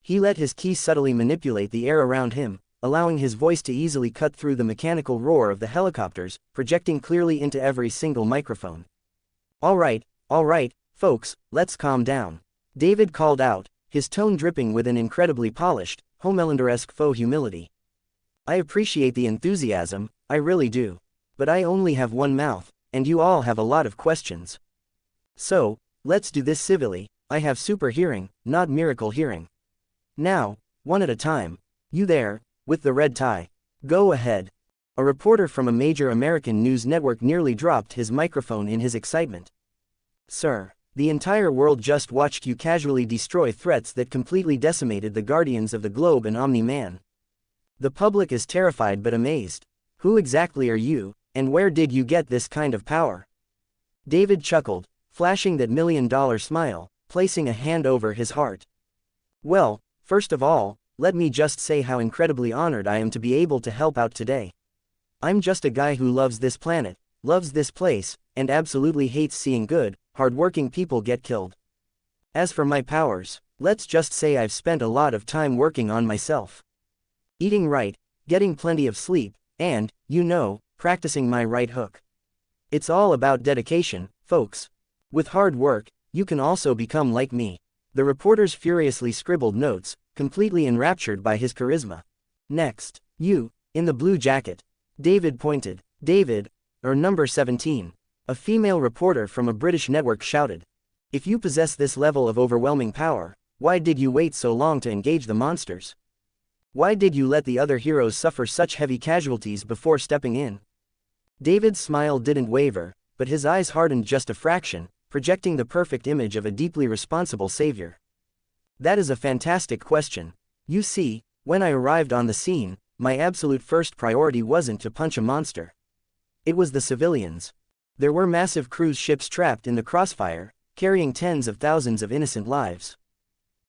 He let his key subtly manipulate the air around him, allowing his voice to easily cut through the mechanical roar of the helicopters, projecting clearly into every single microphone. All right, folks, let's calm down. David called out, his tone dripping with an incredibly polished, Homelander-esque faux humility. I appreciate the enthusiasm, I really do. But I only have one mouth, and you all have a lot of questions. So, let's do this civilly. I have super hearing, not miracle hearing. Now, one at a time. You there, with the red tie. Go ahead. A reporter from a major American news network nearly dropped his microphone in his excitement. Sir, the entire world just watched you casually destroy threats that completely decimated the Guardians of the Globe and Omni-Man. The public is terrified but amazed. Who exactly are you, and where did you get this kind of power? David chuckled, flashing that million-dollar smile, placing a hand over his heart. Well, first of all, let me just say how incredibly honored I am to be able to help out today. I'm just a guy who loves this planet, loves this place, and absolutely hates seeing good, hard-working people get killed. As for my powers, let's just say I've spent a lot of time working on myself. Eating right, getting plenty of sleep, and, practicing my right hook. It's all about dedication, folks. With hard work, you can also become like me. The reporters furiously scribbled notes, completely enraptured by his charisma. Next, you, in the blue jacket. David pointed. David, or number 17. A female reporter from a British network shouted. If you possess this level of overwhelming power, why did you wait so long to engage the monsters? Why did you let the other heroes suffer such heavy casualties before stepping in? David's smile didn't waver, but his eyes hardened just a fraction, projecting the perfect image of a deeply responsible savior. That is a fantastic question. You see, when I arrived on the scene, my absolute first priority wasn't to punch a monster. It was the civilians. There were massive cruise ships trapped in the crossfire, carrying tens of thousands of innocent lives.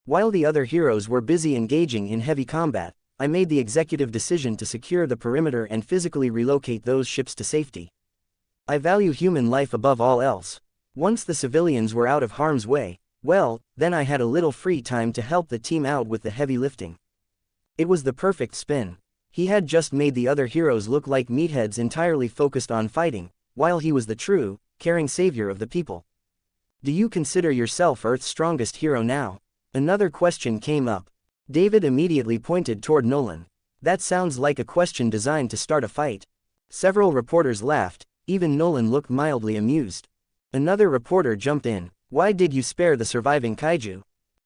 While the other heroes were busy engaging in heavy combat, I made the executive decision to secure the perimeter and physically relocate those ships to safety. I value human life above all else. Once the civilians were out of harm's way, well, then I had a little free time to help the team out with the heavy lifting. It was the perfect spin. He had just made the other heroes look like meatheads entirely focused on fighting, while he was the true, caring savior of the people. Do you consider yourself Earth's strongest hero now? Another question came up. David immediately pointed toward Nolan. That sounds like a question designed to start a fight. Several reporters laughed, even Nolan looked mildly amused. Another reporter jumped in. Why did you spare the surviving kaiju?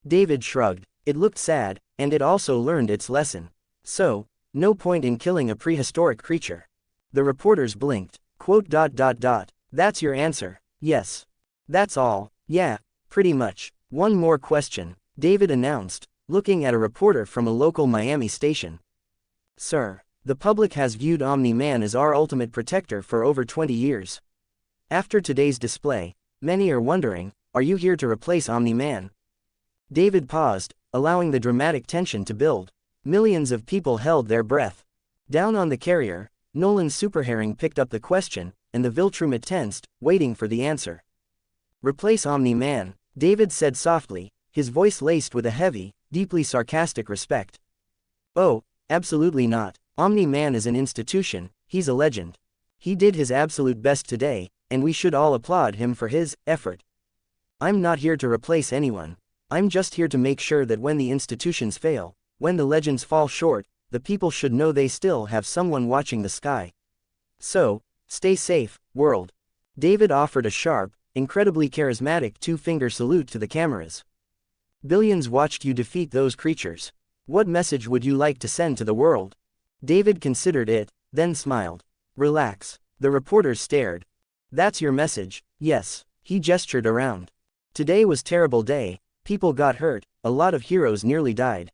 David shrugged. It looked sad, and it also learned its lesson. So, no point in killing a prehistoric creature. The reporters blinked. Quote. That's your answer. Yes. That's all. Yeah, pretty much. One more question, David announced, looking at a reporter from a local Miami station. Sir, the public has viewed Omni-Man as our ultimate protector for over 20 years. After today's display, many are wondering, are you here to replace Omni-Man? David paused, allowing the dramatic tension to build. Millions of people held their breath. Down on the carrier, Nolan's superherring picked up the question, and the Viltrumic tensed, waiting for the answer. Replace Omni-Man, David said softly, his voice laced with a heavy, deeply sarcastic respect. Oh, absolutely not. Omni-Man is an institution, he's a legend. He did his absolute best today, and we should all applaud him for his effort. I'm not here to replace anyone. I'm just here to make sure that when the institutions fail, when the legends fall short, the people should know they still have someone watching the sky. So, stay safe, world. David offered a sharp, incredibly charismatic two-finger salute to the cameras. Billions watched you defeat those creatures. What message would you like to send to the world? David considered it, then smiled. Relax. The reporters stared. That's your message? Yes. He gestured around. Today was a terrible day, people got hurt, a lot of heroes nearly died.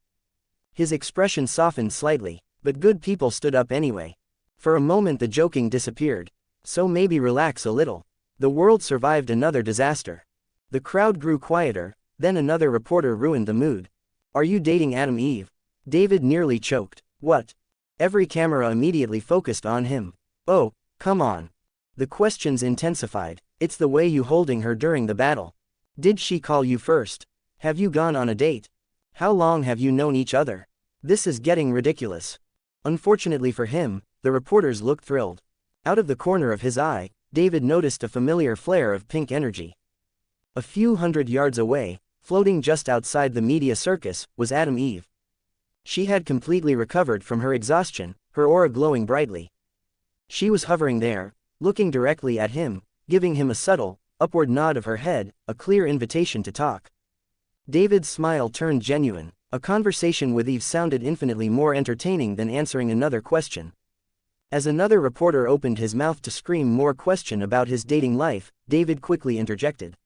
His expression softened slightly, but good people stood up anyway. For a moment the joking disappeared. So maybe relax a little. The world survived another disaster. The crowd grew quieter, then another reporter ruined the mood. Are you dating Adam Eve? David nearly choked. What? Every camera immediately focused on him. Oh, come on. The questions intensified. It's the way you holding her during the battle. Did she call you first? Have you gone on a date? How long have you known each other? This is getting ridiculous. Unfortunately for him, the reporters looked thrilled. Out of the corner of his eye, David noticed a familiar flare of pink energy. A few hundred yards away, floating just outside the media circus, was Adam Eve. She had completely recovered from her exhaustion, her aura glowing brightly. She was hovering there, looking directly at him, giving him a subtle, upward nod of her head, a clear invitation to talk. David's smile turned genuine. A conversation with Eve sounded infinitely more entertaining than answering another question. As another reporter opened his mouth to scream more question about his dating life, David quickly interjected.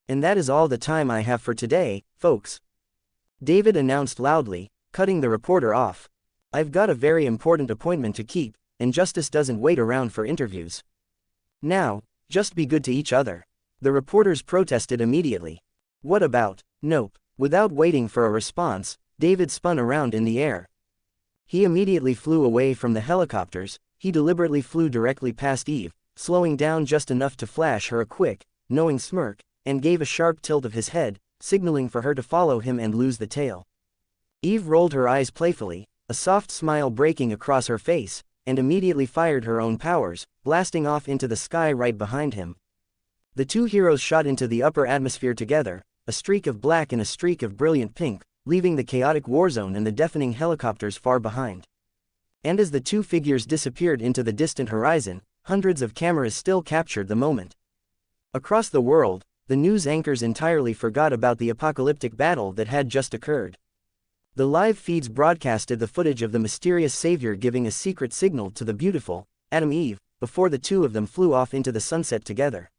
And that is all the time I have for today, folks. David announced loudly, cutting the reporter off. I've got a very important appointment to keep, and justice doesn't wait around for interviews. Now, just be good to each other. The reporters protested immediately. What about? Nope. Without waiting for a response, David spun around in the air. He immediately flew away from the helicopters. He deliberately flew directly past Eve, slowing down just enough to flash her a quick, knowing smirk, and gave a sharp tilt of his head, signaling for her to follow him and lose the tail. Eve rolled her eyes playfully, a soft smile breaking across her face, and immediately fired her own powers, blasting off into the sky right behind him. The two heroes shot into the upper atmosphere together, a streak of black and a streak of brilliant pink, leaving the chaotic war zone and the deafening helicopters far behind. And as the two figures disappeared into the distant horizon, hundreds of cameras still captured the moment. Across the world, the news anchors entirely forgot about the apocalyptic battle that had just occurred. The live feeds broadcasted the footage of the mysterious savior giving a secret signal to the beautiful Adam Eve, before the two of them flew off into the sunset together.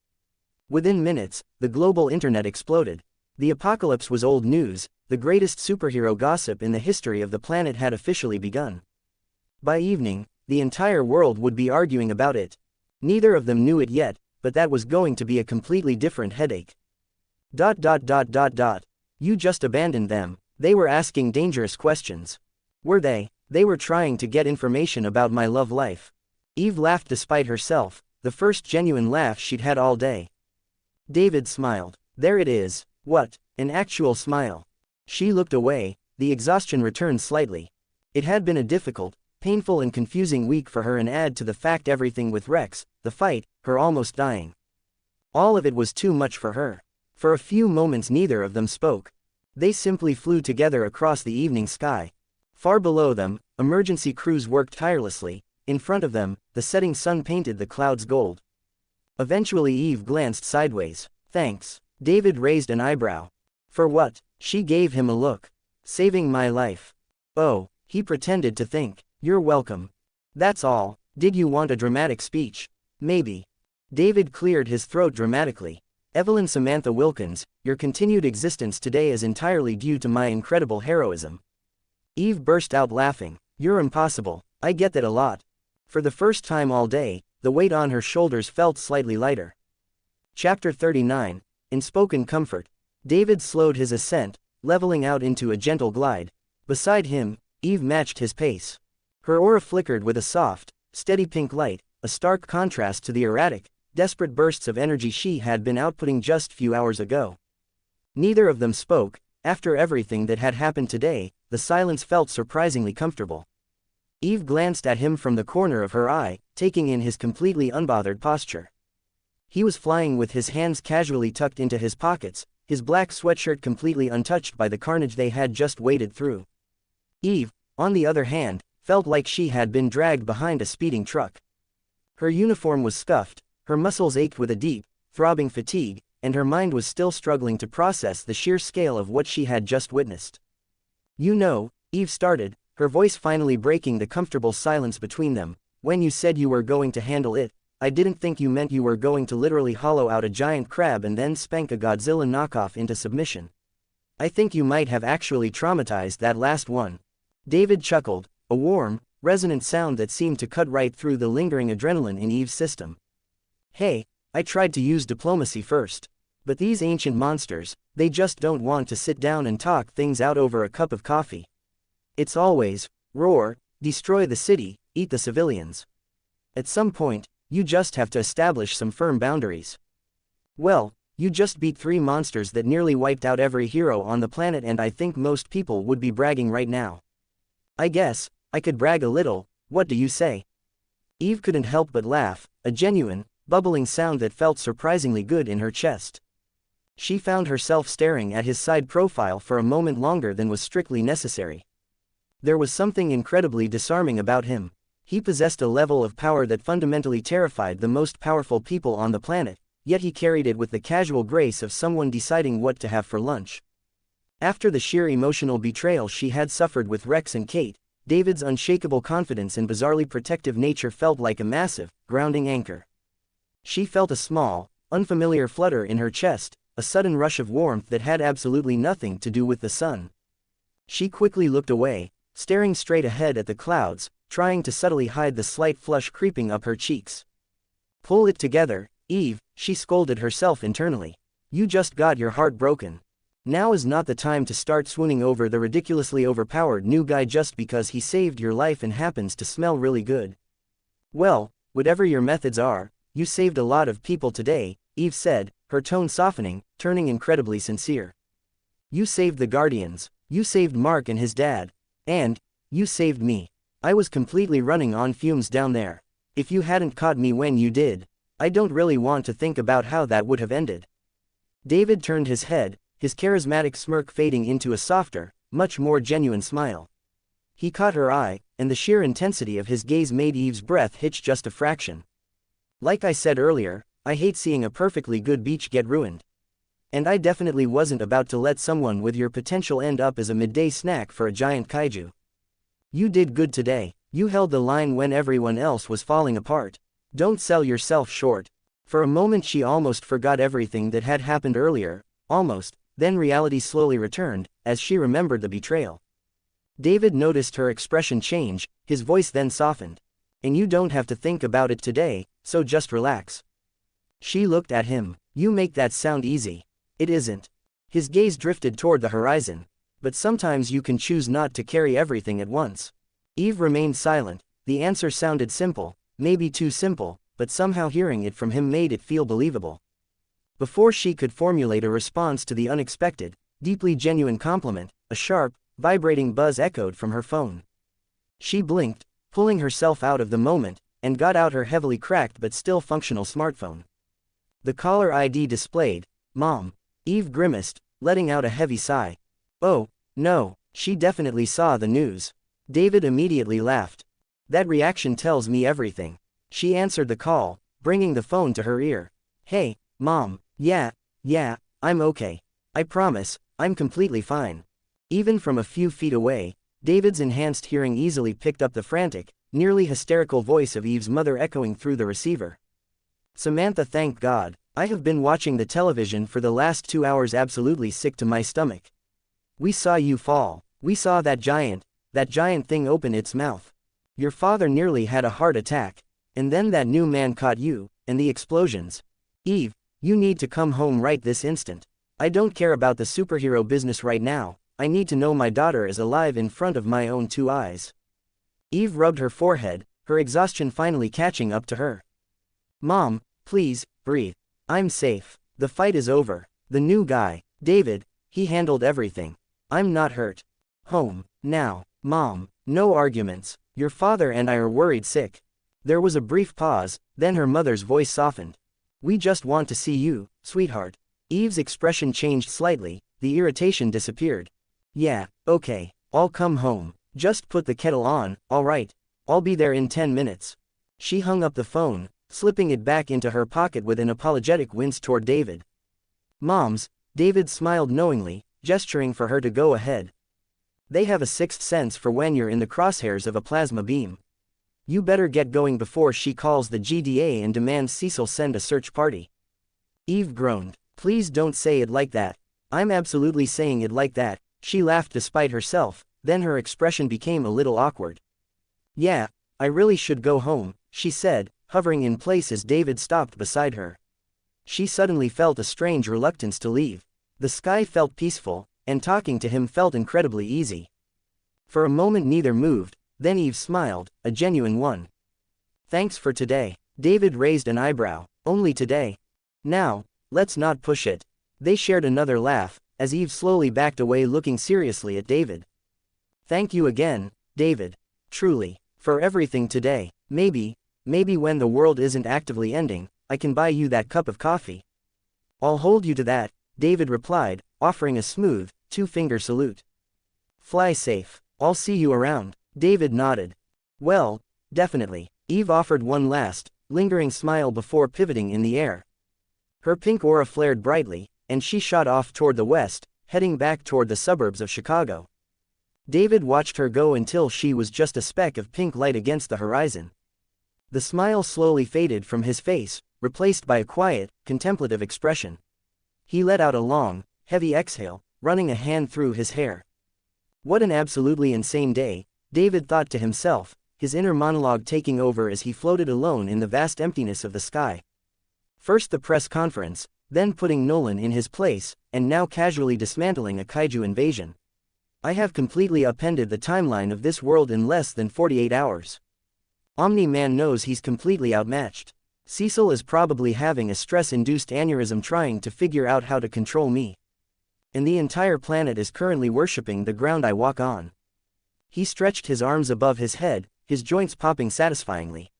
Within minutes, the global internet exploded. The apocalypse was old news, the greatest superhero gossip in the history of the planet had officially begun. By evening, the entire world would be arguing about it. Neither of them knew it yet, but that was going to be a completely different headache. You just abandoned them. They were asking dangerous questions. Were they? They were trying to get information about my love life. Eve laughed despite herself, the first genuine laugh she'd had all day. David smiled. There it is. What? An actual smile. She looked away, the exhaustion returned slightly. It had been a difficult, painful and confusing week for her, and add to the fact everything with Rex, the fight, her almost dying. All of it was too much for her. For a few moments neither of them spoke. They simply flew together across the evening sky. Far below them, emergency crews worked tirelessly. In front of them, the setting sun painted the clouds gold. Eventually Eve glanced sideways. Thanks. David raised an eyebrow. For what? She gave him a look. Saving my life. Oh, he pretended to think. You're welcome. That's all. Did you want a dramatic speech? Maybe. David cleared his throat dramatically. Evelyn Samantha Wilkins, your continued existence today is entirely due to my incredible heroism. Eve burst out laughing. You're impossible. I get that a lot. For the first time all day, the weight on her shoulders felt slightly lighter. Chapter 39, In Spoken Comfort. David slowed his ascent, leveling out into a gentle glide. Beside him, Eve matched his pace. Her aura flickered with a soft, steady pink light, a stark contrast to the erratic, desperate bursts of energy she had been outputting just few hours ago. Neither of them spoke. After everything that had happened today, the silence felt surprisingly comfortable. Eve glanced at him from the corner of her eye, taking in his completely unbothered posture. He was flying with his hands casually tucked into his pockets, his black sweatshirt completely untouched by the carnage they had just waded through. Eve, on the other hand, felt like she had been dragged behind a speeding truck. Her uniform was scuffed, her muscles ached with a deep, throbbing fatigue, and her mind was still struggling to process the sheer scale of what she had just witnessed. You know, Eve started, her voice finally breaking the comfortable silence between them, when you said you were going to handle it, I didn't think you meant you were going to literally hollow out a giant crab and then spank a Godzilla knockoff into submission. I think you might have actually traumatized that last one. David chuckled, a warm, resonant sound that seemed to cut right through the lingering adrenaline in Eve's system. Hey, I tried to use diplomacy first. But these ancient monsters, they just don't want to sit down and talk things out over a cup of coffee. It's always, roar, destroy the city, eat the civilians. At some point, you just have to establish some firm boundaries. Well, you just beat 3 monsters that nearly wiped out every hero on the planet, and I think most people would be bragging right now. I guess, I could brag a little, what do you say? Eve couldn't help but laugh, a genuine, bubbling sound that felt surprisingly good in her chest. She found herself staring at his side profile for a moment longer than was strictly necessary. There was something incredibly disarming about him. He possessed a level of power that fundamentally terrified the most powerful people on the planet, yet he carried it with the casual grace of someone deciding what to have for lunch. After the sheer emotional betrayal she had suffered with Rex and Kate, David's unshakable confidence and bizarrely protective nature felt like a massive, grounding anchor. She felt a small, unfamiliar flutter in her chest, a sudden rush of warmth that had absolutely nothing to do with the sun. She quickly looked away, staring straight ahead at the clouds, trying to subtly hide the slight flush creeping up her cheeks. Pull it together, Eve, she scolded herself internally. You just got your heart broken. Now is not the time to start swooning over the ridiculously overpowered new guy just because he saved your life and happens to smell really good. Well, whatever your methods are, you saved a lot of people today, Eve said, her tone softening, turning incredibly sincere. You saved the Guardians, you saved Mark and his dad, and you saved me. I was completely running on fumes down there. If you hadn't caught me when you did, I don't really want to think about how that would have ended. David turned his head, his charismatic smirk fading into a softer, much more genuine smile. He caught her eye, and the sheer intensity of his gaze made Eve's breath hitch just a fraction. Like I said earlier, I hate seeing a perfectly good beach get ruined. And I definitely wasn't about to let someone with your potential end up as a midday snack for a giant kaiju. You did good today, you held the line when everyone else was falling apart. Don't sell yourself short. For a moment she almost forgot everything that had happened earlier, almost, then reality slowly returned, as she remembered the betrayal. David noticed her expression change, his voice then softened. And you don't have to think about it today, so just relax. She looked at him. You make that sound easy. It isn't. His gaze drifted toward the horizon. But sometimes you can choose not to carry everything at once. Eve remained silent. The answer sounded simple, maybe too simple, but somehow hearing it from him made it feel believable. Before she could formulate a response to the unexpected, deeply genuine compliment, a sharp, vibrating buzz echoed from her phone. She blinked, pulling herself out of the moment, and got out her heavily cracked but still functional smartphone. The caller ID displayed, Mom. Eve grimaced, letting out a heavy sigh. Oh, no, she definitely saw the news. David immediately laughed. That reaction tells me everything. She answered the call, bringing the phone to her ear. Hey, Mom, yeah, I'm okay. I promise, I'm completely fine. Even from a few feet away, David's enhanced hearing easily picked up the frantic, nearly hysterical voice of Eve's mother echoing through the receiver. Samantha, thank God. I have been watching the television for the last 2 hours, absolutely sick to my stomach. We saw you fall. We saw that giant thing open its mouth. Your father nearly had a heart attack. And then that new man caught you, and the explosions. Eve, you need to come home right this instant. I don't care about the superhero business right now. I need to know my daughter is alive in front of my own 2 eyes. Eve rubbed her forehead, her exhaustion finally catching up to her. Mom, please, breathe. I'm safe. The fight is over. The new guy, David, he handled everything. I'm not hurt. Home, now. Mom, no arguments. Your father and I are worried sick. There was a brief pause, then her mother's voice softened. We just want to see you, sweetheart. Eve's expression changed slightly, the irritation disappeared. Yeah, okay, I'll come home. Just put the kettle on, alright. I'll be there in 10 minutes. She hung up the phone, slipping it back into her pocket with an apologetic wince toward David. Moms, David smiled knowingly, gesturing for her to go ahead. They have a sixth sense for when you're in the crosshairs of a plasma beam. You better get going before she calls the GDA and demands Cecil send a search party. Eve groaned. Please don't say it like that. I'm absolutely saying it like that. She laughed despite herself, then her expression became a little awkward. Yeah, I really should go home, she said, hovering in place as David stopped beside her. She suddenly felt a strange reluctance to leave. The sky felt peaceful, and talking to him felt incredibly easy. For a moment neither moved, then Eve smiled, a genuine one. Thanks for today. David raised an eyebrow. Only today. Now, let's not push it. They shared another laugh, as Eve slowly backed away looking seriously at David. Thank you again, David. Truly, for everything today. Maybe when the world isn't actively ending, I can buy you that cup of coffee. I'll hold you to that, David replied, offering a smooth, two-finger salute. Fly safe. I'll see you around. David nodded. Well, definitely. Eve offered one last, lingering smile before pivoting in the air. Her pink aura flared brightly, and she shot off toward the west, heading back toward the suburbs of Chicago. David watched her go until she was just a speck of pink light against the horizon. The smile slowly faded from his face, replaced by a quiet, contemplative expression. He let out a long, heavy exhale, running a hand through his hair. What an absolutely insane day, David thought to himself, his inner monologue taking over as he floated alone in the vast emptiness of the sky. First the press conference, then putting Nolan in his place, and now casually dismantling a kaiju invasion. I have completely upended the timeline of this world in less than 48 hours. Omni-Man knows he's completely outmatched. Cecil is probably having a stress-induced aneurysm trying to figure out how to control me. And the entire planet is currently worshipping the ground I walk on. He stretched his arms above his head, his joints popping satisfyingly.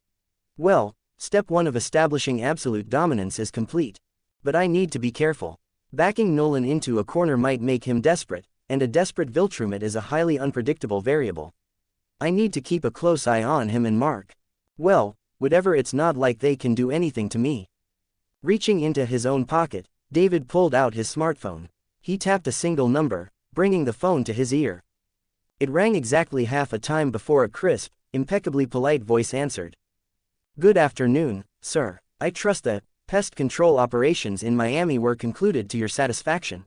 Well, step 1 of establishing absolute dominance is complete. But I need to be careful. Backing Nolan into a corner might make him desperate, and a desperate Viltrumite is a highly unpredictable variable. I need to keep a close eye on him and Mark. Well, whatever, it's not like they can do anything to me. Reaching into his own pocket, David pulled out his smartphone. He tapped a single number, bringing the phone to his ear. It rang exactly half a time before a crisp, impeccably polite voice answered. Good afternoon, sir. I trust the pest control operations in Miami were concluded to your satisfaction.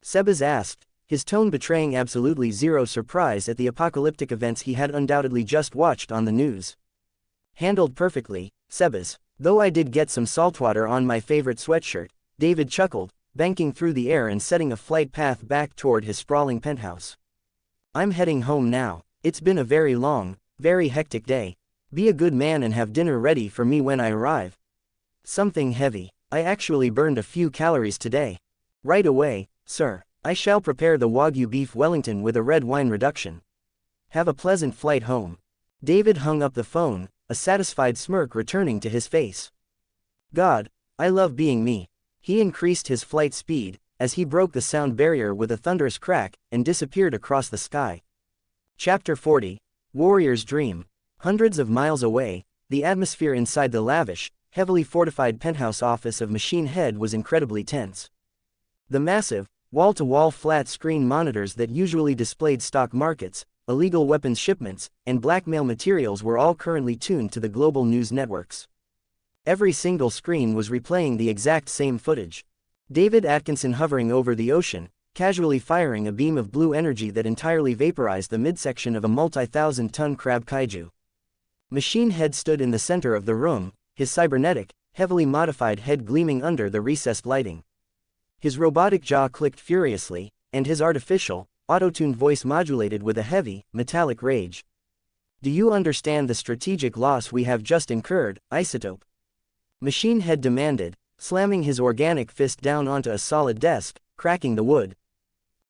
Sebas asked, his tone betraying absolutely zero surprise at the apocalyptic events he had undoubtedly just watched on the news. Handled perfectly, Sebas, though I did get some saltwater on my favorite sweatshirt, David chuckled, banking through the air and setting a flight path back toward his sprawling penthouse. I'm heading home now. It's been a very long, very hectic day. Be a good man and have dinner ready for me when I arrive. Something heavy. I actually burned a few calories today. Right away, sir. I shall prepare the Wagyu beef Wellington with a red wine reduction. Have a pleasant flight home. David hung up the phone, a satisfied smirk returning to his face. God, I love being me. He increased his flight speed, as he broke the sound barrier with a thunderous crack, and disappeared across the sky. Chapter 40, Warrior's Dream. Hundreds of miles away, the atmosphere inside the lavish, heavily fortified penthouse office of Machine Head was incredibly tense. The massive, wall-to-wall flat-screen monitors that usually displayed stock markets, illegal weapons shipments, and blackmail materials were all currently tuned to the global news networks. Every single screen was replaying the exact same footage. David Atkinson hovering over the ocean, casually firing a beam of blue energy that entirely vaporized the midsection of a multi-thousand-ton crab kaiju. Machine Head stood in the center of the room, his cybernetic, heavily modified head gleaming under the recessed lighting. His robotic jaw clicked furiously, and his artificial, auto-tuned voice modulated with a heavy, metallic rage. "Do you understand the strategic loss we have just incurred, Isotope?" Machine Head demanded, slamming his organic fist down onto a solid desk, cracking the wood.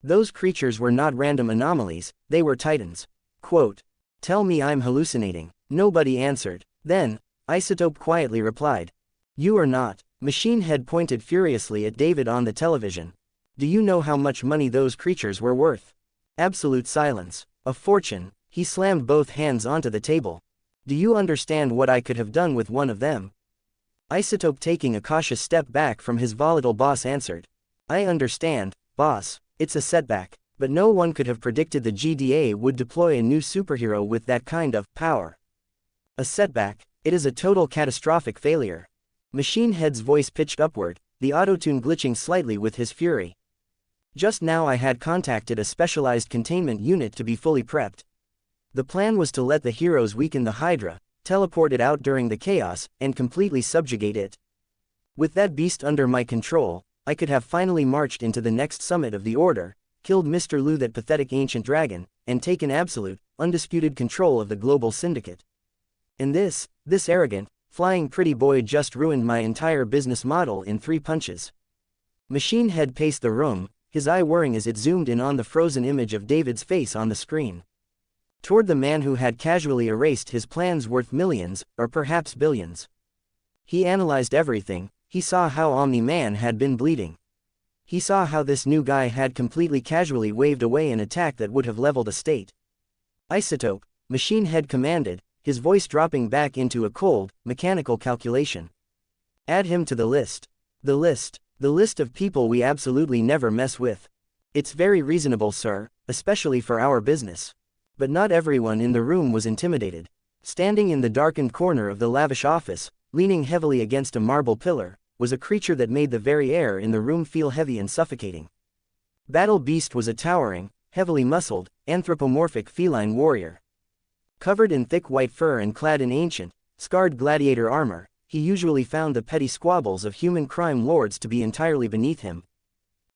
Those creatures were not random anomalies, they were titans. Quote, "Tell me I'm hallucinating." Nobody answered. Then, Isotope quietly replied, "You are not." Machine Head pointed furiously at David on the television. "Do you know how much money those creatures were worth?" Absolute silence. "A fortune." He slammed both hands onto the table. "Do you understand what I could have done with one of them?" Isotope, taking a cautious step back from his volatile boss, answered, "I understand, boss. It's a setback. But no one could have predicted the GDA would deploy a new superhero with that kind of power. A setback. It is a total catastrophic failure." Machine Head's voice pitched upward, the auto-tune glitching slightly with his fury. "Just now I had contacted a specialized containment unit to be fully prepped. The plan was to let the heroes weaken the Hydra, teleport it out during the chaos, and completely subjugate it. With that beast under my control, I could have finally marched into the next summit of the Order, killed Mr. Lu, that pathetic ancient dragon, and taken absolute, undisputed control of the global syndicate. And this arrogant, flying pretty boy just ruined my entire business model in 3 punches." Machine Head paced the room, his eye whirring as it zoomed in on the frozen image of David's face on the screen. Toward the man who had casually erased his plans worth millions, or perhaps billions. He analyzed everything. He saw how Omni-Man had been bleeding. He saw how this new guy had completely casually waved away an attack that would have leveled a state. "Isotope," Machine Head commanded, his voice dropping back into a cold, mechanical calculation. "Add him to the list. The list of people we absolutely never mess with." "It's very reasonable, sir, especially for our business." But not everyone in the room was intimidated. Standing in the darkened corner of the lavish office, leaning heavily against a marble pillar, was a creature that made the very air in the room feel heavy and suffocating. Battle Beast was a towering, heavily muscled, anthropomorphic feline warrior. Covered in thick white fur and clad in ancient, scarred gladiator armor, he usually found the petty squabbles of human crime lords to be entirely beneath him.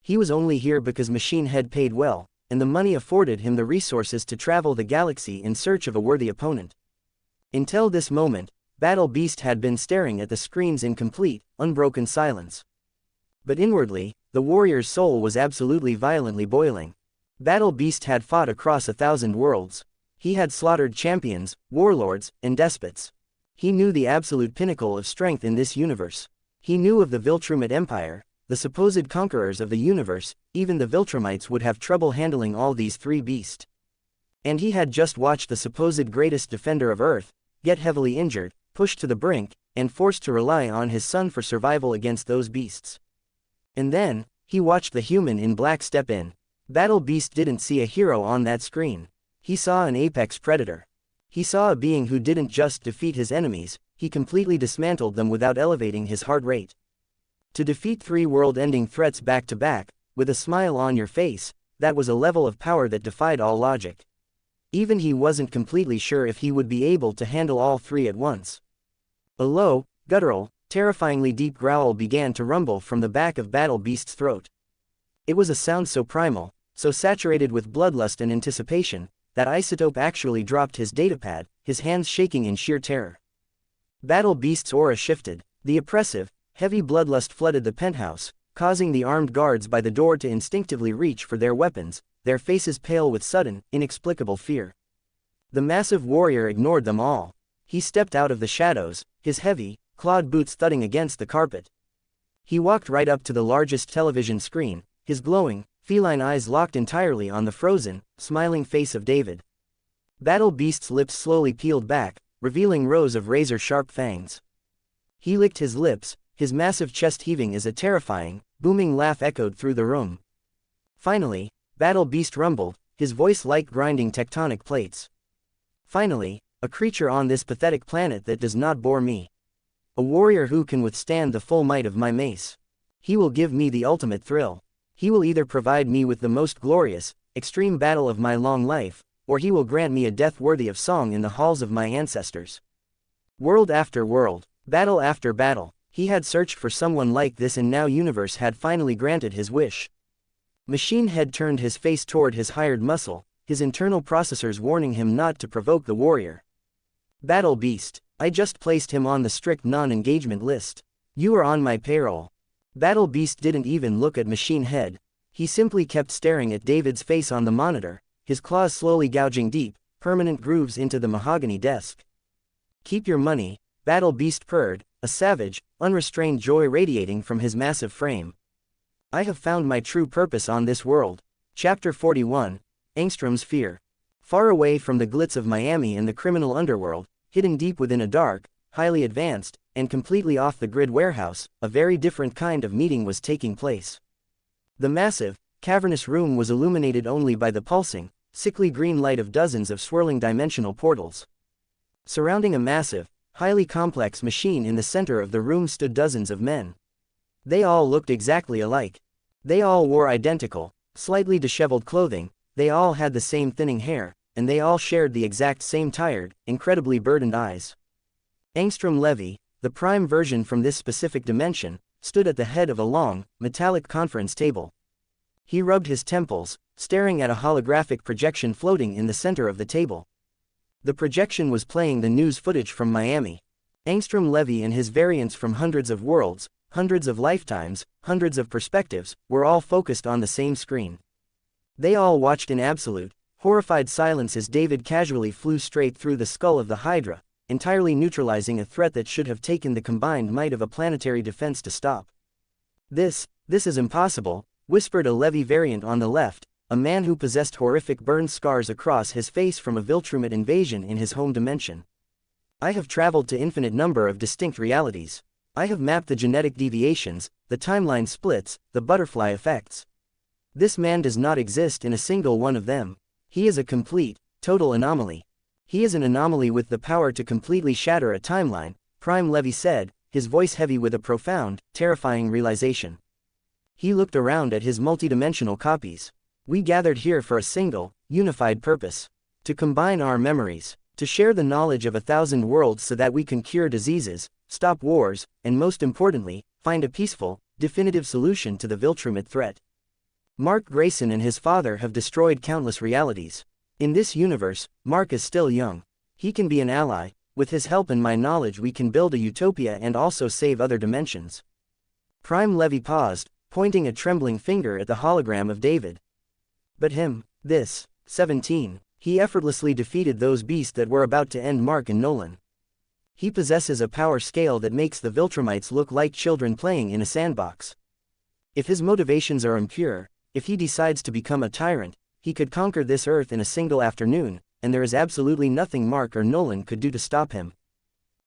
He was only here because Machine Head paid well, and the money afforded him the resources to travel the galaxy in search of a worthy opponent. Until this moment, Battle Beast had been staring at the screens in complete, unbroken silence. But inwardly, the warrior's soul was absolutely violently boiling. Battle Beast had fought across 1,000 worlds. He had slaughtered champions, warlords, and despots. He knew the absolute pinnacle of strength in this universe. He knew of the Viltrumite Empire, the supposed conquerors of the universe. Even the Viltrumites would have trouble handling all these 3 beasts. And he had just watched the supposed greatest defender of Earth get heavily injured, pushed to the brink, and forced to rely on his son for survival against those beasts. And then, he watched the human in black step in. Battle Beast didn't see a hero on that screen. He saw an apex predator. He saw a being who didn't just defeat his enemies, he completely dismantled them without elevating his heart rate. To defeat 3 world-ending threats back to back, with a smile on your face, that was a level of power that defied all logic. Even he wasn't completely sure if he would be able to handle all 3 at once. A low, guttural, terrifyingly deep growl began to rumble from the back of Battle Beast's throat. It was a sound so primal, so saturated with bloodlust and anticipation, that Isotope actually dropped his datapad, his hands shaking in sheer terror. Battle Beast's aura shifted. The oppressive, heavy bloodlust flooded the penthouse, causing the armed guards by the door to instinctively reach for their weapons, their faces pale with sudden, inexplicable fear. The massive warrior ignored them all. He stepped out of the shadows, his heavy, clawed boots thudding against the carpet. He walked right up to the largest television screen, his glowing, feline eyes locked entirely on the frozen, smiling face of David. Battle Beast's lips slowly peeled back, revealing rows of razor-sharp fangs. He licked his lips, his massive chest heaving as a terrifying, booming laugh echoed through the room. Finally, Battle Beast rumbled, his voice like grinding tectonic plates. "Finally, a creature on this pathetic planet that does not bore me. A warrior who can withstand the full might of my mace. He will give me the ultimate thrill. He will either provide me with the most glorious, extreme battle of my long life, or he will grant me a death worthy of song in the halls of my ancestors. World after world, battle after battle, he had searched for someone like this, and now universe had finally granted his wish. Machine Head turned his face toward his hired muscle, his internal processors warning him not to provoke the warrior. Battle Beast, I just placed him on the strict non-engagement list. You are on my payroll. Battle Beast didn't even look at Machine Head. He simply kept staring at David's face on the monitor, his claws slowly gouging deep, permanent grooves into the mahogany desk. Keep your money, Battle Beast purred, a savage, unrestrained joy radiating from his massive frame. I have found my true purpose on this world. Chapter 41, Angstrom's Fear. Far away from the glitz of Miami and the criminal underworld, hidden deep within a dark, highly advanced, and completely off-the-grid warehouse, a very different kind of meeting was taking place. The massive, cavernous room was illuminated only by the pulsing, sickly green light of dozens of swirling dimensional portals. Surrounding a massive, highly complex machine in the center of the room stood dozens of men. They all looked exactly alike. They all wore identical, slightly disheveled clothing, they all had the same thinning hair, and they all shared the exact same tired, incredibly burdened eyes. Angstrom Levy, the prime version from this specific dimension, stood at the head of a long, metallic conference table. He rubbed his temples, staring at a holographic projection floating in the center of the table. The projection was playing the news footage from Miami. Angstrom Levy and his variants from hundreds of worlds, hundreds of lifetimes, hundreds of perspectives, were all focused on the same screen. They all watched in absolute, horrified silence as David casually flew straight through the skull of the Hydra, entirely neutralizing a threat that should have taken the combined might of a planetary defense to stop. This is impossible, whispered a Levy variant on the left, a man who possessed horrific burn scars across his face from a Viltrumite invasion in his home dimension. I have traveled to infinite number of distinct realities. I have mapped the genetic deviations, the timeline splits, the butterfly effects. This man does not exist in a single one of them. He is a complete, total anomaly. He is an anomaly with the power to completely shatter a timeline, Prime Levy said, his voice heavy with a profound, terrifying realization. He looked around at his multidimensional copies. We gathered here for a single, unified purpose. To combine our memories, to share the knowledge of 1,000 worlds so that we can cure diseases, stop wars, and most importantly, find a peaceful, definitive solution to the Viltrumite threat. Mark Grayson and his father have destroyed countless realities. In this universe, Mark is still young. He can be an ally. With his help and my knowledge we can build a utopia and also save other dimensions. Prime Levy paused, pointing a trembling finger at the hologram of David. But him, this, 17, he effortlessly defeated those beasts that were about to end Mark and Nolan. He possesses a power scale that makes the Viltrumites look like children playing in a sandbox. If his motivations are impure, if he decides to become a tyrant, he could conquer this Earth in a single afternoon, and there is absolutely nothing Mark or Nolan could do to stop him.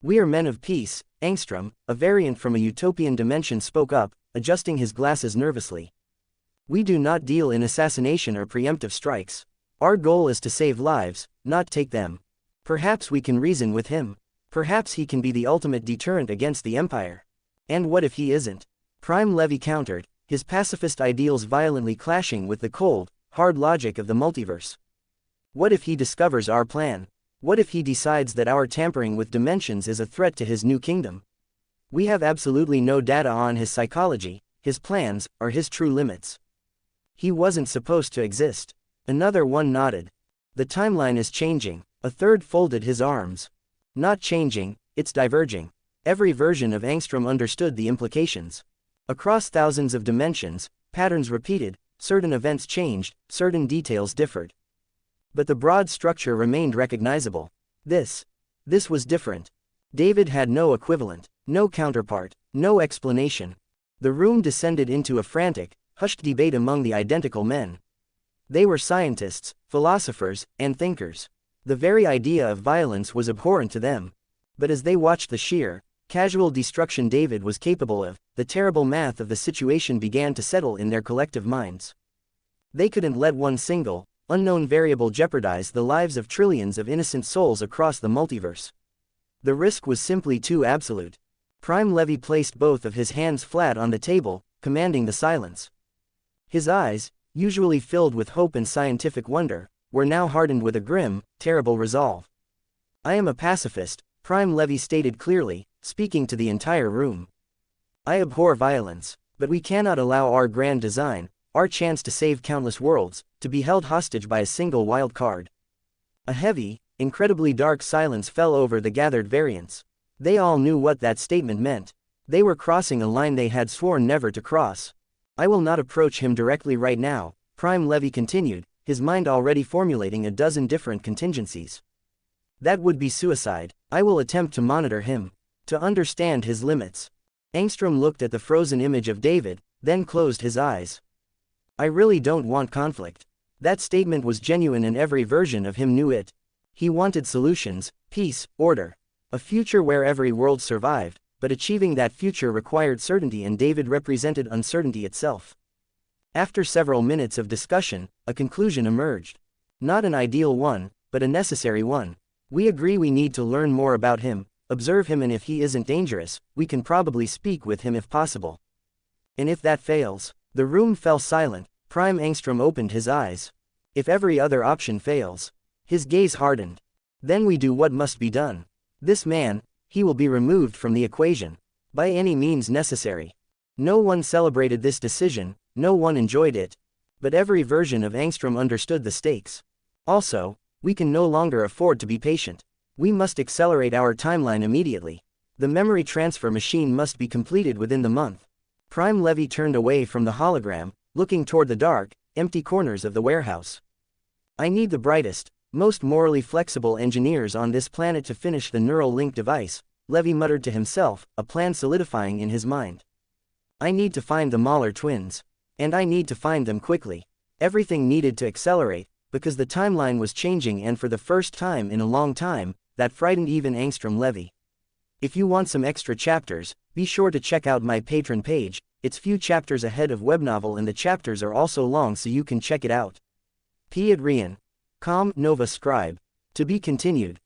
We are men of peace, Angstrom, a variant from a utopian dimension spoke up, adjusting his glasses nervously. We do not deal in assassination or preemptive strikes. Our goal is to save lives, not take them. Perhaps we can reason with him. Perhaps he can be the ultimate deterrent against the Empire. And what if he isn't? Prime Levy countered, his pacifist ideals violently clashing with the cold, hard logic of the multiverse. What if he discovers our plan? What if he decides that our tampering with dimensions is a threat to his new kingdom? We have absolutely no data on his psychology, his plans, or his true limits. He wasn't supposed to exist. Another one nodded. The timeline is changing. A third folded his arms. Not changing, it's diverging. Every version of Angstrom understood the implications. Across thousands of dimensions, patterns repeated, certain events changed, certain details differed. But the broad structure remained recognizable. This was different. David had no equivalent, no counterpart, no explanation. The room descended into a frantic, hushed debate among the identical men. They were scientists, philosophers, and thinkers. The very idea of violence was abhorrent to them. But as they watched the sheer, casual destruction David was capable of, the terrible math of the situation began to settle in their collective minds. They couldn't let one single, unknown variable jeopardize the lives of trillions of innocent souls across the multiverse. The risk was simply too absolute. Prime Levy placed both of his hands flat on the table, commanding the silence. His eyes, usually filled with hope and scientific wonder, were now hardened with a grim, terrible resolve. I am a pacifist, Prime Levy stated clearly, speaking to the entire room. I abhor violence, but we cannot allow our grand design, our chance to save countless worlds, to be held hostage by a single wild card. A heavy, incredibly dark silence fell over the gathered variants. They all knew what that statement meant. They were crossing a line they had sworn never to cross. I will not approach him directly right now, Prime Levy continued, his mind already formulating a dozen different contingencies. That would be suicide. I will attempt to monitor him, to understand his limits. Angstrom looked at the frozen image of David, then closed his eyes. I really don't want conflict. That statement was genuine and every version of him knew it. He wanted solutions, peace, order. A future where every world survived, but achieving that future required certainty and David represented uncertainty itself. After several minutes of discussion, a conclusion emerged. Not an ideal one, but a necessary one. We agree we need to learn more about him, observe him, and if he isn't dangerous, we can probably speak with him if possible. And if that fails? The room fell silent. Prime Angstrom opened his eyes. If every other option fails? His gaze hardened. Then we do what must be done. This man, he will be removed from the equation. By any means necessary. No one celebrated this decision, no one enjoyed it. But every version of Angstrom understood the stakes. Also, we can no longer afford to be patient. We must accelerate our timeline immediately. The memory transfer machine must be completed within the month. Prime Levy turned away from the hologram, looking toward the dark, empty corners of the warehouse. I need the brightest, most morally flexible engineers on this planet to finish the neural link device, Levy muttered to himself, a plan solidifying in his mind. I need to find the Mahler twins. And I need to find them quickly. Everything needed to accelerate, because the timeline was changing, and for the first time in a long time, that frightened even Angstrom Levy. If you want some extra chapters, be sure to check out my Patreon page. It's few chapters ahead of webnovel and the chapters are also long so you can check it out. P. Adrian. Com. NovaaScribe. To be continued.